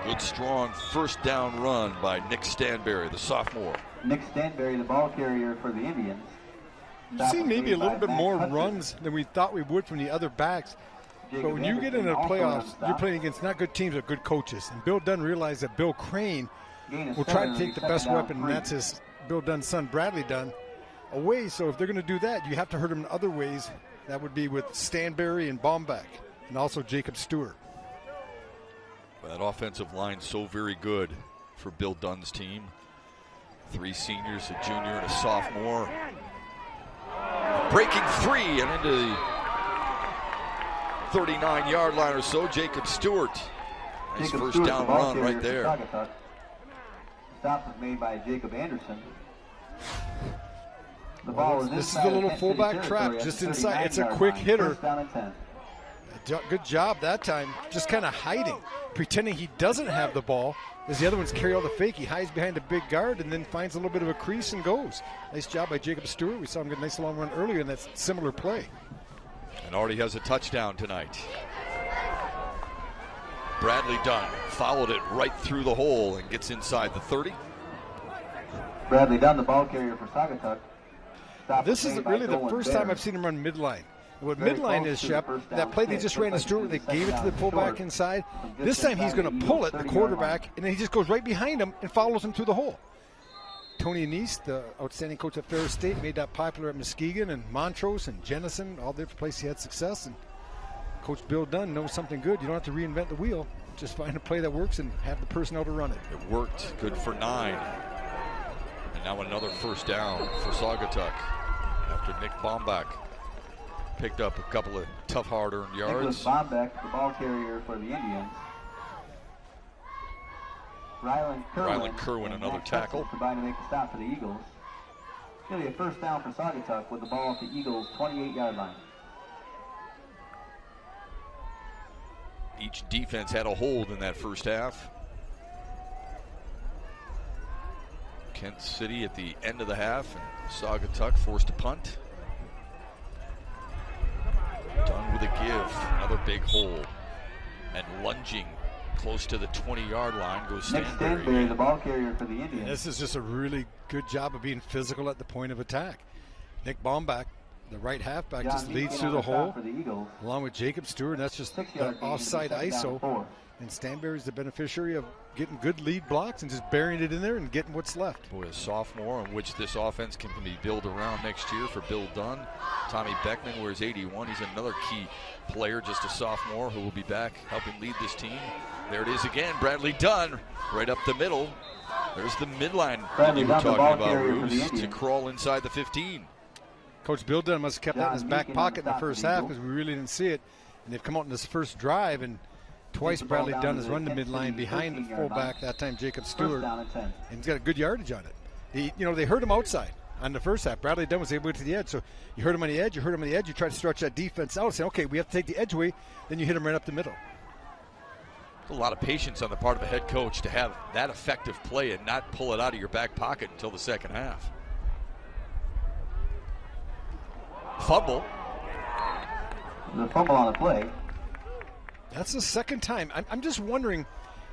Speaker 7: good strong first down run by Nick Stanberry, the sophomore.
Speaker 5: Nick Stanberry, the ball carrier for the Indians.
Speaker 6: We've seen maybe a little bit more runs than we thought we would from the other backs. But when you get into the playoffs, you're playing against not good teams, but good coaches. And Bill Dunn realized that Bill Crane will try to take the best weapon, and that's his Bill Dunn's son, Bradley Dunn, away. So if they're going to do that, you have to hurt him in other ways. That would be with Stanberry and Baumbeck, and also Jacob Stewart.
Speaker 7: That offensive line so very good for Bill Dunn's team. 3 seniors, a junior, and a sophomore. Breaking 3 and into the 39-yard line or so, Jacob Stewart. Nice first down run right there.
Speaker 5: Stop was made by Jacob Anderson. The
Speaker 6: ball is this is the little fullback trap just inside. It's a quick hitter. Good job that time, just kind of hiding, pretending he doesn't have the ball as the other ones carry all the fake. He hides behind a big guard and then finds a little bit of a crease and goes. Nice job by Jacob Stewart. We saw him get a nice long run earlier in that similar play.
Speaker 7: And already has a touchdown tonight. Bradley Dunn followed it right through the hole and gets inside the 30.
Speaker 5: Bradley Dunn, the ball carrier for Saugatuck.
Speaker 6: This is really the first time I've seen him run midline. What midline is, Shep, that play they just ran to Stewart, they gave it to the fullback inside. This time he's going to pull it, the quarterback, and then he just goes right behind him and follows him through the hole. Tony Anise, the outstanding coach at Ferris State, made that popular at Muskegon and Montrose and Jenison, all the different places he had success. And Coach Bill Dunn knows something good. You don't have to reinvent the wheel. Just find a play that works and have the personnel to run it.
Speaker 7: It worked. Good for 9. And now another first down for Saugatuck after Nick Bombach picked up a couple of tough, hard-earned yards.
Speaker 5: Nicholas Bombach, the ball carrier for the Indians. Rylan
Speaker 7: Kerwin, another tackle.
Speaker 5: Combined to make the stop for the Eagles. Really a first down for Saugatuck with the ball at the Eagles' 28-yard line.
Speaker 7: Each defense had a hold in that first half. Kent City at the end of the half, and Saugatuck forced to punt. Done with a give, another big hole, and lunging close to the 20-yard line goes
Speaker 5: Nick Stanberry, the ball carrier for the Indians.
Speaker 6: This is just a really good job of being physical at the point of attack. Nick Bombach, the right halfback, just leads through the hole, along with Jacob Stewart, and that's just the offside ISO. And Stanberry's the beneficiary of getting good lead blocks and just burying it in there and getting what's left.
Speaker 7: Boy, a sophomore on which this offense can be built around next year for Bill Dunn. Tommy Beckman wears 81. He's another key player, just a sophomore, who will be back helping lead this team. There it is again, Bradley Dunn, right up the middle. There's the midline you were talking about, Ruse, to crawl inside the 15.
Speaker 6: Coach Bill Dunn must have kept that in his back pocket in the first half because we really didn't see it. And they've come out in this first drive, and twice Bradley Dunn has run the midline behind the fullback, that time Jacob Stewart, and he's got a good yardage on it. They hurt him outside on the first half. Bradley Dunn was able to get to the edge, so you hurt him on the edge, you try to stretch that defense out and say, okay, we have to take the edge away, then you hit him right up the middle.
Speaker 7: A lot of patience on the part of a head coach to have that effective play and not pull it out of your back pocket until the second half. Fumble.
Speaker 5: The fumble on the play.
Speaker 6: That's the second time. I'm just wondering,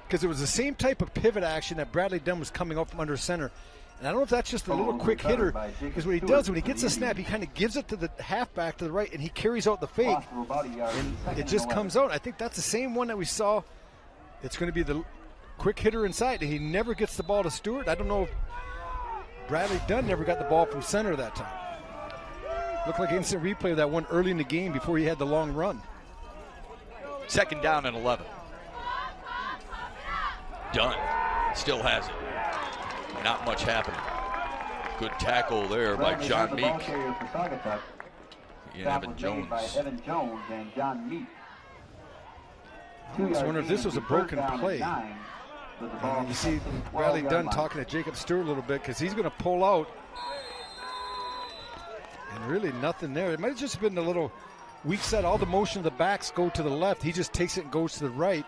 Speaker 6: because it was the same type of pivot action that Bradley Dunn was coming up from under center. And I don't know if that's just a little quick hitter, because what he does when he gets a snap, he kind of gives it to the halfback to the right, and he carries out the fake, and it just comes out. I think that's the same one that we saw. It's going to be the quick hitter inside, and he never gets the ball to Stewart. I don't know if Bradley Dunn never got the ball from center that time. Looked like instant replay of that one early in the game before he had the long run.
Speaker 7: Second down and 11. Dunn still has it. Not much happening. Good tackle there by John Meek. And Evan Jones.
Speaker 5: Evan Jones and John Meek.
Speaker 6: I was wondering if this was a broken play. And you see Bradley Dunn talking to Jacob Stewart a little bit because he's going to pull out. And really nothing there. It might have just been a little weak set. All the motion of the backs go to the left. He just takes it and goes to the right.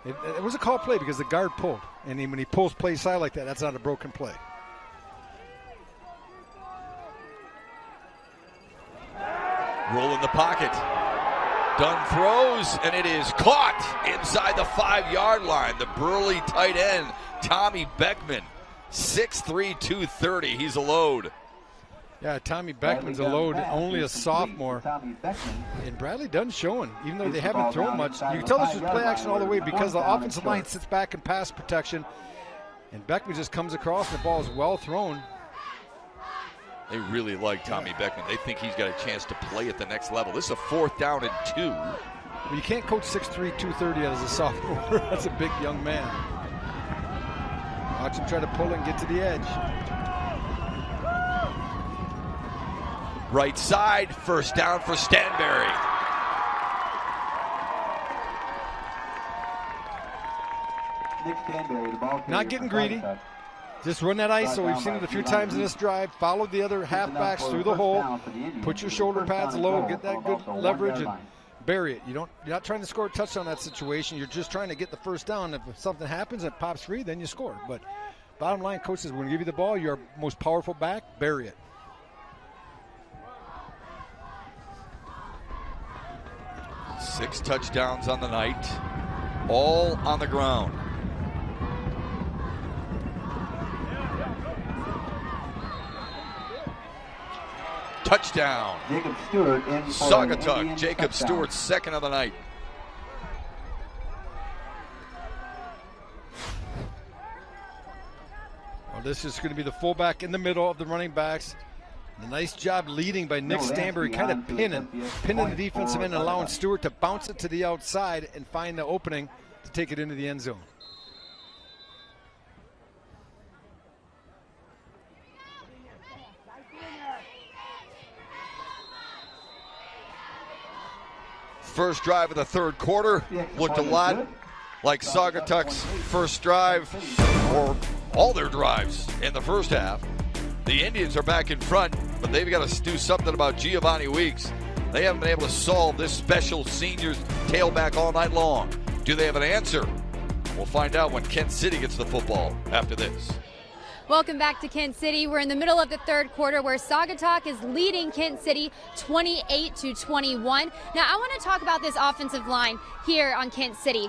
Speaker 6: It was a call play because the guard pulled. And when he pulls play side like that, that's not a broken play.
Speaker 7: Roll in the pocket. Dunn throws, and it is caught inside the 5-yard line. The burly tight end, Tommy Beckman, 6'3", 230. He's a load.
Speaker 6: Yeah, Tommy Beckman's a load, only a sophomore. And Bradley Dunn's showing, even though they haven't thrown much. You can tell this was play action all the way because the offensive line sits back in pass protection. And Beckman just comes across, and the ball is well thrown.
Speaker 7: They really like Tommy Beckman. They think he's got a chance to play at the next level. This is a 4th down and 2.
Speaker 6: Well, you can't coach 6'3", 230 as a sophomore. That's a big young man. Watch him try to pull and get to the edge.
Speaker 7: Right side, first down for Stanberry.
Speaker 5: Nick Stanberry, the ball.
Speaker 6: Not getting greedy. Just run that ISO. We've seen it a few times in this drive. Follow the other halfbacks through the hole. Put your shoulder pads low. Get that good leverage and bury it. You're not trying to score a touchdown in that situation. You're just trying to get the first down. If something happens and it pops free, then you score. But bottom line, coach says, we're going to give you the ball. You're our most powerful back. Bury it.
Speaker 7: 6 touchdowns on the night, all on the ground. Touchdown.
Speaker 5: Jacob Stewart in for
Speaker 7: Saugatuck.
Speaker 5: Indians
Speaker 7: Jacob
Speaker 5: touchdown.
Speaker 7: Stewart's second of the night.
Speaker 6: Well, this is going to be the fullback in the middle of the running backs. A nice job leading by Nick Stanbury, kind of pinning the defensive end and allowing Stewart to bounce it to the outside and find the opening to take it into the end zone.
Speaker 7: First drive of the third quarter looked a lot like Saugatuck's first drive, or all their drives in the first half. The Indians are back in front, but they've got to do something about Giovanni Weeks. They haven't been able to solve this special seniors tailback all night long. Do they have an answer? We'll find out when Kent City gets the football after this.
Speaker 3: Welcome back to Kent City. We're in the middle of the third quarter where Saugatuck is leading Kent City 28-21. Now, I want to talk about this offensive line here on Kent City.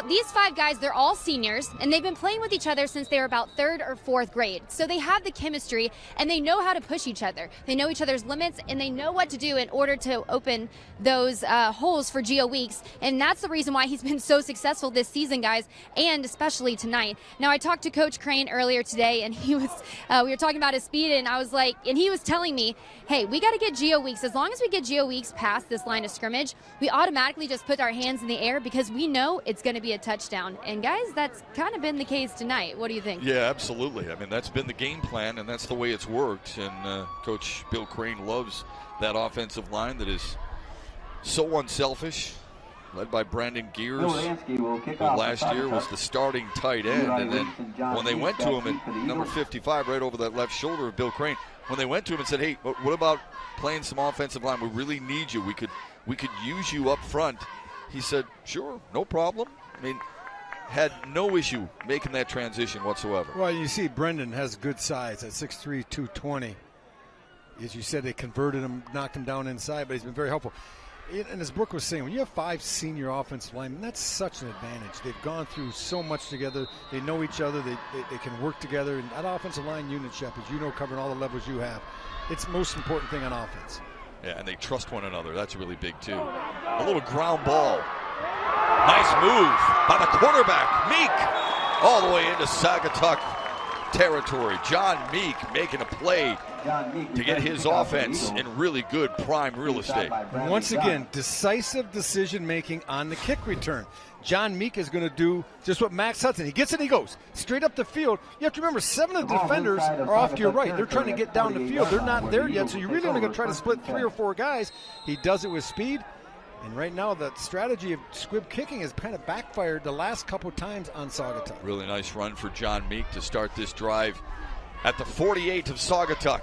Speaker 3: These 5 guys, they're all seniors, and they've been playing with each other since they were about 3rd or 4th grade. So they have the chemistry, and they know how to push each other. They know each other's limits, and they know what to do in order to open those holes for Gio Weeks. And that's the reason why he's been so successful this season, guys, and especially tonight. Now, I talked to Coach Crane earlier today, and he was we were talking about his speed, and I was like, and he was telling me, hey, we got to get Gio Weeks. As long as we get Gio Weeks past this line of scrimmage, we automatically just put our hands in the air because we know it's going to be a touchdown. And guys, that's kind of been the case tonight. What do you think?
Speaker 7: Yeah, absolutely. I mean, that's been the game plan, and that's the way it's worked. And Coach Bill Crane loves that offensive line that is so unselfish, led by Brandon Gears, who last year was the starting tight end. And then when they went to him at number 55, right over that left shoulder of Bill Crane, when they went to him and said, hey, what about playing some offensive line? We really need you. We could use you up front. He said, sure, no problem. I mean, had no issue making that transition whatsoever.
Speaker 6: Well, you see Brendan has good size at 6'3", 220. As you said, they converted him, knocked him down inside, but he's been very helpful. And as Brooke was saying, when you have 5 senior offensive linemen, that's such an advantage. They've gone through so much together. They know each other. They can work together. And that offensive line unit, Shep, as you know, covering all the levels you have, it's the most important thing on offense.
Speaker 7: Yeah, and they trust one another. That's really big, too. A little ground ball. Nice move by the quarterback, Meek, all the way into Saugatuck territory. John Meek making a play to get his offense in really good prime real estate.
Speaker 6: And once again, decisive decision-making on the kick return. John Meek is going to do just what Max Hudson. He gets it, he goes straight up the field. You have to remember, 7 of the defenders are off to your right. They're trying to get down the field. They're not there yet, so you're really only going to try to split 3 or 4 guys. He does it with speed. And right now, the strategy of squib kicking has kind of backfired the last couple times on Saugatuck.
Speaker 7: Really nice run for John Meek to start this drive at the 48 of Saugatuck.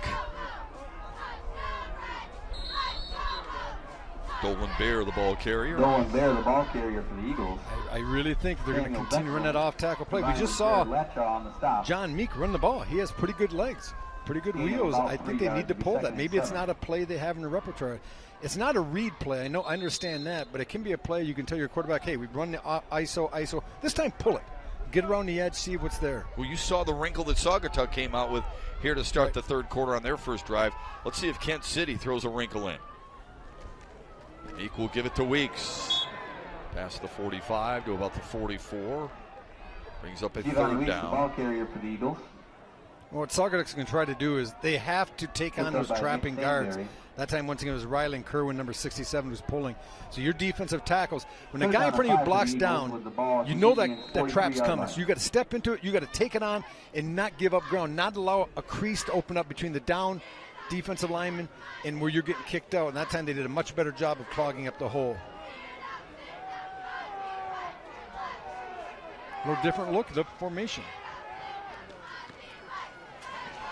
Speaker 7: Dolan Bear, the ball carrier.
Speaker 5: Dolan Bear, the ball carrier for the Eagles.
Speaker 6: I really think they're going to continue running that off-tackle play. We just saw John Meek run the ball. He has pretty good legs, pretty good wheels. I think they need to pull that. Maybe it's not a play they have in the repertoire. It's not a read play. I understand that, but it can be a play you can tell your quarterback, hey, we run the ISO. This time, pull it. Get around the edge, see what's there.
Speaker 7: Well, you saw the wrinkle that Saugatuck came out with here to start the third quarter on their first drive. Let's see if Kent City throws a wrinkle in. Meek will give it to Weeks. Past the 45 to about the 44. Brings up a third down.
Speaker 5: The ball carrier for the Eagles.
Speaker 6: Well, what Saugatuck's going to try to do is they have to take on those trapping guards. That time, once again, it was Riley and Kerwin, number 67, who's pulling. So your defensive tackles, when the guy in front of you blocks down, you know that trap's coming. So you got to step into it, you got to take it on and not give up ground, not allow a crease to open up between the down defensive lineman and where you're getting kicked out. And that time they did a much better job of clogging up the hole. A little different look, the formation.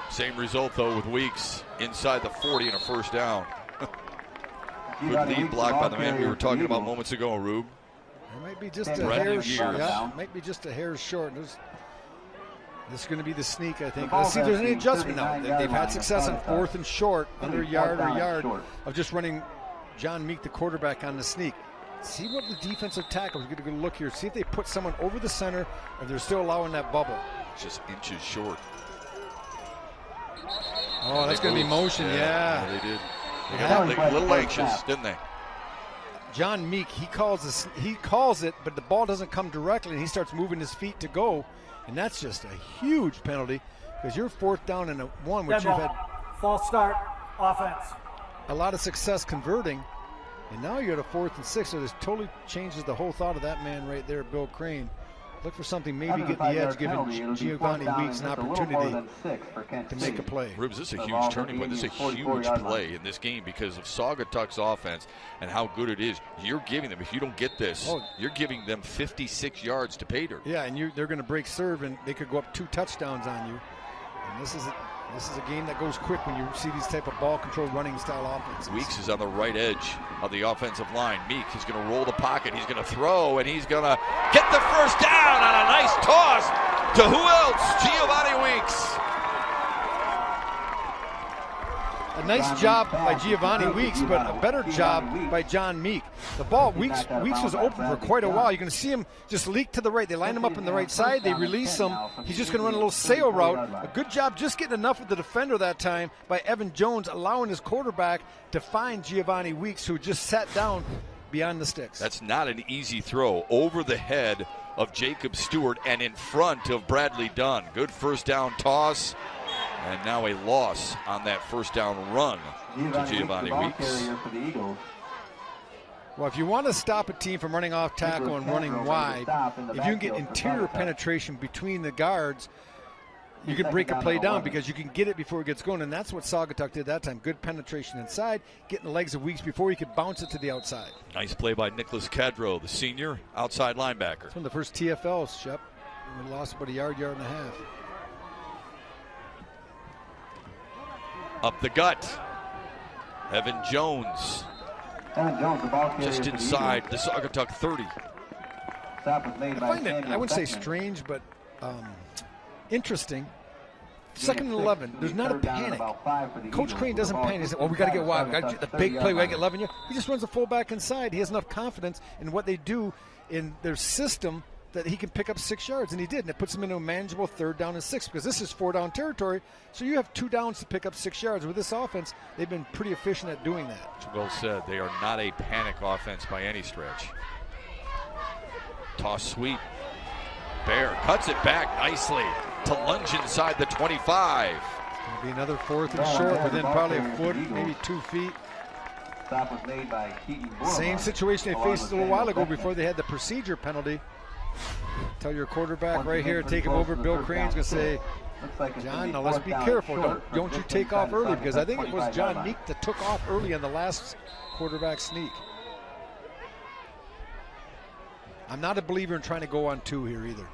Speaker 7: Same result, though, with Weeks inside the 40 and a first down. Good lead block by the man we were talking about moments ago, Rube.
Speaker 6: It might be just a hair short. Yeah, might be just a hair short. This is going to be the sneak, I think. Let's see if there's any adjustment now. They've had success on 4th and short, under a yard or yard, of just running John Meek, the quarterback, on the sneak. See what the defensive tackle is going to go look here. See if they put someone over the center or they're still allowing that bubble.
Speaker 7: Just inches short.
Speaker 6: Oh, that's going to be motion, yeah.
Speaker 7: They did. They got a little anxious, didn't they?
Speaker 6: John Meek, he calls it, but the ball doesn't come directly, and he starts moving his feet to go, and that's just a huge penalty because you're 4th down and 1, which you've had
Speaker 8: false start offense.
Speaker 6: a lot of success converting, and now you're at a 4th and 6, so this totally changes the whole thought of that man right there, Bill Crane. Look for something, maybe get the edge, giving Giovanni Weeks an opportunity to make a play.
Speaker 7: Rubes, this is a huge turning point. This is a huge play in this game because of Saugatuck's offense and how good it is. You're giving them, if you don't get this, you're giving them 56 yards to pay dirt.
Speaker 6: Yeah, and they're going to break serve, and they could go up 2 touchdowns on you. And this is a game that goes quick when you see these type of ball control running style offenses.
Speaker 7: Weeks is on the right edge of the offensive line. Meek is going to roll the pocket. He's going to throw, and he's going to get the first down on a nice toss to who else? Giovanni Weeks.
Speaker 6: A nice job by Giovanni Weeks, but a better job by John Meek. The ball, Weeks was open for quite a while. You're going to see him just leak to the right. They line him up on the right side. They release him. He's just going to run a little sail route. A good job just getting enough of the defender that time by Evan Jones, allowing his quarterback to find Giovanni Weeks, who just sat down beyond the sticks.
Speaker 7: That's not an easy throw. Over the head of Jacob Stewart and in front of Bradley Dunn. Good first down toss. And now a loss on that first down run to Giovanni Weeks.
Speaker 6: Well, if you want to stop a team from running off tackle and running wide, if you can get interior penetration between the guards, you can break a play down because you can get it before it gets going, and that's what Saugatuck did that time. Good penetration inside, getting the legs of Weeks before he could bounce it to the outside.
Speaker 7: Nice play by Nicholas Cadro, the senior outside linebacker.
Speaker 6: It's one of the first TFLs, Shep. We lost about a yard and a half.
Speaker 7: Up the gut, Evan Jones.
Speaker 5: The ball carrier
Speaker 7: Just inside the Saugatuck 30.
Speaker 6: I find it, I wouldn't say strange, but interesting. 2nd and 11, there's not a panic. Coach Crane doesn't panic. He says, we got to get wide. We got to get the big play. We got to get 11 here. He just runs the fullback inside. He has enough confidence in what they do in their system that he can pick up 6 yards, and he did, and it puts him into a manageable 3rd down and 6 because this is 4-down territory, so you have 2 downs to pick up 6 yards. With this offense, they've been pretty efficient at doing that.
Speaker 7: Well said. They are not a panic offense by any stretch. Toss sweep. Bear cuts it back nicely to lunge inside the 25.
Speaker 6: It's going to be another 4th and short within probably a foot, maybe 2 feet.
Speaker 5: Stop was made by Keaton.
Speaker 6: Same situation they faced a little while ago before they had the procedure penalty. Tell your quarterback right here, take him over. Bill Crane's going to say, John, now let's be careful. Don't you take off early, because I think it was John Meek that took off early on the last quarterback sneak. I'm not a believer in trying to go on 2 here either,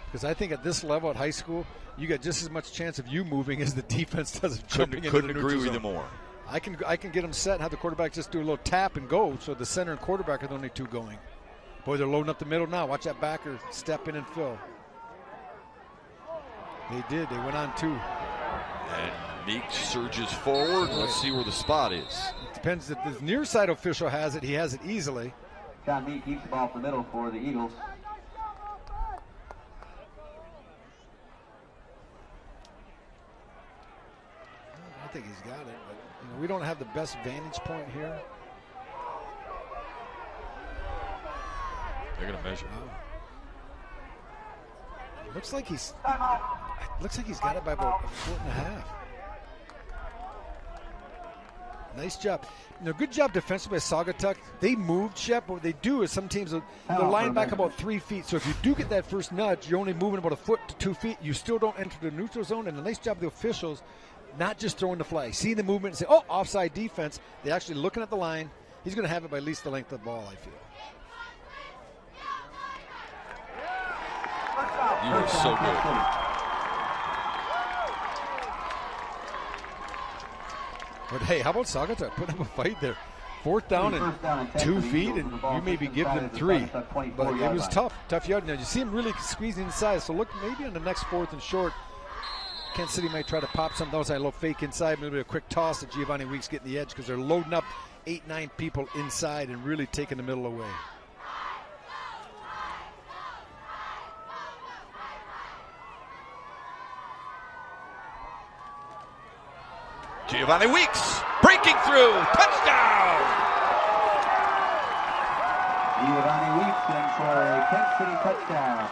Speaker 6: because I think at this level at high school, you got just as much chance of you moving as the defense does of jumping into the neutral zone.
Speaker 7: Couldn't agree with you more.
Speaker 6: I can get them set and have the quarterback just do a little tap and go, so the center and quarterback are the only 2 going. Boy, they're loading up the middle now. Watch that backer step in and fill. They did. They went on 2.
Speaker 7: And Meek surges forward. Let's see where the spot is.
Speaker 6: It depends if the near side official has it. He has it easily.
Speaker 5: John Meek keeps the ball up the middle for the Eagles.
Speaker 6: I think he's got it, but we don't have the best vantage point here.
Speaker 7: They're going to measure.
Speaker 6: Looks like he's got it by about 1.5 feet. Nice job. Good job defensively by Saugatuck. They moved, Shep. What they do is some teams they'll line back about 3 feet. So if you do get that first nudge, you're only moving about 1 foot to 2 feet. You still don't enter the neutral zone. And a nice job of the officials not just throwing the flag, seeing the movement and say, oh, offside defense. They're actually looking at the line. He's going to have it by at least the length of the ball, I feel.
Speaker 7: You are so good.
Speaker 6: But hey, how about Saugatuck putting up a fight there? 4th down and 2 feet, and you maybe give them 3. But it was tough yard. Now you see him really squeezing inside. So look, maybe on the next 4th and short, Kansas City might try to pop something else. A little fake inside, maybe a quick toss to Giovanni Weeks getting the edge because they're loading up 8-9 people inside and really taking the middle away.
Speaker 7: Giovanni Weeks breaking through, touchdown!
Speaker 5: Giovanni Weeks in for a Kansas City touchdown.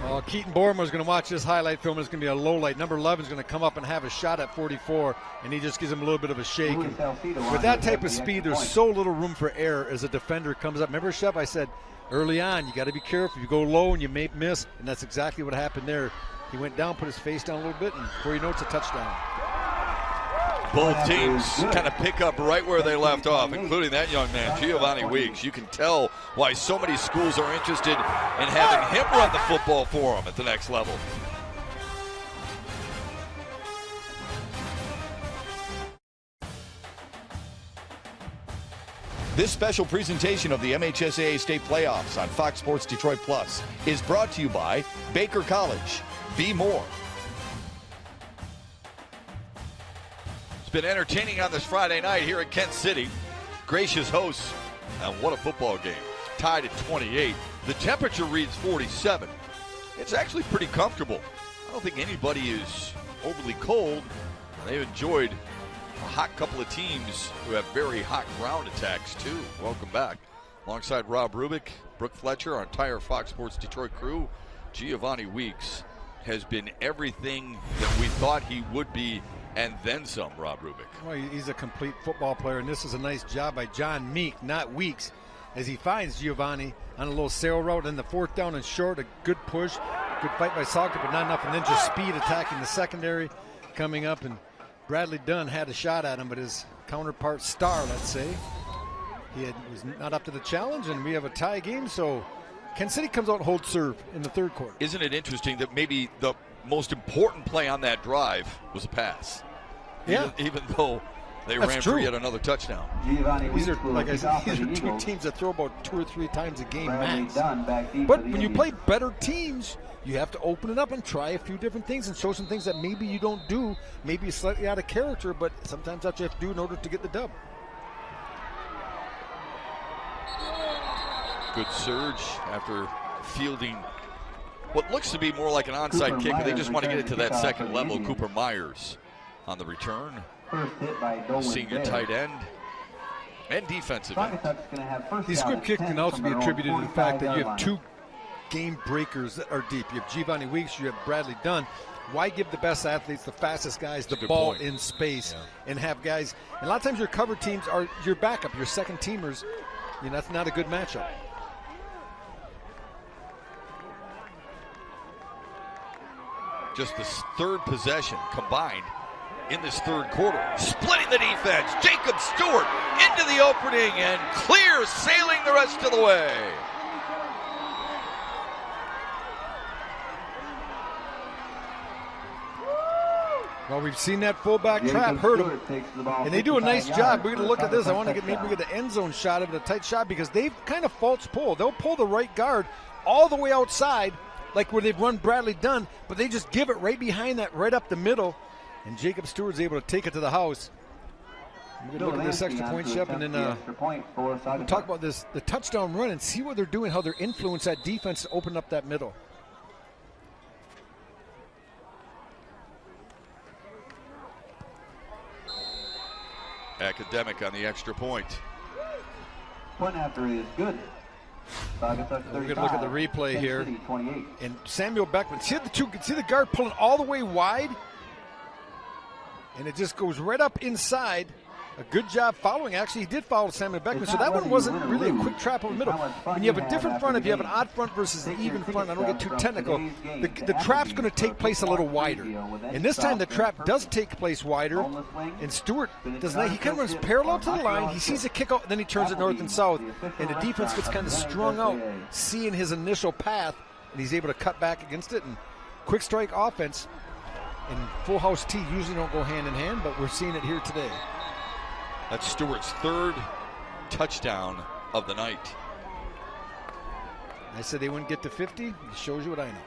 Speaker 6: Well, Keaton Borman is going to watch this highlight film. It's going to be a low light. Number 11 is going to come up and have a shot at 44, and he just gives him a little bit of a shake. And with that type of speed, there's so little room for error as a defender comes up. Remember, Shep, I said early on, you got to be careful. You go low and you may miss, and that's exactly what happened there. He went down, put his face down a little bit, and before you know it's a touchdown.
Speaker 7: Both teams kind of pick up right where they left off, including that young man, Giovanni Weeks. You can tell why so many schools are interested in having him run the football for them at the next level.
Speaker 1: This special presentation of the MHSAA State Playoffs on Fox Sports Detroit Plus is brought to you by Baker College. Be more.
Speaker 7: It's been entertaining on this Friday night here at Kent City. Gracious hosts, and what a football game. Tied at 28. The temperature reads 47. It's actually pretty comfortable. I don't think anybody is overly cold. They've enjoyed a hot couple of teams who have very hot ground attacks too. Welcome back. Alongside Rob Rubick, Brooke Fletcher, our entire Fox Sports Detroit crew, Giovanni Weeks has been everything that we thought he would be, and then some, Rob Rubick.
Speaker 6: Well, he's a complete football player, and this is a nice job by John Meek, not Weeks, as he finds Giovanni on a little sail route, and the fourth down and short, a good push, good fight by Saugatuck, but not enough, and then just speed attacking the secondary coming up, and Bradley Dunn had a shot at him, but his counterpart Starr, let's say, was not up to the challenge, and we have a tie game, so Kansas City comes out and holds serve in the third quarter.
Speaker 7: Isn't it interesting that maybe the most important play on that drive was a pass?
Speaker 6: Yeah.
Speaker 7: Even though they ran for yet another touchdown.
Speaker 6: These are, like I said, these are two teams that throw about 2 or 3 times a game max. But when you play better teams, you have to open it up and try a few different things and show some things that maybe you don't do, maybe slightly out of character, but sometimes that's what you have to do in order to get the dub.
Speaker 7: Good surge after fielding what looks to be more like an onside kick, but they just want to get it to that second level. Cooper Myers on the return. Senior tight end and defensive end.
Speaker 6: These squib kicks can also be attributed to the fact that you have 2 game breakers that are deep. You have Giovanni Weeks, you have Bradley Dunn. Why give the best athletes, the fastest guys, the ball in space, and have guys, and a lot of times your cover teams are your backup, your second teamers. You know, that's not a good matchup.
Speaker 7: Just the third possession combined in this third quarter. Splitting the defense. Jacob Stewart into the opening and clear, sailing the rest of the way.
Speaker 6: Well, we've seen that fullback trap hurt him, and they do a nice job. We're going to look at this. I want to get maybe get the end zone shot of it, a tight shot, because they've kind of false pull. They'll pull the right guard all the way outside, like where they've run Bradley Dunn, but they just give it right behind that, right up the middle, and Jacob Stewart's able to take it to the house. We're going to look at this extra point, Shep, and then we'll talk about this, the touchdown run, and see what they're doing, how they're influencing that defense to open up that middle.
Speaker 7: Academic on the extra point.
Speaker 5: Point after is good.
Speaker 6: We're going to look at the replay here. And Samuel Beckman, see the guard pulling all the way wide? And it just goes right up inside. A good job following. Actually, he did follow Samuel Beckman, so that one wasn't really a quick trap over the middle. When you have a different front, if you have an odd front versus an even front, I don't get too technical, the trap's going to take place a little wider. And this time the trap does take place wider, and Stewart does not. He kind of runs parallel to the line. He sees a kick out, and then he turns it north and south, and the defense gets kind of strung out, seeing his initial path, and he's able to cut back against it. And quick strike offense and full house T usually don't go hand in hand, but we're seeing it here today.
Speaker 7: That's Stewart's third touchdown of the night.
Speaker 6: I said they wouldn't get to 50. It shows you what I know.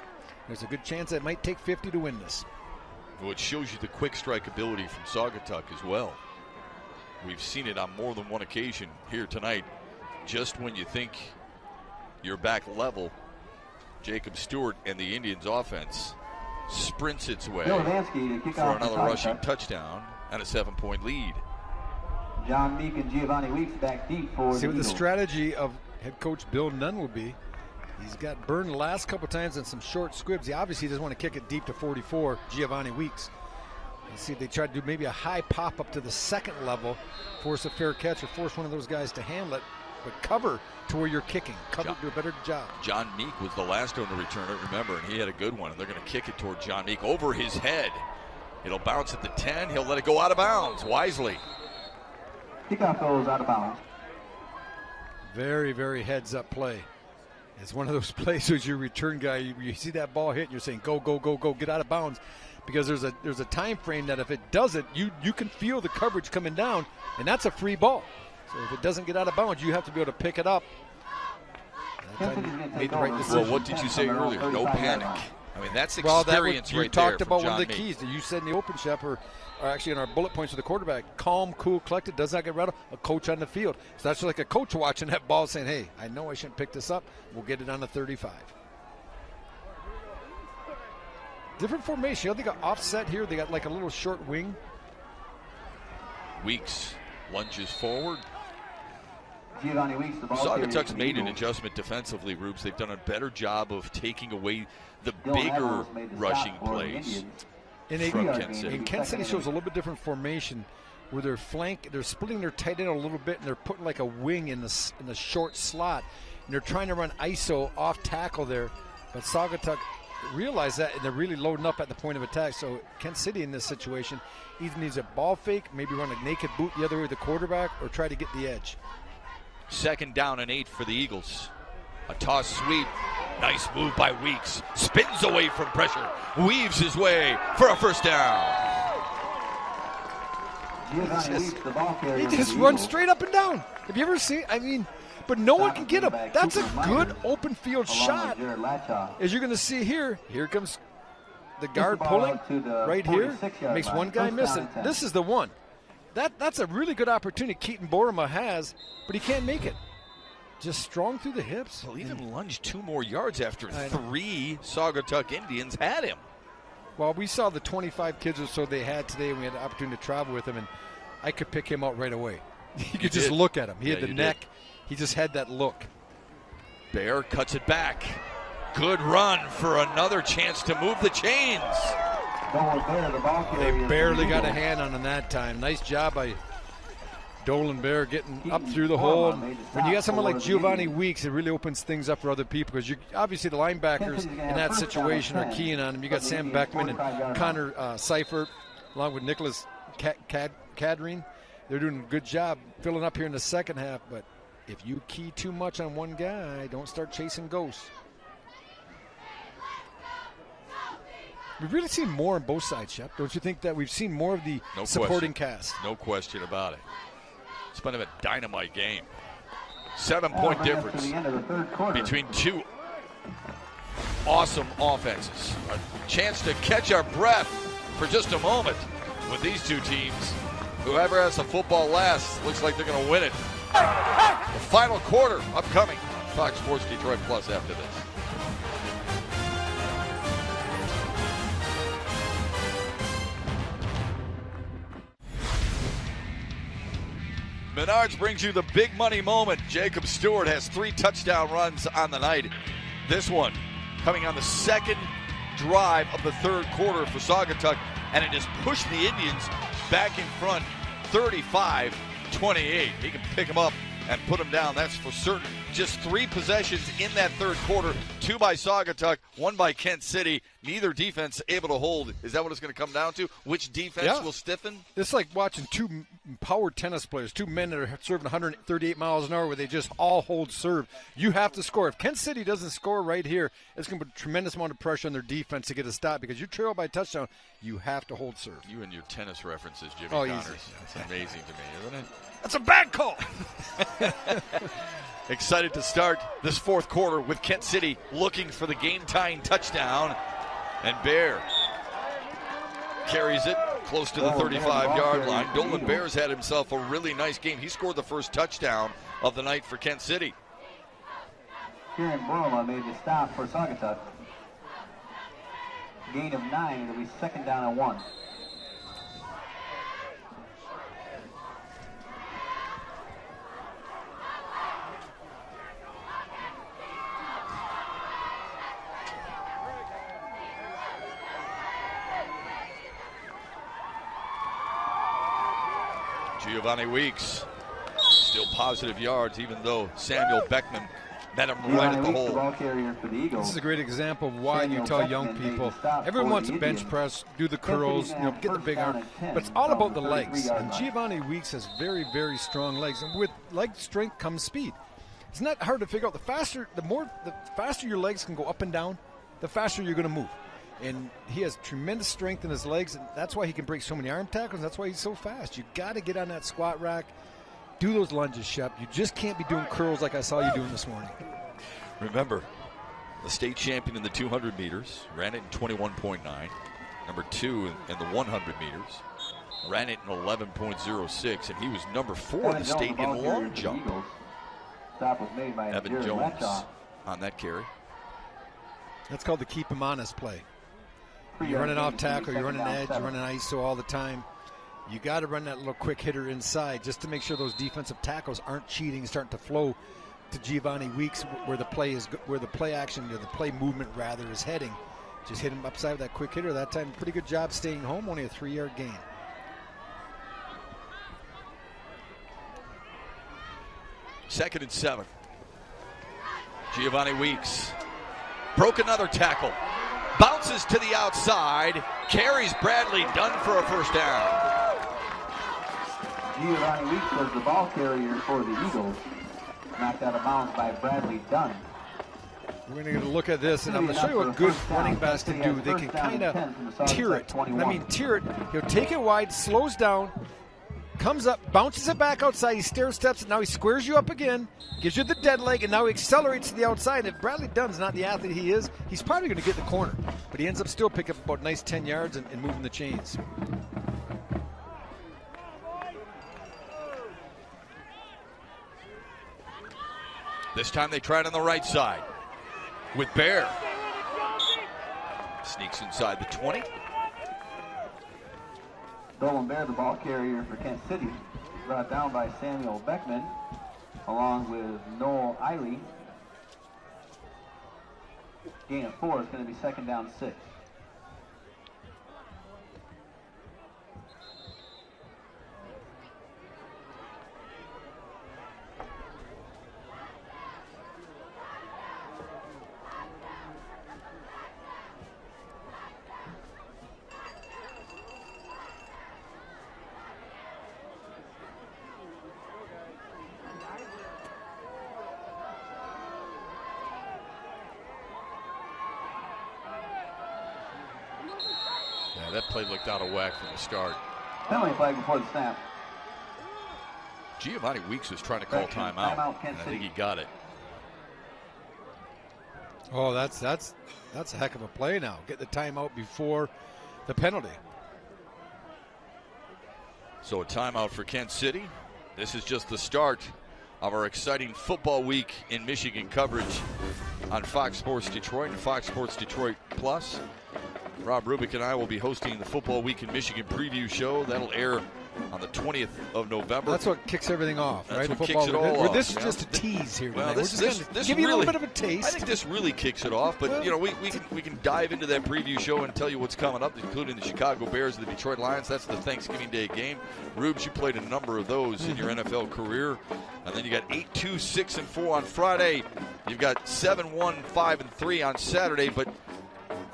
Speaker 6: There's a good chance that it might take 50 to win this.
Speaker 7: Well, it shows you the quick strike ability from Saugatuck as well. We've seen it on more than one occasion here tonight. Just when you think you're back level, Jacob Stewart and the Indians offense sprints its way for another rushing touchdown and a 7-point lead.
Speaker 5: John Meek and Giovanni Weeks back deep for
Speaker 6: See what the strategy of head coach Bill Nunn will be. He's got burned the last couple times in some short squibs. He obviously doesn't want to kick it deep to 44, Giovanni Weeks. Let's see if they try to do maybe a high pop up to the second level, force a fair catch or force one of those guys to handle it, but cover to where you're kicking. Cover, do a better job.
Speaker 7: John Meek was the last one to return it, remember, and he had a good one. And they're going to kick it toward John Meek over his head. It'll bounce at the 10. He'll let it go out of bounds wisely.
Speaker 5: Kickoff goes out of bounds.
Speaker 6: Very, very heads-up play. It's one of those plays as your return guy, you see that ball hit and you're saying, go, go, go, go, get out of bounds. Because there's a time frame that if it doesn't, you can feel the coverage coming down, and that's a free ball. So if it doesn't get out of bounds, you have to be able to pick it up. That time made the right decision.
Speaker 7: Well, what did you say earlier? No panic. I mean, that's experience right there.
Speaker 6: You talked about
Speaker 7: John
Speaker 6: one of the
Speaker 7: Meek.
Speaker 6: keys that you said in the open, Shep, or actually in our bullet points for the quarterback. Calm, cool, collected, does not get rattled. A coach on the field. So that's like a coach watching that ball saying, hey, I know I shouldn't pick this up. We'll get it on the 35. Different formation. You know, they got offset here. They got like a little short wing.
Speaker 7: Weeks lunges forward.
Speaker 5: Giovanni Weeks, the ball
Speaker 7: Saugatuck's made an adjustment defensively, Rubes. They've done a better job of taking away the bigger rushing plays from Kent City.
Speaker 6: And Kent City shows a little bit different formation where they're splitting their tight end a little bit, and they're putting like a wing in the short slot, and they're trying to run ISO off tackle there. But Saugatuck realize that, and they're really loading up at the point of attack. So Kent City in this situation either needs a ball fake, maybe run a naked boot the other way to the quarterback, or try to get the edge.
Speaker 7: 2nd down and 8 for the Eagles. A toss sweep. Nice move by Weeks. Spins away from pressure. Weaves his way for a first down.
Speaker 6: He just runs straight up and down. Have you ever seen? I mean, but no one can get him. That's a good open field shot. As you're going to see here, here comes the guard pulling right here. Makes one guy miss it. This is the one. That's a really good opportunity Keaton Borima has, but he can't make it. Just strong through the hips.
Speaker 7: Well, even lunged 2 more yards after 3 Saugatuck Indians had him.
Speaker 6: Well, we saw the 25 kids or so they had today, and we had the opportunity to travel with him, and I could pick him out right away. You could just look at him. He had the neck. He just had that look.
Speaker 7: Bear cuts it back. Good run for another chance to move the chains.
Speaker 6: They barely got a hand on him that time. Nice job by Dolan Bear getting up through the hole. When you got someone like Giovanni Weeks, it really opens things up for other people, because obviously the linebackers in that situation are keying on him. You got Sam Beckman and Connor Seifert, along with Nicholas Cadrine. They're doing a good job filling up here in the second half, but if you key too much on one guy, don't start chasing ghosts. We've really seen more on both sides, Shep. Don't you think that we've seen more of the supporting cast?
Speaker 7: No question about it. It's been a dynamite game. 7-point difference between 2 awesome offenses. A chance to catch our breath for just a moment with these 2 teams. Whoever has the football last looks like they're going to win it. The final quarter upcoming. Fox Sports Detroit Plus after this. Menards brings you the big money moment. Jacob Stewart has 3 touchdown runs on the night. This one coming on the 2nd drive of the 3rd quarter for Saugatuck, and it has pushed the Indians back in front 35-28. He can pick them up and put them down, that's for certain. Just 3 possessions in that 3rd quarter 2 by Saugatuck, 1 by Kent City. Neither defense able to hold. Is that what it's going to come down to? Which defense will stiffen?
Speaker 6: It's like watching two power tennis players, two men that are serving 138 miles an hour where they just all hold serve. You have to score. If Kent City doesn't score right here, it's going to put a tremendous amount of pressure on their defense to get a stop because you trail by a touchdown, you have to hold serve.
Speaker 7: You and your tennis references, Jimmy
Speaker 6: Oh,
Speaker 7: Connors.
Speaker 6: easy.
Speaker 7: That's amazing to me, isn't it?
Speaker 6: That's a bad call.
Speaker 7: Excited to start this fourth quarter with Kent City looking for the game-tying touchdown. And Bear carries it close to the 35-yard line. Dolan Bear's had himself a really nice game. He scored the first touchdown of the night for Kent City.
Speaker 5: Kieran Burma made the stop for Saugatuck. Gain of 9. It'll be 2nd down and 1.
Speaker 7: Giovanni Weeks, still positive yards, even though Samuel Beckman met him right at the hole.
Speaker 6: This is a great example of why you tell young people, everyone wants to bench press, do the curls, get the big arm, but it's all about the legs. And Giovanni Weeks has very, very strong legs, and with leg strength comes speed. It's not hard to figure out. The faster your legs can go up and down, the faster you're going to move. And he has tremendous strength in his legs, and that's why he can break so many arm tackles, and that's why he's so fast. You got to get on that squat rack, do those lunges, Shep. You just can't be doing curls like I saw you doing this morning.
Speaker 7: Remember, the state champion in the 200 meters, ran it in 21.9. Number 2 in the 100 meters, ran it in 11.06, and he was number 4 in the state in long jump. Evan Jones on that carry.
Speaker 6: That's called the keep him honest play. You're running off tackle, you're running edge, you're running ISO all the time. You got to run that little quick hitter inside just to make sure those defensive tackles aren't cheating, starting to flow to Giovanni Weeks where the play action, or the play movement rather, is heading. Just hit him upside with that quick hitter. That time, pretty good job staying home, only a 3-yard gain.
Speaker 7: Second and 7. Giovanni Weeks broke another tackle. Bounces to the outside. Carries Bradley Dunn for a first down.
Speaker 5: Giovanni Weeks was the ball carrier for the Eagles. Knocked out of bounds by Bradley Dunn.
Speaker 6: We're going to look at this, and I'm going to show you what good running backs can do. They can kind of tier it. I mean, tier it. He'll take it wide, slows down, comes up, bounces it back outside. He stair steps it. Now he squares you up again, gives you the dead leg, and now he accelerates to the outside. If Bradley Dunn's not the athlete he is, he's probably going to get the corner. But he ends up still picking up about a nice 10 yards and moving the chains.
Speaker 7: This time they tried on the right side with Bear. Sneaks inside the 20.
Speaker 5: Dolan Bear, the ball carrier for Kent City, brought down by Samuel Beckman, along with Noel Eiley. Gain of 4 is going to be 2nd down 6.
Speaker 7: That play looked out of whack from the start.
Speaker 5: Penalty flag before the snap.
Speaker 7: Giovanni Weeks was trying to call timeout, and I think he got it.
Speaker 6: Oh, that's a heck of a play now. Get the timeout before the penalty.
Speaker 7: So a timeout for Kent City. This is just the start of our exciting football week in Michigan coverage on Fox Sports Detroit and Fox Sports Detroit Plus. Rob Rubik and I will be hosting the Football Week in Michigan preview show. That'll air on the 20th of November.
Speaker 6: That's what kicks everything off,
Speaker 7: That's
Speaker 6: right?
Speaker 7: what
Speaker 6: Football.
Speaker 7: kicks it all off.
Speaker 6: This is just a tease here.
Speaker 7: Well,
Speaker 6: We're just gonna give you a little bit of a taste.
Speaker 7: I think this really kicks it off, but we can dive into that preview show and tell you what's coming up, including the Chicago Bears and the Detroit Lions. That's the Thanksgiving Day game. Rubes, you played a number of those in your NFL career, and then you got 8-2, 6-4 on Friday. You've got 7-1, 5-3 on Saturday, but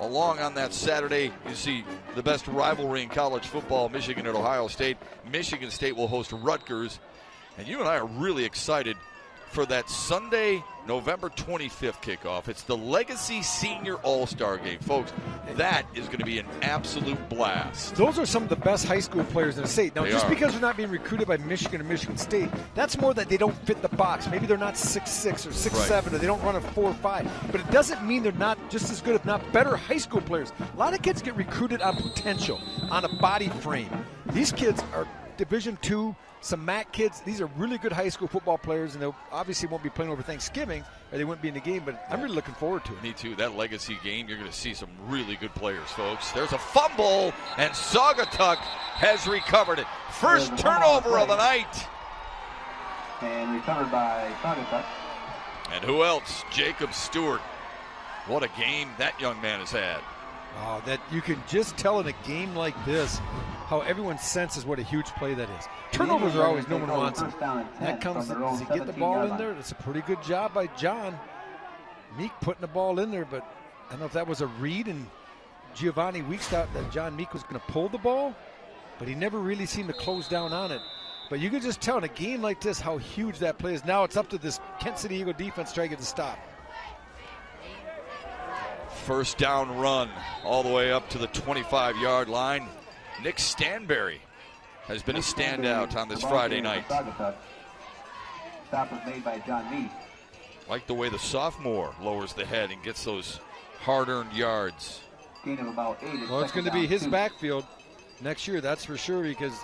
Speaker 7: along on that Saturday, you see the best rivalry in college football, Michigan at Ohio State. Michigan State will host Rutgers. And you and I are really excited for that Sunday, November 25th kickoff. It's the Legacy Senior All-Star Game. Folks, that is going to be an absolute blast.
Speaker 6: Those are some of the best high school players in the state. Now, just because they're not being recruited by Michigan or Michigan State, that's more that they don't fit the box. Maybe they're not 6'6" or 6'7", or they don't run a 4.5. But it doesn't mean they're not just as good, if not better, high school players. A lot of kids get recruited on potential, on a body frame. These kids are Division II, some MAC kids. These are really good high school football players, and they obviously won't be playing over Thanksgiving, or they wouldn't be in the game, but I'm really looking forward to it.
Speaker 7: Me too. That Legacy game, you're going to see some really good players, folks. There's a fumble, and Saugatuck has recovered it. First turnover of the night.
Speaker 5: And recovered by Saugatuck.
Speaker 7: And who else? Jacob Stewart. What a game that young man has had.
Speaker 6: Oh, that you can just tell in a game like this how everyone senses what a huge play that is. Turnovers are always, no one wants them. That comes, does he get the ball in there? That's a pretty good job by John Meek putting the ball in there, but I don't know if that was a read, and Giovanni Weeks thought that John Meek was going to pull the ball, but he never really seemed to close down on it. But you can just tell in a game like this how huge that play is. Now it's up to this Kent City Eagle defense to try to get the stop.
Speaker 7: First down run all the way up to the 25-yard line. Nick Stanberry has been a standout on this Friday night.
Speaker 5: Stop was made by John Meek.
Speaker 7: Like the way the sophomore lowers the head and gets those hard-earned yards.
Speaker 5: Gain of about 8.
Speaker 6: Well, it's going to be his backfield next year, that's for sure, because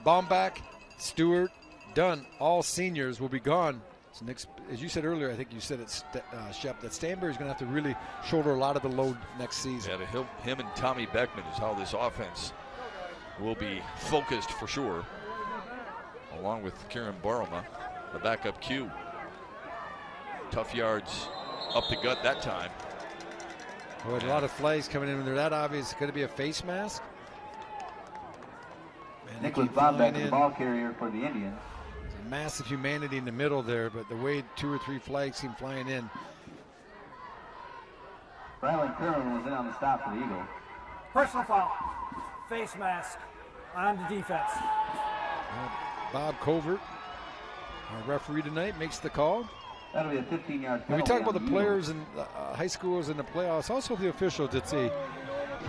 Speaker 6: Baumbach, Stewart, Dunn, all seniors will be gone. So next, as you said earlier, I think you said it, Shep, that Stanberry's going to have to really shoulder a lot of the load next season.
Speaker 7: Yeah, to help him and Tommy Beckman is how this offense will be focused for sure, along with Kieran Baroma, the backup Q. Tough yards up the gut that time.
Speaker 6: Boy, a lot of flags coming in there. That obvious going to be a face mask. Man,
Speaker 5: Nicholas Bobbeck, the ball carrier for the Indians.
Speaker 6: Massive humanity in the middle there, but the way 2 or 3 flags came flying in.
Speaker 5: Ryland Curran was in on the stop for the Eagles.
Speaker 8: Personal foul. Face mask on the defense.
Speaker 6: Bob Covert, our referee tonight, makes the call.
Speaker 5: That'll be a 15-yard penalty.
Speaker 6: When we talk about the players and high schools in the playoffs, also the officials,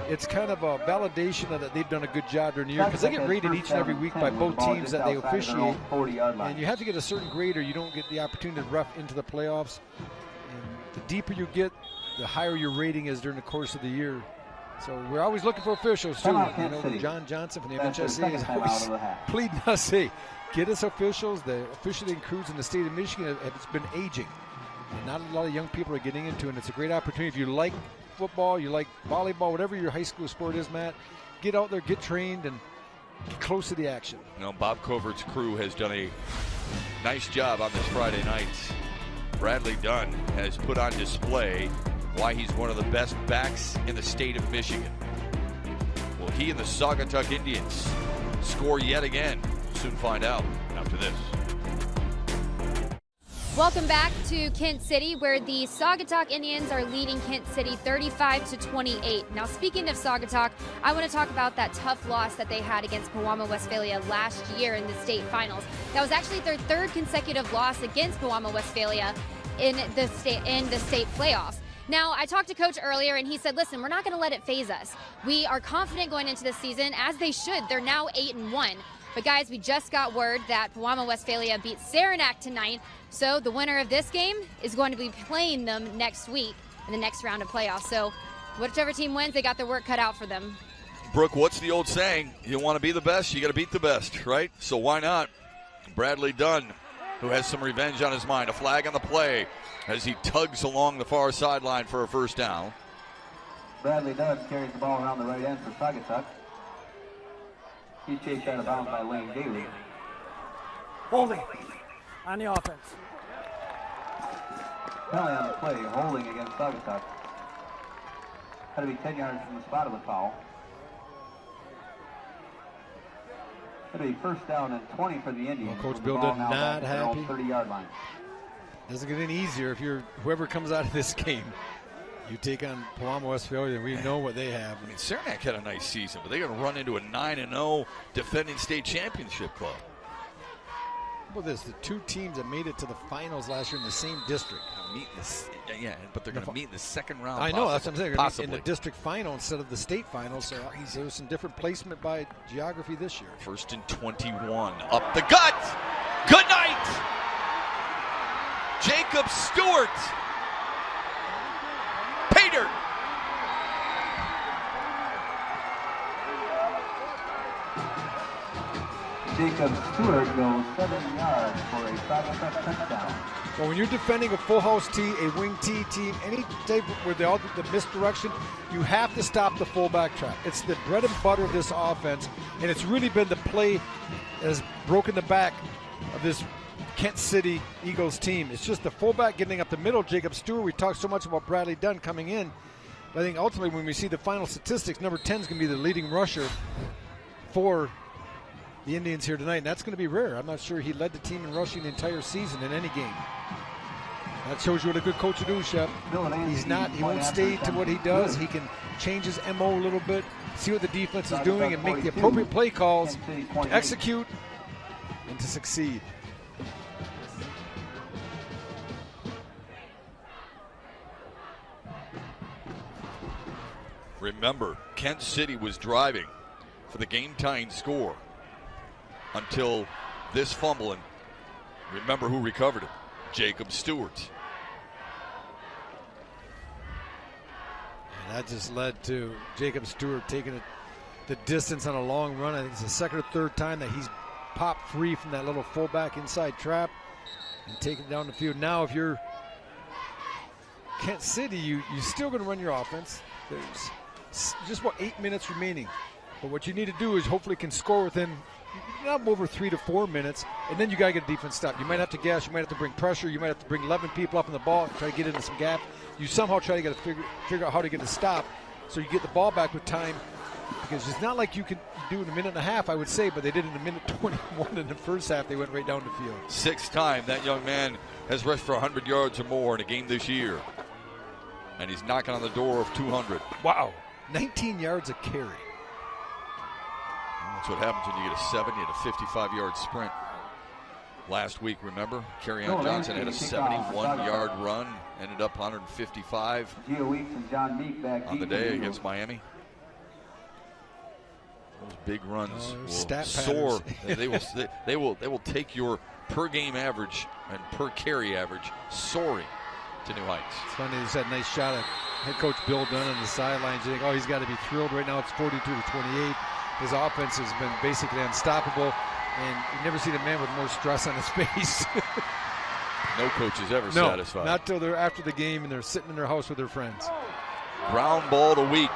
Speaker 6: it's kind of a validation that they've done a good job during the year, because they get rated each and every week by both teams that they officiate, and you have to get a certain grade or you don't get the opportunity to ref into the playoffs. And the deeper you get, the higher your rating is during the course of the year. So we're always looking for officials too. You know, John Johnson from the MHSA is always pleading us, hey, get us officials. The officiating crews in the state of Michigan have been aging, and not a lot of young people are getting into it. And it's a great opportunity. If you like football, you like volleyball, whatever your high school sport is, Matt, get out there, get trained, and get close to the action.
Speaker 7: You know, Bob Covert's crew has done a nice job on this Friday night. Bradley Dunn has put on display why he's one of the best backs in the state of Michigan. Will he and the Saugatuck Indians score yet again? We'll soon find out after this.
Speaker 3: Welcome back to Kent City, where the Saugatuck Indians are leading Kent City 35-28. Now, speaking of Saugatuck, I want to talk about that tough loss that they had against Pewamo Westphalia last year in the state finals. That was actually their 3rd consecutive loss against Pewamo Westphalia in the state playoffs. Now, I talked to Coach earlier, and he said, listen, we're not going to let it phase us. We are confident going into this season, as they should. They're now 8-1. But, guys, we just got word that Pewamo Westphalia beat Saranac tonight, so the winner of this game is going to be playing them next week in the next round of playoffs. So whichever team wins, they got their work cut out for them.
Speaker 7: Brooke, what's the old saying? You want to be the best, you got to beat the best, right? So why not? Bradley Dunn, who has some revenge on his mind. A flag on the play as he tugs along the far sideline for a first down.
Speaker 5: Bradley Dunn carries the ball around the right end for Saugatuck. He's chased out of bounds by Lane Daly.
Speaker 8: Holding on the offense.
Speaker 5: Penalty on the play, holding against Saugatuck. Had to be 10 yards from the spot of the foul. It'll be first down and 20 for the Indians.
Speaker 6: Well, Coach Bill did not happy.
Speaker 5: 30-yard line.
Speaker 6: Doesn't get any easier if you're whoever comes out of this game. You take on Palama Westphalia, and we know what they have.
Speaker 7: I mean, Saranac had a nice season, but they're going to run into a 9-0 defending state championship club.
Speaker 6: Well, there's the two teams that made it to the finals last year in the same district.
Speaker 7: Yeah, but they're going to meet in the second round.
Speaker 6: I know, that's what I'm saying.
Speaker 7: Possibly.
Speaker 6: In the district final instead of the state final, so there was some different placement by geography this year.
Speaker 7: First and 21, up the gut. Good night. Jacob Stewart. Pater.
Speaker 5: Jacob Stewart goes 7 yards for a Saugatuck touchdown.
Speaker 6: Well, when you're defending a full house T, a wing T team, any type where the misdirection, you have to stop the fullback trap. It's the bread and butter of this offense, and it's really been the play that has broken the back of this Kent City Eagles team. It's just the fullback getting up the middle, Jacob Stewart. We talked so much about Bradley Dunn coming in, but I think ultimately when we see the final statistics, number 10 is going to be the leading rusher for the Indians here tonight, and that's going to be rare. I'm not sure he led the team in rushing the entire season in any game. That shows you what a good coach will do, Shep. He won't stay to what he does. He can change his MO a little bit, see what the defense is doing, and make the appropriate play calls to execute and to succeed.
Speaker 7: Remember, Kent City was driving for the game-tying score until this fumble, and remember who recovered it? Jacob Stewart.
Speaker 6: And that just led to Jacob Stewart taking it the distance on a long run. I think it's the second or third time that he's popped free from that little fullback inside trap and taken it down the field. Now if you're Kent City, you're still going to run your offense. There's just about 8 minutes remaining. But what you need to do is hopefully can score within not over 3 to 4 minutes, and then you got to get a defense stop. You might have to gas, you might have to bring pressure, you might have to bring 11 people up on the ball and try to get into some gap. You somehow try to figure out how to get a stop so you get the ball back with time, because it's not like you can do in a minute and a half, I would say, but they did in a minute 21 in the first half. They went right down the field.
Speaker 7: Sixth time that young man has rushed for 100 yards or more in a game this year, and he's knocking on the door of 200.
Speaker 6: Wow, 19 yards a carry.
Speaker 7: That's what happens when you get a 70 and a 55-yard sprint. Last week, remember? Kerryon Johnson had a 71-yard run, ended up 155 on the day against Miami. Those big runs will soar. they will take your per game average and per carry average soaring to new heights.
Speaker 6: It's funny, there's that nice shot of head coach Bill Dunn on the sidelines. You think, oh, he's got to be thrilled right now. It's 42 to 28. His offense has been basically unstoppable, and you've never seen a man with more stress on his face.
Speaker 7: No coach is ever satisfied.
Speaker 6: Not till they're after the game and they're sitting in their house with their friends.
Speaker 7: Ground ball to Week.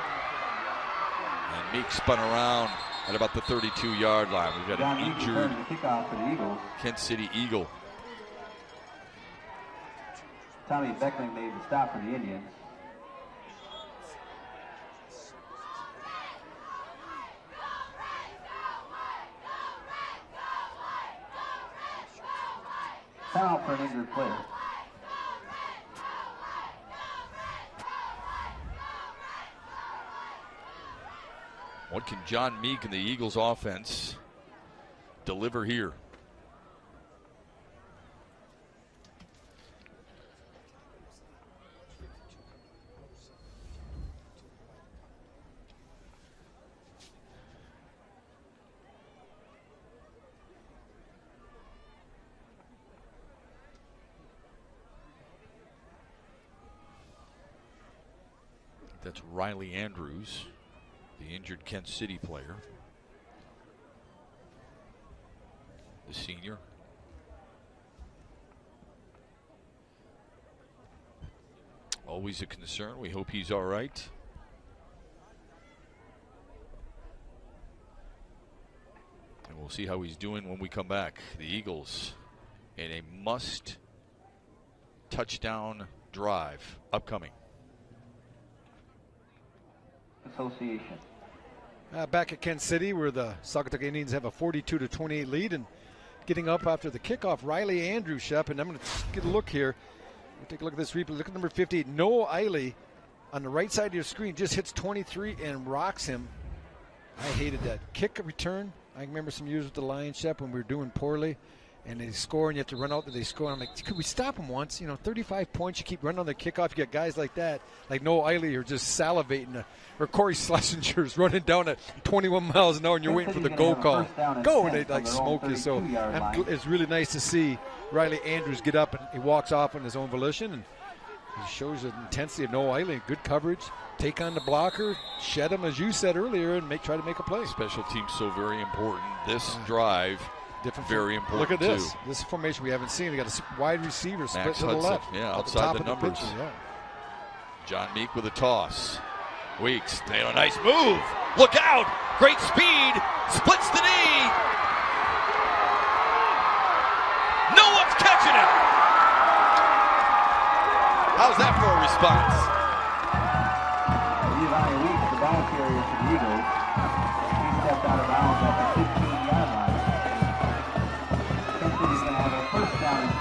Speaker 7: And Meek spun around at about the 32-yard line. We've got an injured Kent City Eagle.
Speaker 5: Tommy Beckling made the stop for the Indians. Timeout for an injured player.
Speaker 7: What can John Meek and the Eagles offense deliver here? That's Riley Andrews, the injured Kent City player, the senior. Always a concern. We hope he's all right. We'll see how he's doing when we come back. The Eagles in a must touchdown drive upcoming.
Speaker 5: Association.
Speaker 6: Back at Kent City, where the Saugatuck Indians have a 42-28 lead, and getting up after the kickoff, Riley Andrews, Shep, and I'm going to get a look here. We'll take a look at this replay. Look at number 58, Noah Eiley, on the right side of your screen, just hits 23 and rocks him. I hated that kick return. I remember some years with the Lions, Shep, when we were doing poorly, and they score, and you have to run out, and they score. I'm like, could we stop them once? 35 points, you keep running on the kickoff. You get guys like that, like Noah Eiley, are just salivating, or Corey Schlesinger's running down at 21 miles an hour, and you're waiting for the go call. Go, and they like smoke you. So it's really nice to see Riley Andrews get up, and he walks off on his own volition, and he shows the intensity of Noah Eiley. Good coverage, take on the blocker, shed him, as you said earlier, and try to make a play.
Speaker 7: Special teams so very important. This drive, very important.
Speaker 6: Look at this.
Speaker 7: Too.
Speaker 6: This formation we haven't seen. We got a wide receiver split
Speaker 7: Max
Speaker 6: to the
Speaker 7: Hudson,
Speaker 6: left.
Speaker 7: yeah,
Speaker 6: at
Speaker 7: outside the numbers. John Meek with a toss. Weeks, nice move. Look out! Great speed. Splits the knee. No one's catching it. How's that for a response?
Speaker 5: Levi Weeks, the ball carrier for the Eagles. He stepped out of bounds at the 15-yard line. Kent City's going to have a first down and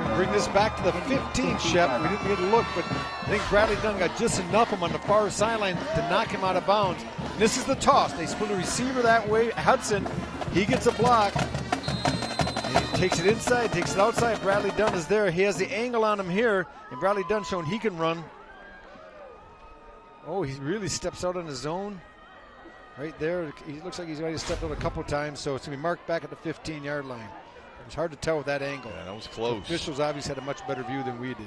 Speaker 5: 10.
Speaker 6: Bring this back to the 15, Shep. We didn't get a look, but I think Bradley Dunn got just enough of him on the far sideline to knock him out of bounds. And this is the toss. They split the receiver that way. Hudson, he gets a block. And he takes it inside, takes it outside. Bradley Dunn is there. He has the angle on him here, and Bradley Dunn showing he can run. Oh, he really steps out on his own. Right there. He looks like he's already stepped out a couple times, so it's going to be marked back at the 15-yard line. It was hard to tell with that angle.
Speaker 7: Yeah, that was close.
Speaker 6: The officials obviously had a much better view than we did.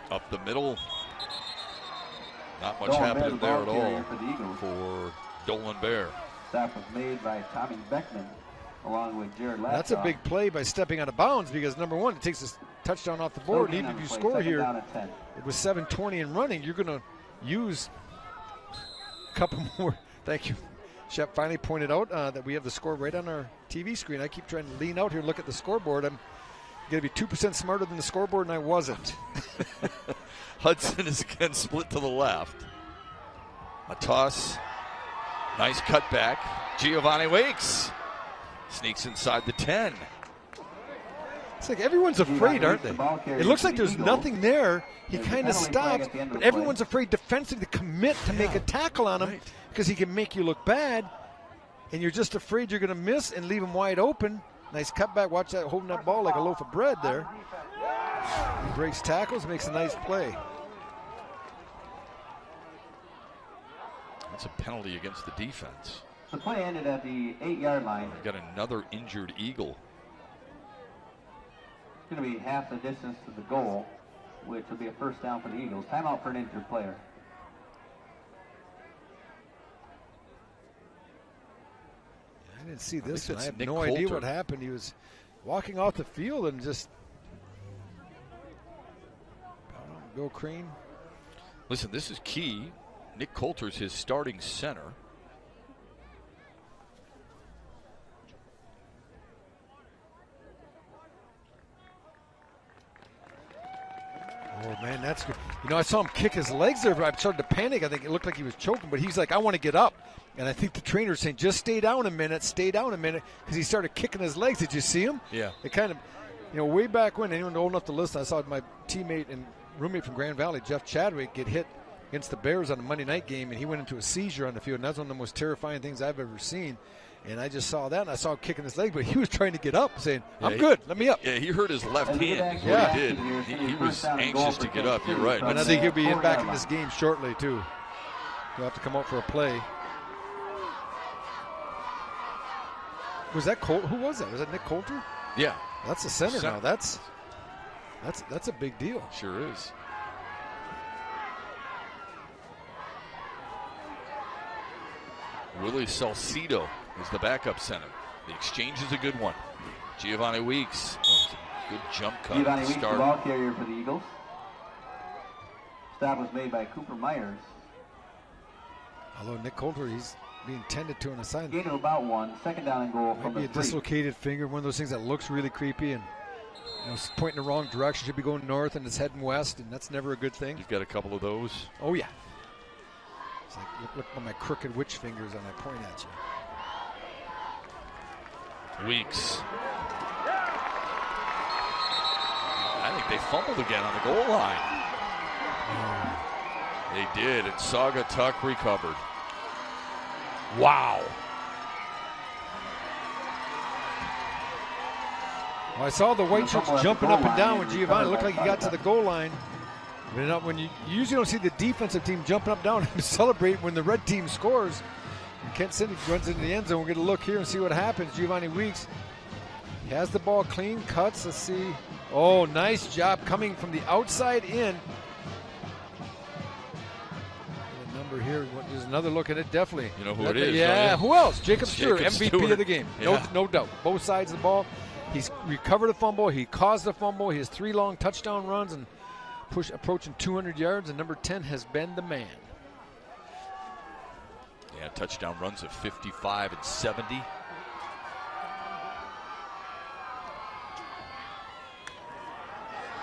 Speaker 7: Up the middle. Not much happening there at all for Dolan Bear.
Speaker 5: Stop was made by Tommy Beckman along with Jared Latchoff.
Speaker 6: That's a big play by stepping out of bounds, because number one, it takes a touchdown off the board. Even if you score here, it was 7:20 and running, you're going to use a couple more. Thank you. Shep finally pointed out that we have the score right on our TV screen. I keep trying to lean out here and look at the scoreboard. I'm going to be 2% smarter than the scoreboard, and I wasn't.
Speaker 7: Hudson is again split to the left. A toss. Nice cutback. Giovanni Weeks sneaks inside the 10.
Speaker 6: It's like everyone's afraid, aren't they? It looks like there's nothing there. He kind of stops, but everyone's afraid defensively to commit to make a tackle on him, because he can make you look bad, and you're just afraid you're going to miss and leave him wide open. Nice cutback. Watch that, holding that ball like a loaf of bread there. He breaks tackles, makes a nice play.
Speaker 7: That's a penalty against the defense.
Speaker 5: The play ended at the 8-yard line.
Speaker 7: We've got another injured Eagle.
Speaker 5: It's going to be half the distance to the goal, which will be a first down for the Eagles. Timeout for an injured player.
Speaker 6: I didn't see this one. I have
Speaker 7: Nick
Speaker 6: no idea
Speaker 7: Coulter.
Speaker 6: what happened. He was walking off the field and just Bill Crean.
Speaker 7: Listen, this is key. Nick Coulter's his starting center.
Speaker 6: Oh, man, that's good. I saw him kick his legs there, but I started to panic. I think it looked like he was choking, but he's like, I want to get up. And I think the trainer's saying, just stay down a minute, because he started kicking his legs. Did you see him?
Speaker 7: Yeah.
Speaker 6: It kind of, way back when, anyone old enough to listen, I saw my teammate and roommate from Grand Valley, Jeff Chadwick, get hit against the Bears on a Monday night game, and he went into a seizure on the field, and that's one of the most terrifying things I've ever seen. And I just saw that, and I saw him kicking his leg, but he was trying to get up, saying, I'm good, let me up.
Speaker 7: Yeah, he hurt his left hand is what he did. He was anxious to get up, you're right.
Speaker 6: And I think he'll be back in this game shortly, too. He'll have to come out for a play. Was that who was that? Was that Nick Coulter?
Speaker 7: Yeah.
Speaker 6: That's the center now. That's a big deal.
Speaker 7: Sure is. Willie Salcido is the backup center. The exchange is a good one. Giovanni Weeks, good jump cut.
Speaker 5: Giovanni Weeks, the ball carrier for the Eagles. Stop was made by Cooper Myers.
Speaker 6: Although Nick Coulter, he's being tended to on the side.
Speaker 5: Gain of about 1, second down and goal from
Speaker 6: Might be
Speaker 5: the
Speaker 6: a
Speaker 5: 3.
Speaker 6: dislocated finger, one of those things that looks really creepy and it's pointing the wrong direction. Should be going north and it's heading west, and that's never a good thing.
Speaker 7: You've got a couple of those.
Speaker 6: Oh yeah. It's like look at my crooked witch fingers on I point at you.
Speaker 7: Weeks. I think they fumbled again on the goal line. They did, and Saugatuck recovered. Wow.
Speaker 6: Well, I saw the white shirts jumping up and down when Giovanni. It looked like he got to the goal line. But when you usually don't see the defensive team jumping up and down and celebrate when the red team scores. And Kent City runs into the end zone. We're going to look here and see what happens. Giovanni Weeks, he has the ball clean, cuts. Let's see. Oh, nice job coming from the outside in. The number here, there's another look at it, definitely.
Speaker 7: You know who it is,
Speaker 6: Yeah,
Speaker 7: don't you?
Speaker 6: who else? Jacob Stewart,
Speaker 7: Jacob
Speaker 6: MVP
Speaker 7: Stewart.
Speaker 6: of the game.
Speaker 7: Yeah.
Speaker 6: No doubt. Both sides of the ball. He's recovered a fumble. He caused a fumble. He has 3 long touchdown runs and approaching 200 yards, and number 10 has been the man.
Speaker 7: Yeah, touchdown runs of 55 and 70.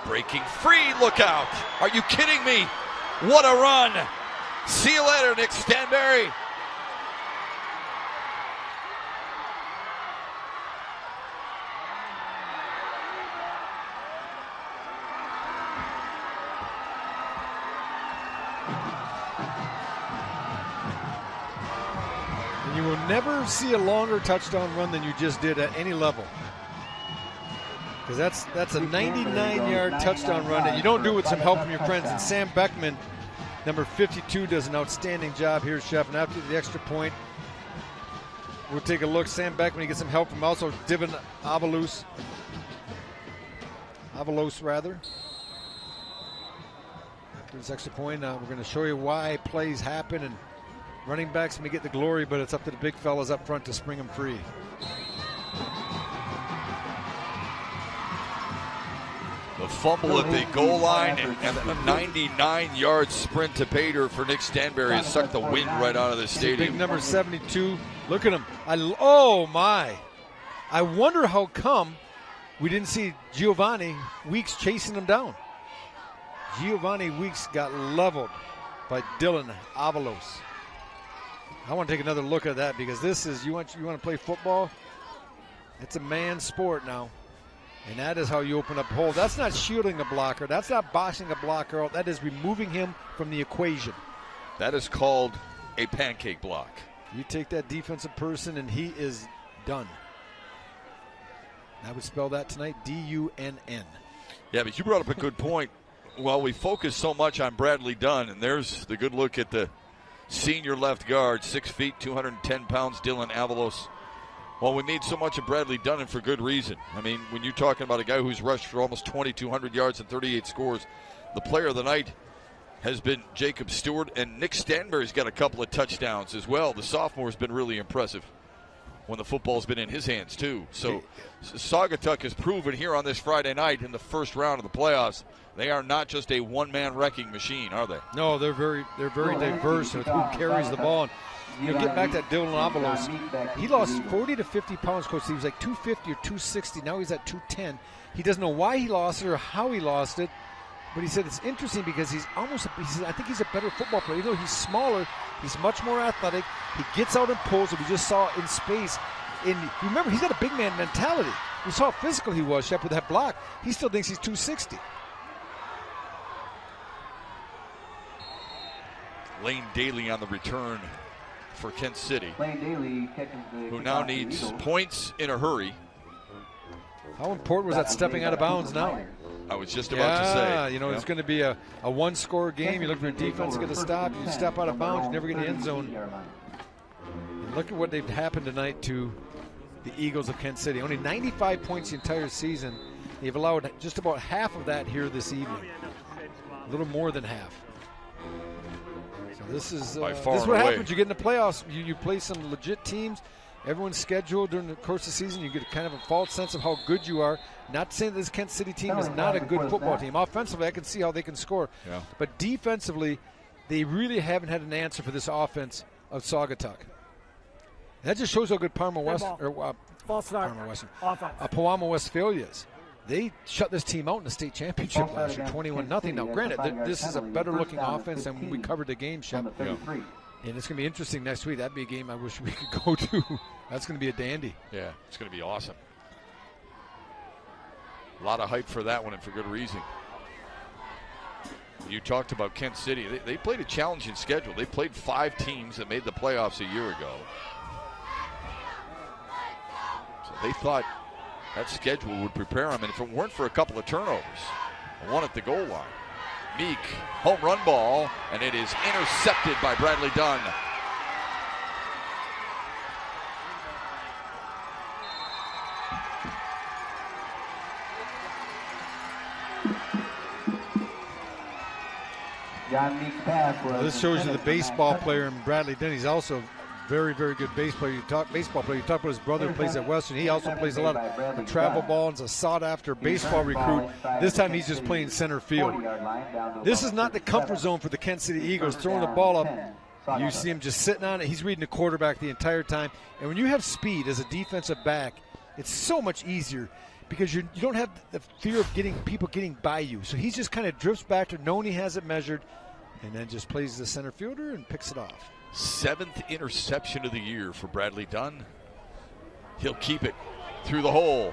Speaker 7: Breaking free, look out. Are you kidding me? What a run. See you later, Nick Stanberry.
Speaker 6: And you will never see a longer touchdown run than you just did at any level. Because that's a 99-yard touchdown run that you don't do with some help from your friends. And Sam Beckman, number 52, does an outstanding job here, Chef. And after the extra point, we'll take a look. Sam Beckman, he gets some help from also Divin Avalos. After this extra point, we're going to show you why plays happen. And running backs may get the glory, but it's up to the big fellas up front to spring them free.
Speaker 7: The fumble at the goal line and the 99-yard sprint to pay dirt for Nick Stanberry has sucked the wind right out of the stadium.
Speaker 6: Big number 72. Look at him. Oh, my. I wonder how come we didn't see Giovanni Weeks chasing him down. Giovanni Weeks got leveled by Dylan Avalos. I want to take another look at that because this is, you want to play football? It's a man's sport now. And that is how you open up a hole. That's not shielding a blocker. That's not boxing a blocker out. That is removing him from the equation.
Speaker 7: That is called a pancake block.
Speaker 6: You take that defensive person and he is done. I would spell that tonight, D-U-N-N.
Speaker 7: Yeah, but you brought up a good point. Well, we focus so much on Bradley Dunn, and there's the good look at the senior left guard, 6 feet, 210 pounds, Dylan Avalos. Well, we made so much of Bradley Dunn, and for good reason. I mean, when you're talking about a guy who's rushed for almost 2,200 yards and 38 scores, the player of the night has been Jacob Stewart, and Nick Stanberry's got a couple of touchdowns as well. The sophomore's been really impressive when the football's been in his hands, too. So Saugatuck has proven here on this Friday night in the first round of the playoffs, they are not just a one-man wrecking machine, are they?
Speaker 6: No, they're very diverse with who carries the ball. And you get back to that Dylan Avalos. He lost 40 to 50 pounds, Coach. He was like 250 or 260. Now he's at 210. He doesn't know why he lost it or how he lost it. But he said it's interesting because he said, I think he's a better football player. Even though he's smaller, he's much more athletic. He gets out and pulls, and we just saw in space. And remember, he's got a big man mentality. We saw how physical he was, Shep, with that block. He still thinks he's 260.
Speaker 7: Lane Daly on the return for Kent City,
Speaker 5: Lane Daly catches the
Speaker 7: who now
Speaker 5: kickoff for the
Speaker 7: needs
Speaker 5: Eagles.
Speaker 7: points in a hurry.
Speaker 6: How important was that stepping out of bounds now?
Speaker 7: I was just about to say.
Speaker 6: You know, it's going to be a one-score game. You look for a defense to get a stop. You step out of bounds, you never get in the end zone. And look at what they've happened tonight to the Eagles of Kent City. Only 95 points the entire season. They've allowed just about half of that here this evening. A little more than half. So this is
Speaker 7: By far
Speaker 6: this is
Speaker 7: and
Speaker 6: what
Speaker 7: away.
Speaker 6: happens. You get in the playoffs. You play some legit teams. Everyone's scheduled during the course of the season. You get kind of a false sense of how good you are. Not saying that this Kent City team is not a good football team. Offensively, I can see how they can score.
Speaker 7: Yeah.
Speaker 6: But defensively, they really haven't had an answer for this offense of Saugatuck. That just shows how good Parma West or
Speaker 8: False start.
Speaker 6: Parma Western,
Speaker 8: Offense.
Speaker 6: Powama Westphalia is. They shut this team out in the state championship last year, 21-0. Now, granted, this is a better-looking offense than when we covered the game, Shep.
Speaker 5: Yeah.
Speaker 6: And it's going to be interesting next week. That'd be a game I wish we could go to. That's going to be a dandy.
Speaker 7: Yeah, it's going to be awesome. A lot of hype for that one, and for good reason. You talked about Kent City. They played a challenging schedule. They played 5 teams that made the playoffs a year ago. So they thought that schedule would prepare them. And if it weren't for a couple of turnovers, one at the goal line. Meek, home run ball, and it is intercepted by Bradley Dunn.
Speaker 5: John Meek's pass was
Speaker 6: This shows you the baseball player in Bradley Dunn. He's also very, very good baseball player. You talk about his brother who plays at Western. He also plays a lot of travel ball and is a sought-after baseball recruit. This time he's just playing center field. This is not the comfort zone for the Kent City Eagles. Throwing the ball up, you see him just sitting on it. He's reading the quarterback the entire time. And when you have speed as a defensive back, it's so much easier because you don't have the fear of people getting by you. So he just kind of drifts back to knowing he has it measured and then just plays the center fielder and picks it off.
Speaker 7: 7th interception of the year for Bradley Dunn. He'll keep it through the hole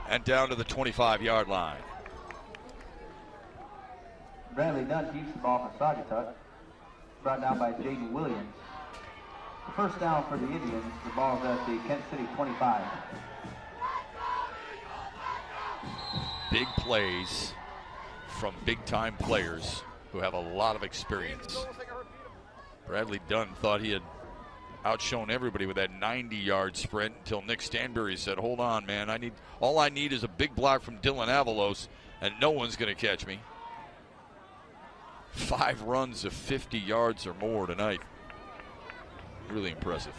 Speaker 7: and down to the 25-yard line.
Speaker 5: Bradley Dunn keeps the ball for Saugatuck. Brought down by Jaden Williams. First down for the Indians. The ball's at the Kent City 25.
Speaker 7: Big plays from big-time players who have a lot of experience. Bradley Dunn thought he had outshone everybody with that 90-yard sprint until Nick Stanberry said, hold on, man. All I need is a big block from Dylan Avalos, and no one's going to catch me. 5 runs of 50 yards or more tonight. Really impressive.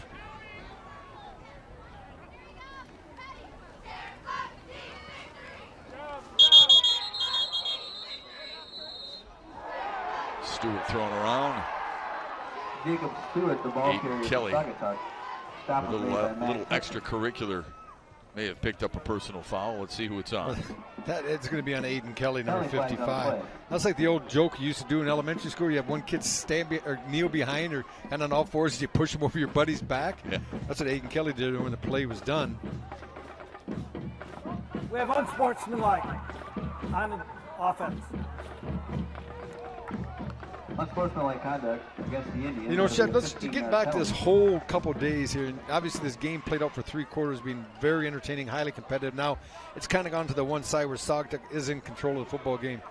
Speaker 7: Stewart throwing around.
Speaker 5: Jacob Stewart, the ball carrier for
Speaker 7: Kelly.
Speaker 5: Saugatuck.
Speaker 7: A little extracurricular. May have picked up a personal foul. Let's see who it's on.
Speaker 6: It's going to be on Aiden Kelly, number 55. That's like the old joke you used to do in elementary school. You have one kid kneel behind or and on all fours and you push him over your buddy's back.
Speaker 7: Yeah.
Speaker 6: That's what Aiden Kelly did when the play was done.
Speaker 8: We have unsportsmanlike on the offense.
Speaker 5: Unsportsmanlike conduct against the Indians.
Speaker 6: You know, Shep, let's get back to this whole couple days here. And obviously, this game played out for 3 quarters, being very entertaining, highly competitive. Now, it's kind of gone to the one side where Saugatuck is in control of the football game.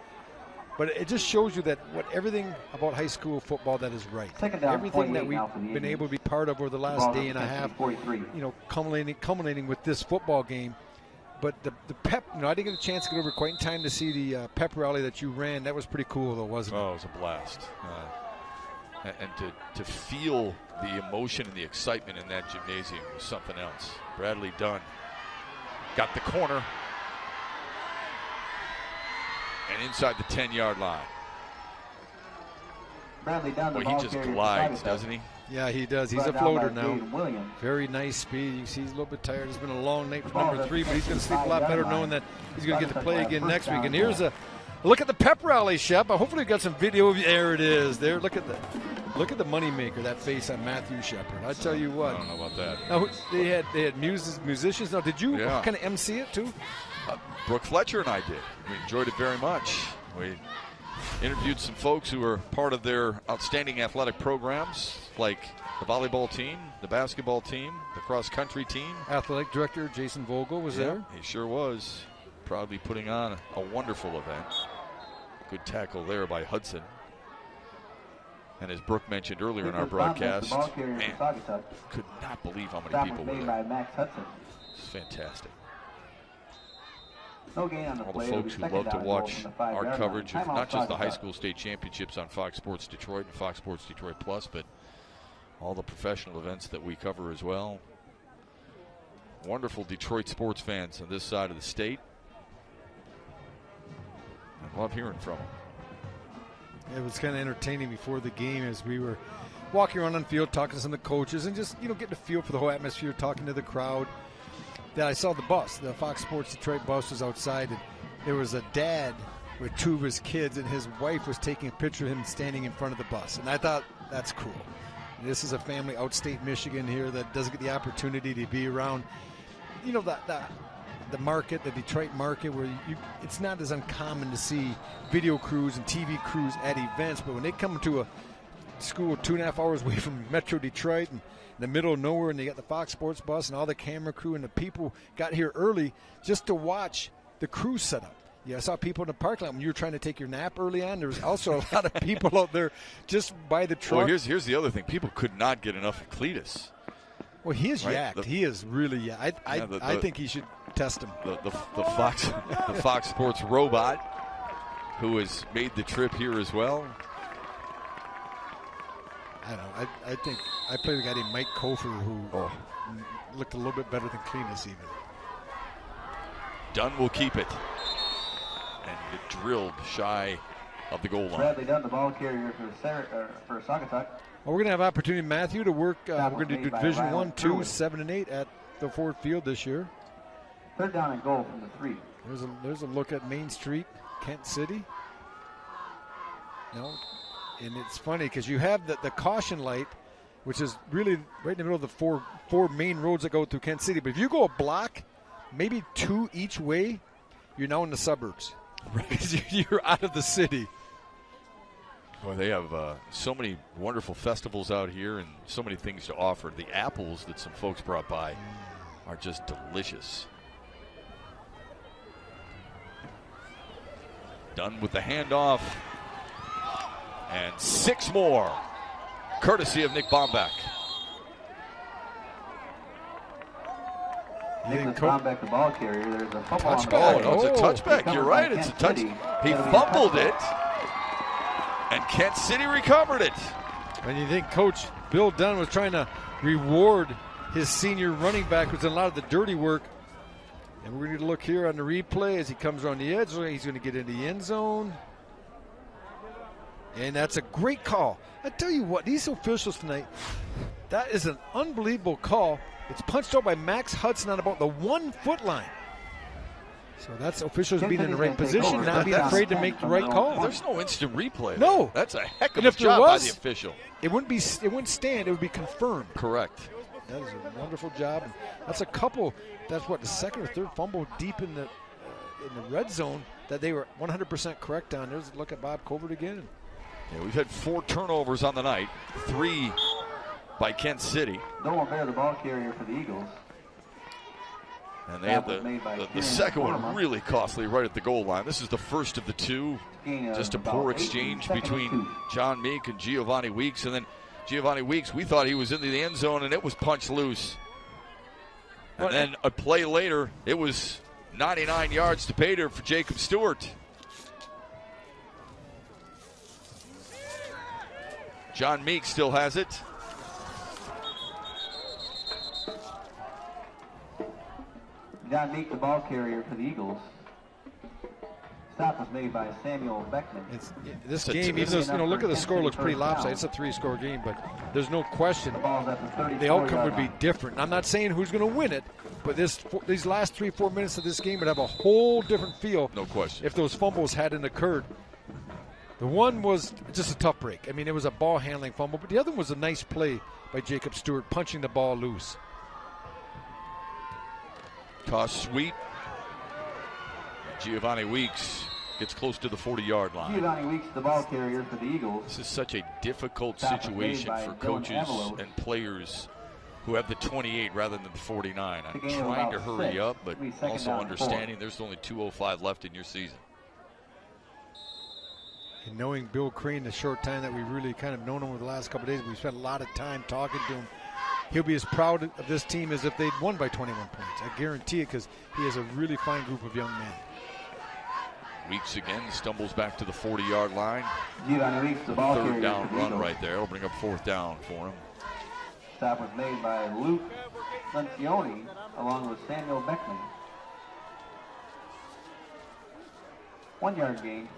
Speaker 6: But it just shows you that everything about high school football that is right. Everything that we've been able to be part of over the last day and a half, culminating with this football game. But the pep, I didn't get a chance to get over quite in time to see the pep rally that you ran. That was pretty cool, though, wasn't it?
Speaker 7: Oh, it was a blast. And to feel the emotion and the excitement in that gymnasium was something else. Bradley Dunn got the corner and inside the 10-yard line.
Speaker 5: Bradley Dunn,
Speaker 7: Boy, he just glides, doesn't he?
Speaker 6: Yeah, he does. He's a floater now. Very nice speed. You see he's a little bit tired. It's been a long night for number 3, but he's going to sleep a lot better knowing that he's going to get to play again next week. And here's a look at the pep rally, Shep. Hopefully we got some video. There it is. There, look at the moneymaker, that face on Matthew Shepard. I tell you what.
Speaker 7: I don't know about that.
Speaker 6: Now, they had musicians. Now, did you kind of MC it too?
Speaker 7: Brooke Fletcher and I did. We enjoyed it very much. We interviewed some folks who were part of their outstanding athletic programs, like the volleyball team, the basketball team, the cross-country team.
Speaker 6: Athletic director Jason Vogel was there.
Speaker 7: He sure was. Proudly putting on a wonderful event. Good tackle there by Hudson. And as Brooke mentioned earlier in our broadcast, man, could not believe how many people were there. It's fantastic.
Speaker 5: No gain on the
Speaker 7: all
Speaker 5: play.
Speaker 7: the folks who love to watch our coverage of not just the high school state championships on Fox Sports Detroit and Fox Sports Detroit Plus, but all the professional events that we cover as well. Wonderful Detroit sports fans on this side of the state. I love hearing from them.
Speaker 6: It was kind of entertaining before the game as we were walking around on the field, talking to some of the coaches, and just, getting a feel for the whole atmosphere, talking to the crowd. Then I saw the bus. The Fox Sports Detroit bus was outside, and there was a dad with two of his kids, and his wife was taking a picture of him standing in front of the bus. And I thought, that's cool. This is a family outstate Michigan here that doesn't get the opportunity to be around, the market, the Detroit market, where it's not as uncommon to see video crews and TV crews at events, but when they come to a school 2.5 hours away from Metro Detroit and in the middle of nowhere, and they got the Fox Sports bus and all the camera crew, and the people got here early just to watch the crew set up. Yeah, I saw people in the parking lot when you were trying to take your nap early on. There was also a lot of people out there just by the truck.
Speaker 7: Well, here's the other thing. People could not get enough of Cletus.
Speaker 6: Well, he is yacked. He is really yacked. I think he should test him.
Speaker 7: The Fox Sports robot, who has made the trip here as well.
Speaker 6: I don't know. I think I played a guy named Mike Kofer who looked a little bit better than Cletus even.
Speaker 7: Dunn will keep it. And it drilled shy of the goal line.
Speaker 5: Bradley Dunn, the ball carrier for Saugatuck.
Speaker 6: Well, we're going to have opportunity, Matthew, to work. We're going to do Division 1, 2, 7, and 8 at the Ford Field this year.
Speaker 5: Third down and goal from the 3.
Speaker 6: There's a look at Main Street, Kent City. And it's funny because you have the caution light, which is really right in the middle of the four main roads that go through Kent City. But if you go a block, maybe 2 each way, you're now in the suburbs. Right, because you're out of the city.
Speaker 7: Boy, they have so many wonderful festivals out here and so many things to offer. The apples that some folks brought by are just delicious. Done with the handoff. And 6 more, courtesy of Nick Bombeck.
Speaker 5: Nicholas Bombeck, the ball carrier. There's a fumble on the
Speaker 7: touchback. No, it's a touchback. You're right. It's a touch. He fumbled it, and Kent City recovered it.
Speaker 6: And you think Coach Bill Dunn was trying to reward his senior running back who's done a lot of the dirty work. And we're going to look here on the replay as he comes around the edge. He's going to get into the end zone. And that's a great call. I tell you what, these officials tonight, that is an unbelievable call. It's punched out by Max Hudson on about the 1 foot line. So that's officials being in the right position, not being afraid to make the right call.
Speaker 7: There's no instant replay.
Speaker 6: No.
Speaker 7: That's a heck of a job by the official.
Speaker 6: It wouldn't stand, it would be confirmed.
Speaker 7: Correct.
Speaker 6: That is a wonderful job. That's a couple, that's what, the second or third fumble deep in the red zone that they were 100% correct on. There's a look at Bob Covert again.
Speaker 7: Yeah, we've had 4 turnovers on the night, 3 by Kent City.
Speaker 5: Noah Bear, the ball carrier for the Eagles.
Speaker 7: And they had the second one really costly right at the goal line. This is the first of the 2. Just a poor exchange between John Meek and Giovanni Weeks. And then Giovanni Weeks, we thought he was in the end zone, and it was punched loose. And then a play later, it was 99 yards to pay dirt for Jacob Stewart. John Meek still has it.
Speaker 5: John Meek, the ball carrier for the Eagles. Stop was made by Samuel Beckman.
Speaker 6: This game, even though, look at the score, looks pretty lopsided. It's a 3-score game, but there's no question the outcome would be different. I'm not saying who's going to win it, but these last 3-4 minutes of this game would have a whole different feel.
Speaker 7: No question.
Speaker 6: If those fumbles hadn't occurred. The one was just a tough break. I mean, it was a ball handling fumble, but the other one was a nice play by Jacob Stewart, punching the ball loose.
Speaker 7: Toss sweep. Giovanni Weeks gets close to the 40-yard line.
Speaker 5: Giovanni Weeks, the ball carrier for the Eagles.
Speaker 7: This is such a difficult situation for coaches and players who have the 28 rather than the 49. I'm trying to hurry up, but also understanding there's only 2:05 left in your season.
Speaker 6: And knowing Bill Crane, the short time that we really kind of known him over the last couple of days, we spent a lot of time talking to him. He'll be as proud of this team as if they'd won by 21 points. I guarantee it, because he has a really fine group of young men.
Speaker 7: Weeks again stumbles back to the 40-yard line.
Speaker 5: Weeks, the ball
Speaker 7: third down run right there, opening up 4th down for him.
Speaker 5: Stop was made by Luke Lencioni along with Samuel Beckman. 1-yard gain.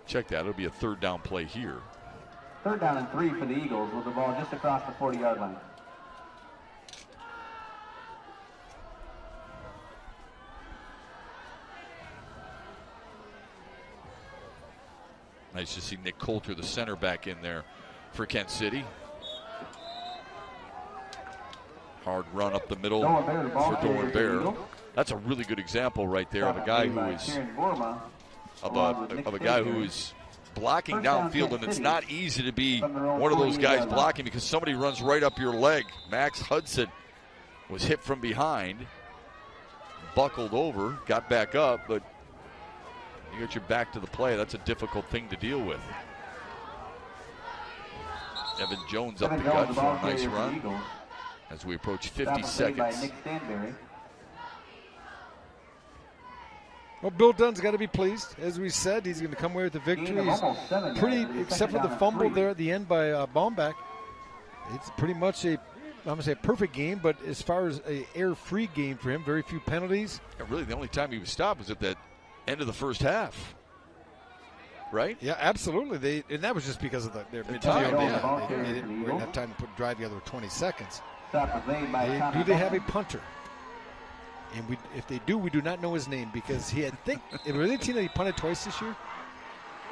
Speaker 7: Check that. It'll be a 3rd down play here.
Speaker 5: Third down and 3 for the Eagles with the ball just across the 40-yard line.
Speaker 7: Nice to see Nick Coulter, the center, back in there for Kent City. Hard run up the middle for Dolan Bear. That's a really good example right there of a guy who is blocking downfield, and it's not easy to be one of those guys blocking because somebody runs right up your leg. Max Hudson was hit from behind, buckled over, got back up, but you get your back to the play. That's a difficult thing to deal with. Evan Jones up the gut for a nice run as we approach 50 seconds.
Speaker 6: Well, Bill Dunn's got to be pleased. As we said, he's going to come away with the victory. He's pretty, except for the fumble there at the end by Baumbach. It's pretty much I'm going to say a perfect game, but as far as an error-free game for him, very few penalties.
Speaker 7: Yeah, really, the only time he was stopped was at that end of the first half. Right?
Speaker 6: Yeah, absolutely. And that was just because of their midfield. They didn't have time to put drive together with 20 seconds. Do they have a punter? And if they do, we do not know his name because it was a team that he punted twice this year.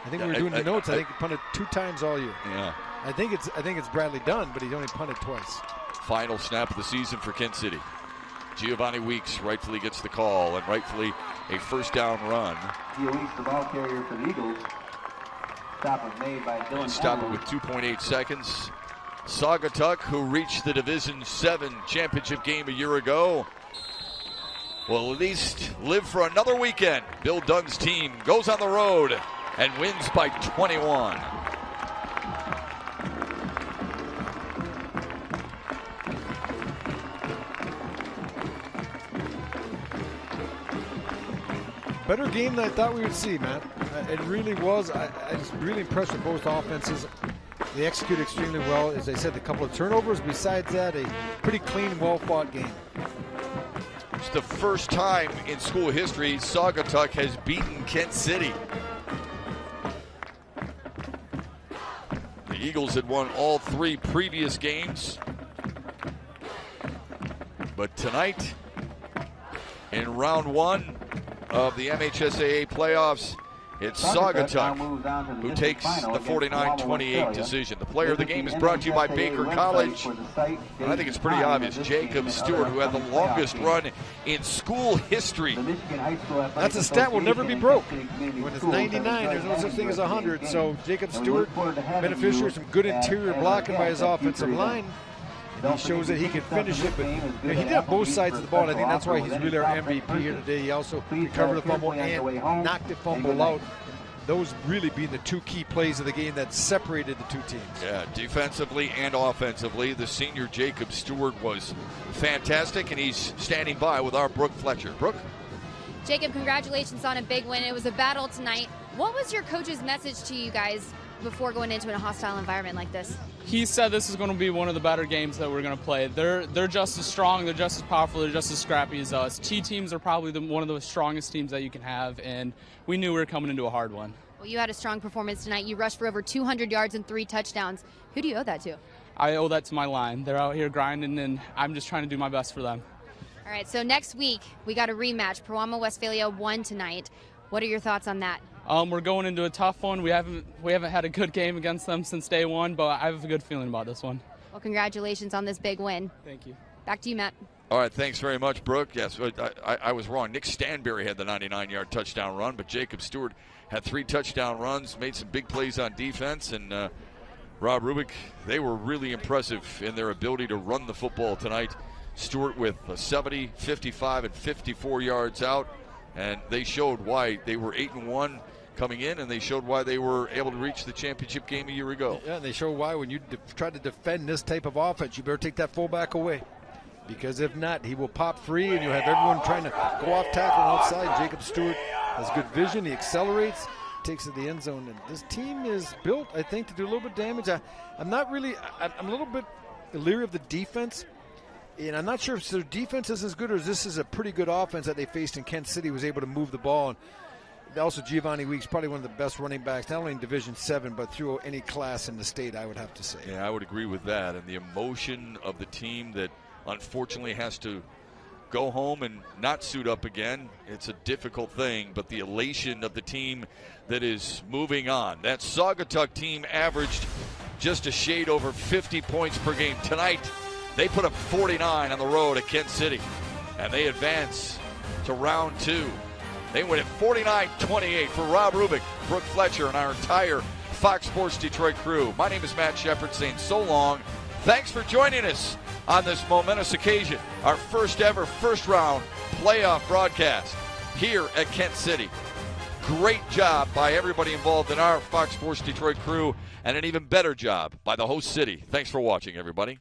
Speaker 6: I think we were doing the notes. I think he punted 2 times all year.
Speaker 7: Yeah.
Speaker 6: I think it's Bradley Dunn, but he's only punted twice.
Speaker 7: Final snap of the season for Kent City. Giovanni Weeks rightfully gets the call and rightfully a first down run.
Speaker 5: Weeks, the ball carrier for the Eagles. Stop was made by Dylan.
Speaker 7: Stop it with 2.8 seconds. Saugatuck, who reached the Division 7 championship game a year ago, will at least live for another weekend. Bill Dunn's team goes on the road and wins by 21.
Speaker 6: Better game than I thought we would see, Matt. It really was. I was really impressed with both offenses. They execute extremely well. As I said, a couple of turnovers. Besides that, a pretty clean, well-fought game.
Speaker 7: It's the first time in school history Saugatuck has beaten Kent City. The Eagles had won all 3 previous games. But tonight, in round 1 of the MHSAA playoffs, it's Saugatuck who takes the 49-28 decision. The player of the game is brought to you by Baker College. And I think it's pretty obvious. Jacob Stewart, who had the longest run in school history.
Speaker 6: That's a stat will never be broke. When it's 99, there's no such thing as 100. So Jacob Stewart, beneficiary of some good interior blocking by his offensive line. He shows that he can finish it, but he did on both sides of the ball, and I think that's why he's really our MVP here today. He also recovered the fumble and knocked the fumble out. Those really being the 2 key plays of the game that separated the 2 teams.
Speaker 7: Yeah, defensively and offensively, the senior Jacob Stewart was fantastic, and he's standing by with our Brooke Fletcher. Brooke?
Speaker 3: Jacob, congratulations on a big win. It was a battle tonight. What was your coach's message to you guys before going into a hostile environment like this?
Speaker 11: He said this is going to be one of the better games that we're going to play. They're just as strong, they're just as powerful, they're just as scrappy as us. T teams are probably one of the strongest teams that you can have, and we knew we were coming into a hard one.
Speaker 3: Well, you had a strong performance tonight. You rushed for over 200 yards and 3 touchdowns. Who do you owe that to?
Speaker 11: I owe that to my line. They're out here grinding, and I'm just trying to do my best for them.
Speaker 3: All right, so next week we got a rematch. Pewamo Westphalia won tonight. What are your thoughts on that?
Speaker 11: We're going into a tough one. We haven't had a good game against them since day one, but I have a good feeling about this one.
Speaker 3: Well, congratulations on this big win.
Speaker 11: Thank you.
Speaker 3: Back to you, Matt.
Speaker 7: All right, thanks very much, Brooke. Yes, I was wrong. Nick Stanberry had the 99-yard touchdown run, but Jacob Stewart had 3 touchdown runs, made some big plays on defense, and Rob Rubik, they were really impressive in their ability to run the football tonight. Stewart with 70, 55, and 54 yards out, and they showed why they were 8-1 coming in, and they showed why they were able to reach the championship game a year ago.
Speaker 6: Yeah, and they show why when you try to defend this type of offense, you better take that fullback away. Because if not, he will pop free, and you'll have everyone trying to go off tackle outside. Jacob Stewart has good vision. He accelerates, takes it to the end zone. And this team is built, I think, to do a little bit of damage. I'm a little bit leery of the defense. And I'm not sure if their defense is as good or if this is a pretty good offense that they faced in Kent City, was able to move the ball. And Also, Giovanni Weeks, probably one of the best running backs, not only in Division VII, but through any class in the state, I would have to say.
Speaker 7: Yeah, I would agree with that. And the emotion of the team that unfortunately has to go home and not suit up again, it's a difficult thing, but the elation of the team that is moving on. That Saugatuck team averaged just a shade over 50 points per game. Tonight, they put up 49 on the road at Kent City, and they advance to round 2. They win at 49-28. For Rob Rubik, Brooke Fletcher, and our entire Fox Sports Detroit crew, my name is Matt Shepard saying so long. Thanks for joining us on this momentous occasion, our first ever first-round playoff broadcast here at Kent City. Great job by everybody involved in our Fox Sports Detroit crew, and an even better job by the host city. Thanks for watching, everybody.